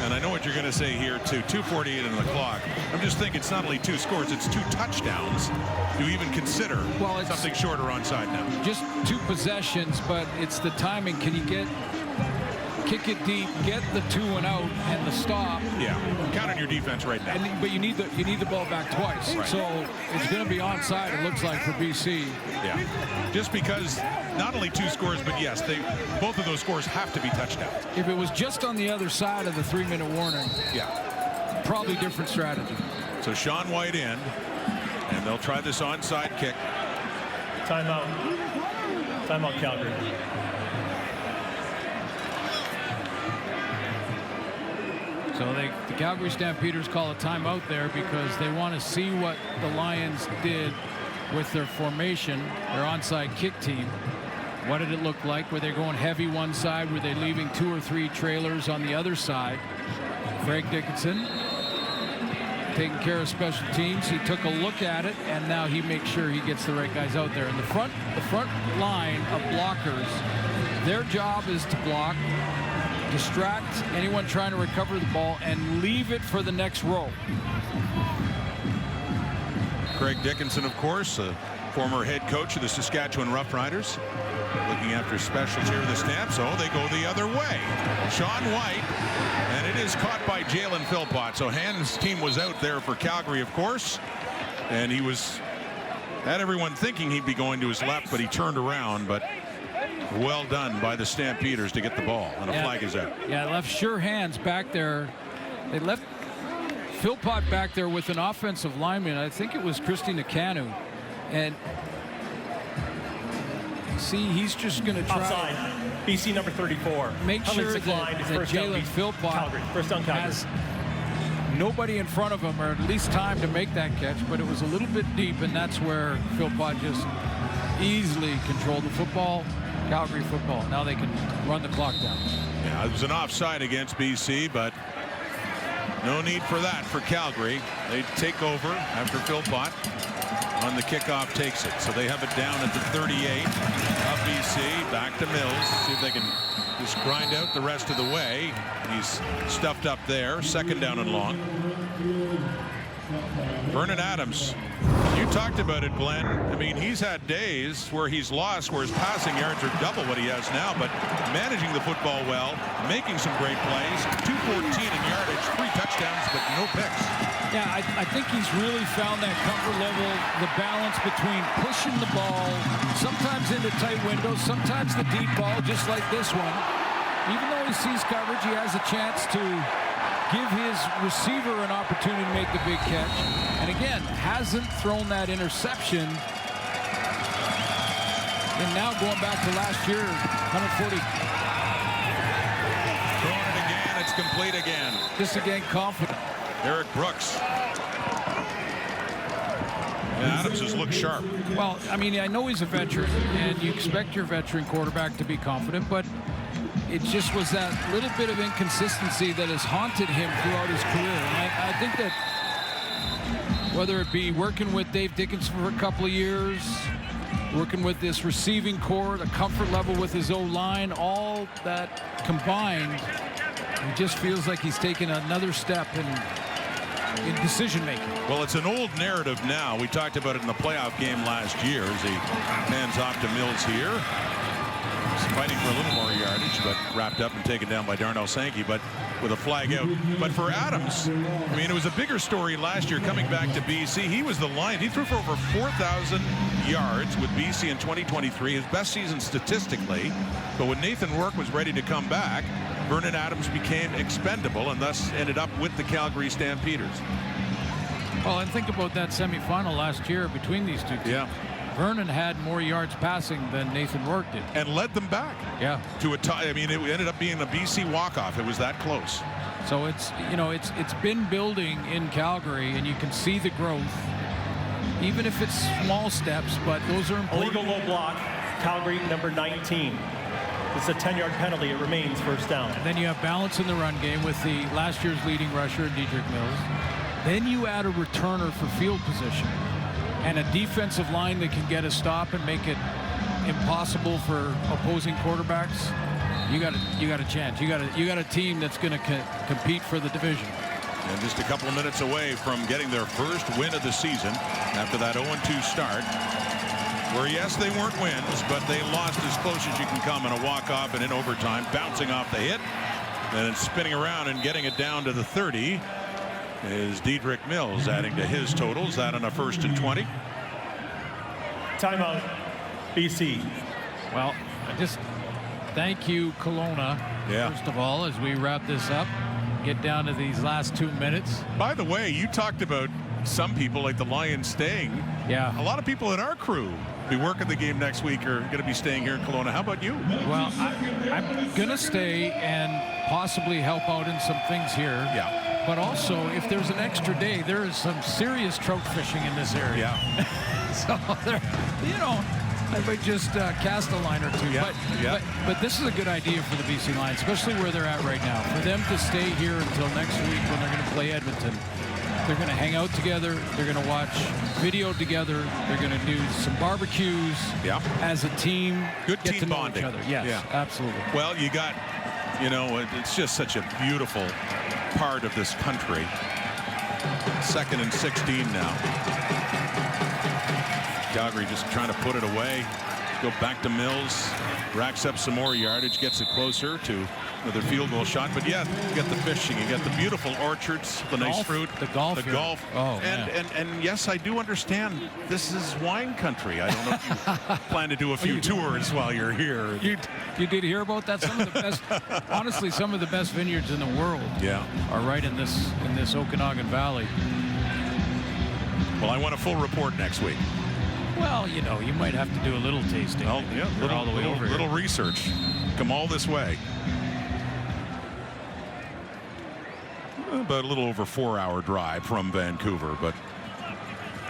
And I know what you're going to say here, too. 2:48 on the clock. I'm just thinking it's not only 2 scores, it's 2 touchdowns. Do you even consider something short or onside now? Just 2 possessions, but it's the timing. Can you kick it deep, get the 2 and out, and the stop? Yeah, count on your defense right now. But you need the ball back twice. Right. So it's going to be onside, it looks like, for BC. Yeah, just because not only 2 scores, but yes, both of those scores have to be touchdowns. If it was just on the other side of the 3-minute warning, yeah, probably different strategy. So Sean White in, and they'll try this onside kick. Timeout. Timeout, Calgary. So the Calgary Stampeders call a timeout there because they want to see what the Lions did with their formation, their onside kick team. What did it look like? Were they going heavy one side? Were they leaving 2 or 3 trailers on the other side? Greg Dickinson taking care of special teams. He took a look at it, and now he makes sure he gets the right guys out there. And the front line of blockers, their job is to block, distract anyone trying to recover the ball, and leave it for the next row. Craig Dickinson, of course, a former head coach of the Saskatchewan Roughriders, looking after specials here with the Stamps. Oh, they go the other way. Sean White, and it is caught by Jalen Philpott. So Hans' team was out there for Calgary, of course, and he had everyone thinking he'd be going to his left, but he turned around. But well done by the Stampeders to get the ball, and a flag is out. Yeah, left sure hands back there. They left Philpott back there with an offensive lineman. I think it was Christy Nakanu. And see, he's just going to try. Outside. BC number 34. Make sure that Jalen Philpott has nobody in front of him, or at least time to make that catch. But it was a little bit deep, and that's where Philpott just easily controlled the football. Calgary football. Now they can run the clock down. Yeah, it was an offside against BC, but no need for that for Calgary. They take over after Philpott on the kickoff takes it. So they have it down at the 38 of BC. Back to Mills. See if they can just grind out the rest of the way. He's stuffed up there. 2nd down and long. Vernon Adams. You talked about it, Glenn. I mean, he's had days where he's lost, where his passing yards are double what he has now, but managing the football well, making some great plays. 214 in yardage, 3 touchdowns, but no picks. Yeah, I think he's really found that comfort level, the balance between pushing the ball, sometimes into tight windows, sometimes the deep ball, just like this one. Even though he sees coverage, he has a chance to give his receiver an opportunity to make the big catch. And again, hasn't thrown that interception. And now going back to last year, 140. Throwing it again, it's complete again. Just again, confident. Eric Brooks. Yeah, Adams has looked sharp. Well, I mean, I know he's a veteran, and you expect your veteran quarterback to be confident, but it just was that little bit of inconsistency that has haunted him throughout his career. And I think that whether it be working with Dave Dickinson for a couple of years, working with this receiving core, the comfort level with his O-line, all that combined, it just feels like he's taken another step in decision-making. Well, it's an old narrative now. We talked about it in the playoff game last year as he hands off to Mills here. Adams fighting for a little more yardage, but wrapped up and taken down by Darnell Sankey, but with a flag out. But for Adams, I mean, it was a bigger story last year coming back to BC. He was the Lion. He threw for over 4,000 yards with BC in 2023, his best season statistically. But when Nathan Rourke was ready to come back, Vernon Adams became expendable and thus ended up with the Calgary Stampeders. Well, and think about that semifinal last year between these two teams. Yeah. Vernon had more yards passing than Nathan Rourke did. And led them back. Yeah. To a tie. I mean, it ended up being a BC walk-off. It was that close. So it's, you know, it's been building in Calgary, and you can see the growth, even if it's small steps, but those are important. Illegal low block, Calgary number 19. It's a 10-yard penalty. It remains first down. And then you have balance in the run game with the last year's leading rusher, Dedrick Mills. Then you add a returner for field position and a defensive line that can get a stop and make it impossible for opposing quarterbacks. You got a chance. You got a team that's going to compete for the division. And just a couple of minutes away from getting their first win of the season after that 0-2 start, where yes, they weren't wins, but they lost as close as you can come in a walk-off and in overtime, bouncing off the hit, and then spinning around and getting it down to the 30 is Dedrick Mills, adding to his totals. That on a 1st and 20. Timeout, BC. Well, I just thank you, Kelowna, first of all, as we wrap this up, get down to these last 2 minutes. By the way, you talked about some people like the Lions staying. Yeah. A lot of people in our crew be working the game next week are going to be staying here in Kelowna. How about you? Well, I'm going to stay and possibly help out in some things here. Yeah. But also, if there's an extra day, there is some serious trout fishing in this area. Yeah. So, you know, I might just cast a line or two. Yeah. But this is a good idea for the BC Lions, especially where they're at right now. For them to stay here until next week when they're going to play Edmonton. They're going to hang out together. They're going to watch video together. They're going to do some barbecues as a team. Good get team to know bonding. each other. Yes, absolutely. Well, you got, you know, it's just such a beautiful part of this country. 2nd and 16 now. Calgary just trying to put it away. Go back to Mills. Racks up some more yardage. Gets it closer to another field goal shot. But yeah, you get the fishing. You get the beautiful orchards, the nice fruit. The golf. The golf. Oh, and yes, I do understand this is wine country. I don't know if you plan to do a few tours while you're here. You did hear about that? Some of the best, honestly, some of the best vineyards in the world are right in this Okanagan Valley. Well, I want a full report next week. Well, you know, you might have to do a little tasting. Oh, yeah, all the way over here. Little research. Come all this way. About a little over 4-hour drive from Vancouver, but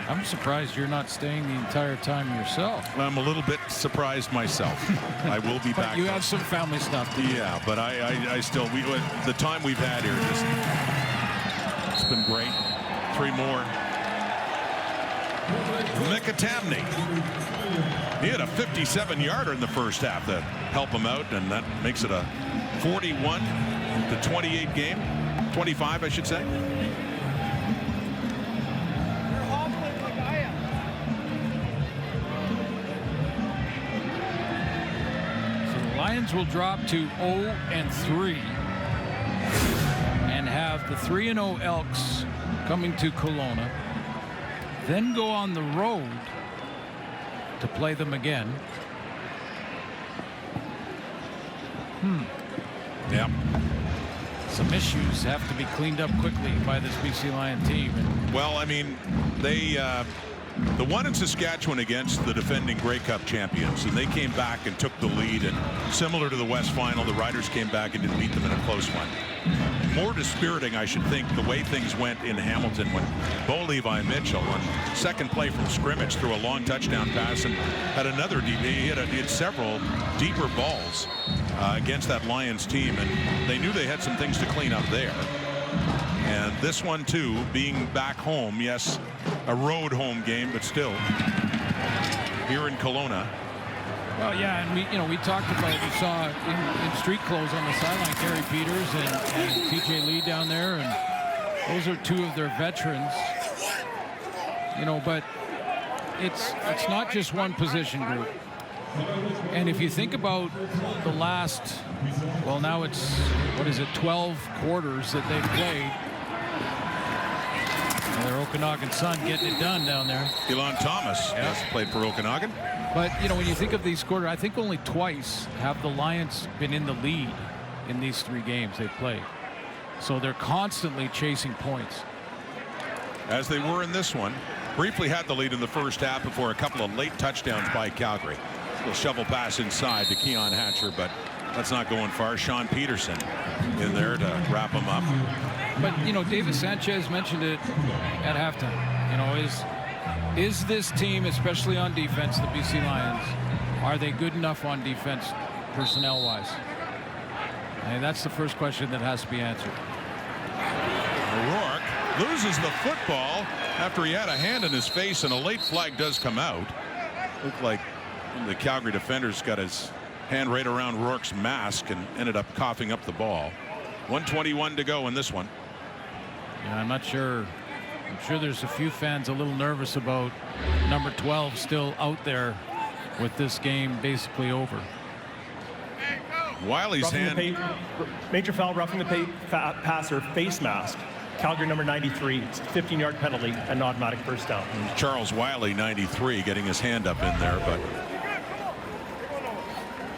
I'm surprised you're not staying the entire time yourself. I'm a little bit surprised myself. I will be back. You have some family stuff to do. Yeah, but I still, the time we've had here, it's been great. 3 more. Micatamney. He had a 57-yarder in the first half that helped him out, and that makes it a 41-28 game. 25, I should say. So the Lions will drop to 0-3 and have the 3-0 Elks coming to Kelowna, then go on the road to play them again. Yeah. Some issues have to be cleaned up quickly by this BC Lion team. Well, I mean, they the one in Saskatchewan against the defending Grey Cup champions, and they came back and took the lead, and similar to the West Final, the Riders came back and didn't beat them in a close one. More dispiriting, I should think, the way things went in Hamilton when Bo Levi Mitchell on second play from scrimmage threw a long touchdown pass and had another deep. He had several deeper balls against that Lions team, and they knew they had some things to clean up there. And this one too, being back home, yes, a road home game, but still here in Kelowna. Well, yeah, and we talked about, we saw in street clothes on the sideline Gary Peters and PJ Lee down there, and those are 2 of their veterans. You know, but it's not just one position group. And if you think about the last, well, now it's, what is it, 12 quarters that they've played. And their Okanagan Sun getting it done down there. Elon Thomas has played for Okanagan. But, you know, when you think of these quarters, I think only twice have the Lions been in the lead in these 3 games they've played. So they're constantly chasing points. As they were in this one. Briefly had the lead in the first half before a couple of late touchdowns by Calgary. Little shovel pass inside to Keon Hatcher, but that's not going far. Sean Peterson in there to wrap him up. But, you know, David Sanchez mentioned it at halftime. You know, is this team, especially on defense, the BC Lions, are they good enough on defense personnel-wise? And that's the first question that has to be answered. O'Rourke loses the football after he had a hand in his face, and a late flag does come out. Looked like the Calgary defenders got his hand right around Rourke's mask and ended up coughing up the ball. 1:21 to go in this one. Yeah, I'm not sure. I'm sure there's a few fans a little nervous about number 12 still out there with this game basically over. Wiley's hand. Major foul, roughing the passer, face mask. Calgary number 93, 15-yard penalty, and automatic first down. And Charles Wiley, 93, getting his hand up in there, but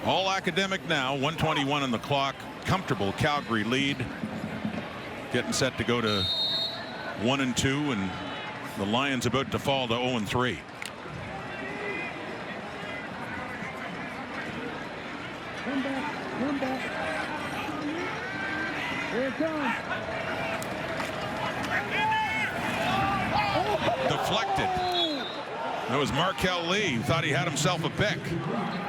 all academic now. 1:21 on the clock. Comfortable Calgary lead. Getting set to go to 1-2, and the Lions about to fall to 0-3. Come back. Here it comes. Deflected. That was Markel Lee, who thought he had himself a pick.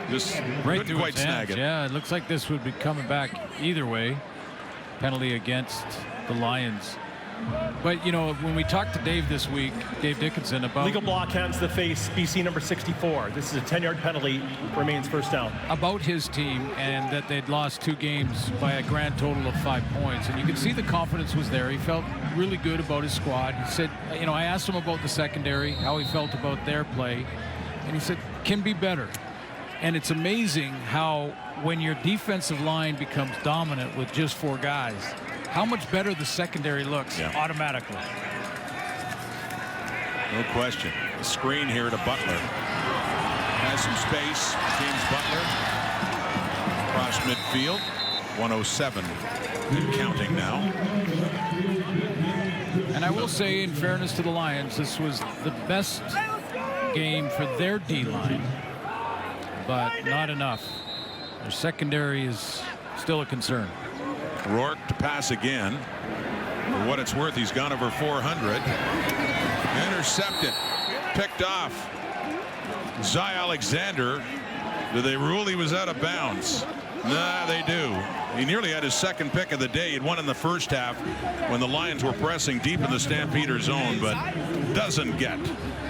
Just couldn't quite snag it. Yeah, it looks like this would be coming back either way. Penalty against the Lions. But, you know, when we talked to Dave this week, Dave Dickinson, about legal block, hands to the face, BC number 64. This is a 10-yard penalty, remains first down. About his team, and that they'd lost 2 games by a grand total of 5 points. And you could see the confidence was there. He felt really good about his squad. He said, you know, I asked him about the secondary, how he felt about their play, and he said, can be better. And it's amazing how when your defensive line becomes dominant with just 4 guys, how much better the secondary looks automatically. No question. The screen here to Butler. Has some space. James Butler across midfield. 107 and counting now. And I will say, in fairness to the Lions, this was the best game for their D-line, but not enough. Their secondary is still a concern. Rourke to pass again. For what it's worth, he's gone over 400. Intercepted. Picked off. Zy Alexander. Do they rule he was out of bounds? Nah, they do. He nearly had his second pick of the day. He'd won in the first half when the Lions were pressing deep in the Stampeder zone, but doesn't get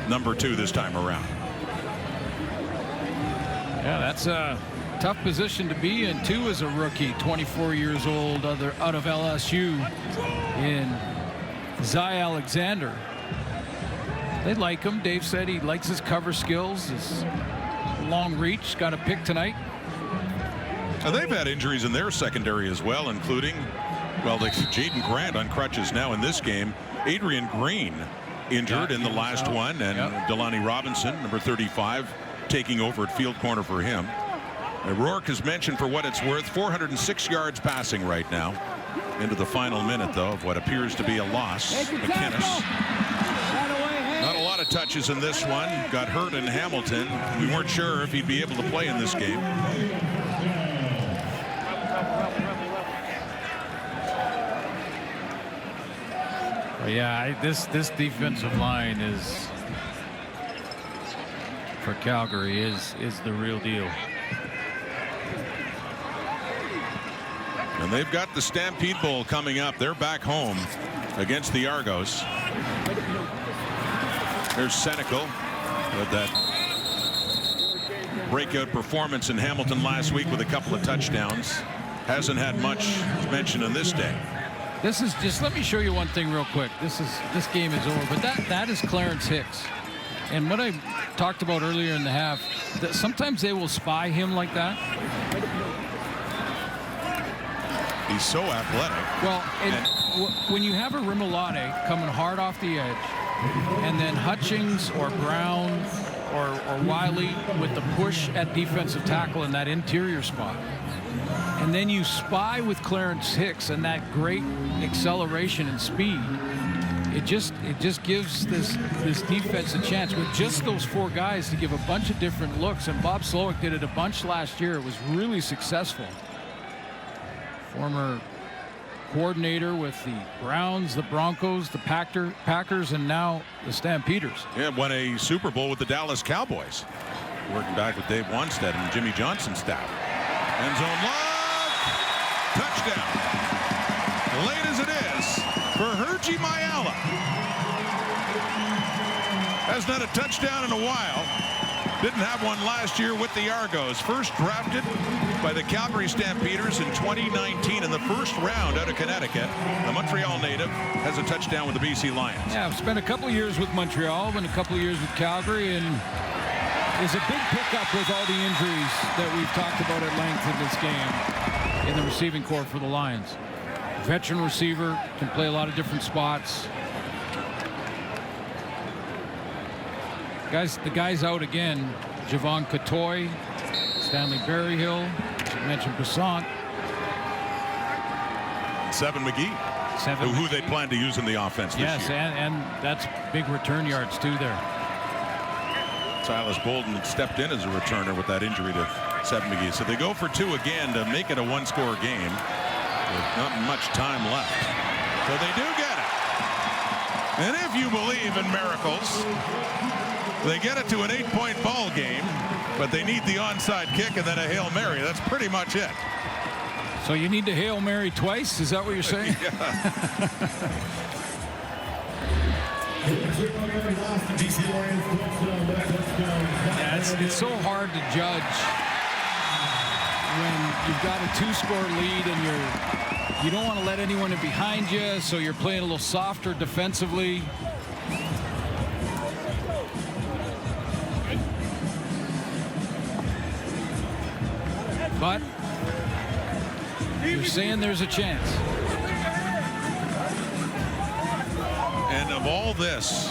number 2 this time around. Yeah, that's a tough position to be in, too, as a rookie. 24 years old, out of LSU, in Zy Alexander. They like him. Dave said he likes his cover skills, his long reach. Got a pick tonight. Now, they've had injuries in their secondary as well, including, well, Jaden Grant on crutches now in this game. Adrian Green injured in the last one, and Delaney Robinson, number 35, taking over at field corner for him. Rourke is mentioned for what it's worth. 406 yards passing right now. Into the final minute, though, of what appears to be a loss. McInnes. Not a lot of touches in this one. Got hurt in Hamilton. We weren't sure if he'd be able to play in this game. Well, yeah, this defensive line is, for Calgary, is the real deal. And they've got the Stampede Bowl coming up. They're back home against the Argos. There's Senecal with that breakout performance in Hamilton last week with a couple of touchdowns. Hasn't had much mention in this day. This is just, let me show you one thing real quick. This game is over, but that is Clarence Hicks. And what I talked about earlier in the half, that sometimes they will spy him like that. He's so athletic. Well, when you have a Rimolade coming hard off the edge, and then Hutchings or Brown or Wiley with the push at defensive tackle in that interior spot, and then you spy with Clarence Hicks and that great acceleration and speed, it just gives this defense a chance with just those 4 guys to give a bunch of different looks. And Bob Slowick did it a bunch last year. It was really successful. Former coordinator with the Browns, the Broncos, the Packers, and now the Stampeders. Yeah, won a Super Bowl with the Dallas Cowboys. Working back with Dave Wanstead and Jimmy Johnson's staff. End zone look. Touchdown. Late as it is for Hergy Mayala. Hasn't had a touchdown in a while. Didn't have one last year with the Argos. First drafted by the Calgary Stampeders in 2019 in the first round out of Connecticut. The Montreal native has a touchdown with the BC Lions. Yeah, I've spent a couple of years with Montreal and a couple of years with Calgary, and is a big pickup with all the injuries that we've talked about at length in this game in the receiving corps for the Lions. Veteran receiver, can play a lot of different spots. The guys out again, Javon Catoy, Stanley Berryhill, as you mentioned, Brisson. Seven McGee, who they plan to use in the offense this year. Yes, and that's big return yards too there. Silas Bolden had stepped in as a returner with that injury to Seven McGee. So they go for 2 again to make it a 1-score game with not much time left. So they do get it. And if you believe in miracles, they get it to an 8-point ball game, but they need the onside kick and then a Hail Mary. That's pretty much it. So you need to Hail Mary twice? Is that what you're saying? Yeah, it's so hard to judge when you've got a 2-score lead and you don't want to let anyone in behind you, so you're playing a little softer defensively. But you're saying there's a chance. And of all this,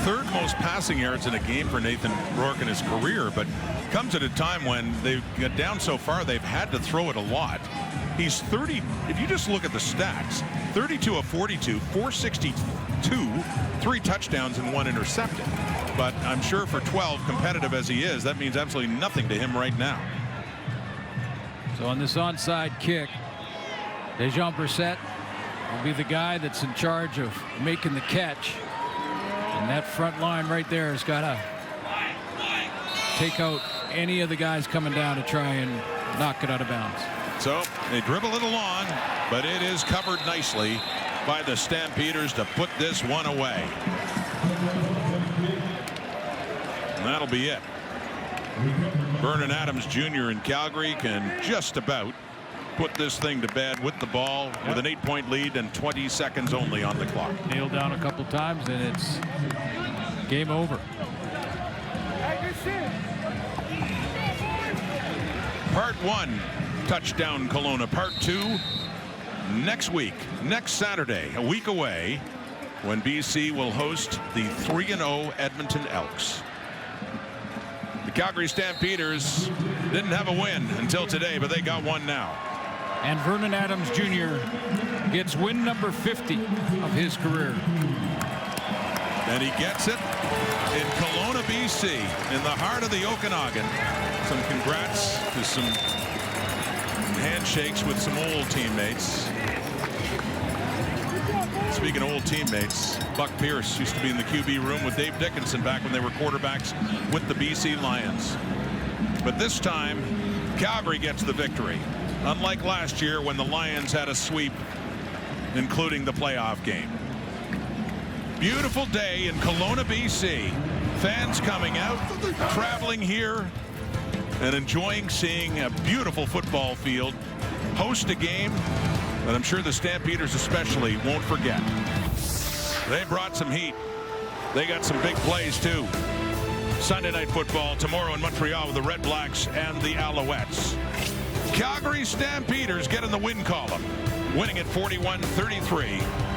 3rd most passing yards in a game for Nathan Rourke in his career, but comes at a time when they've got down so far they've had to throw it a lot. He's 30. If you just look at the stats, 32 of 42, 462, 3 touchdowns and 1 intercepted. But I'm sure for 12, competitive as he is, that means absolutely nothing to him right now. So on this onside kick, Dejon Brissett will be the guy that's in charge of making the catch. And that front line right there has got to take out any of the guys coming down to try and knock it out of bounds. So they dribble it along, but it is covered nicely by the Stampeders to put this one away. And that'll be it. Vernon Adams Jr. in Calgary can just about put this thing to bed with the ball with an 8-point lead and 20 seconds only on the clock. Nailed down a couple times and it's game over. Part 1, touchdown Kelowna. Part 2, next week, next Saturday, a week away, when BC will host the 3-0 Edmonton Elks. The Calgary Stampeders didn't have a win until today, but they got one now. And Vernon Adams Jr. gets win number 50 of his career. And he gets it in Kelowna, BC, in the heart of the Okanagan. Some congrats to some handshakes with some old teammates. Speaking of old teammates, Buck Pierce used to be in the QB room with Dave Dickinson back when they were quarterbacks with the BC Lions. But this time, Calgary gets the victory. Unlike last year when the Lions had a sweep, including the playoff game. Beautiful day in Kelowna, BC. Fans coming out, traveling here, and enjoying seeing a beautiful football field host a game that I'm sure the Stampeders especially won't forget. They brought some heat. They got some big plays, too. Sunday Night Football tomorrow in Montreal with the Red Blacks and the Alouettes. Calgary Stampeders get in the win column, winning at 41-33.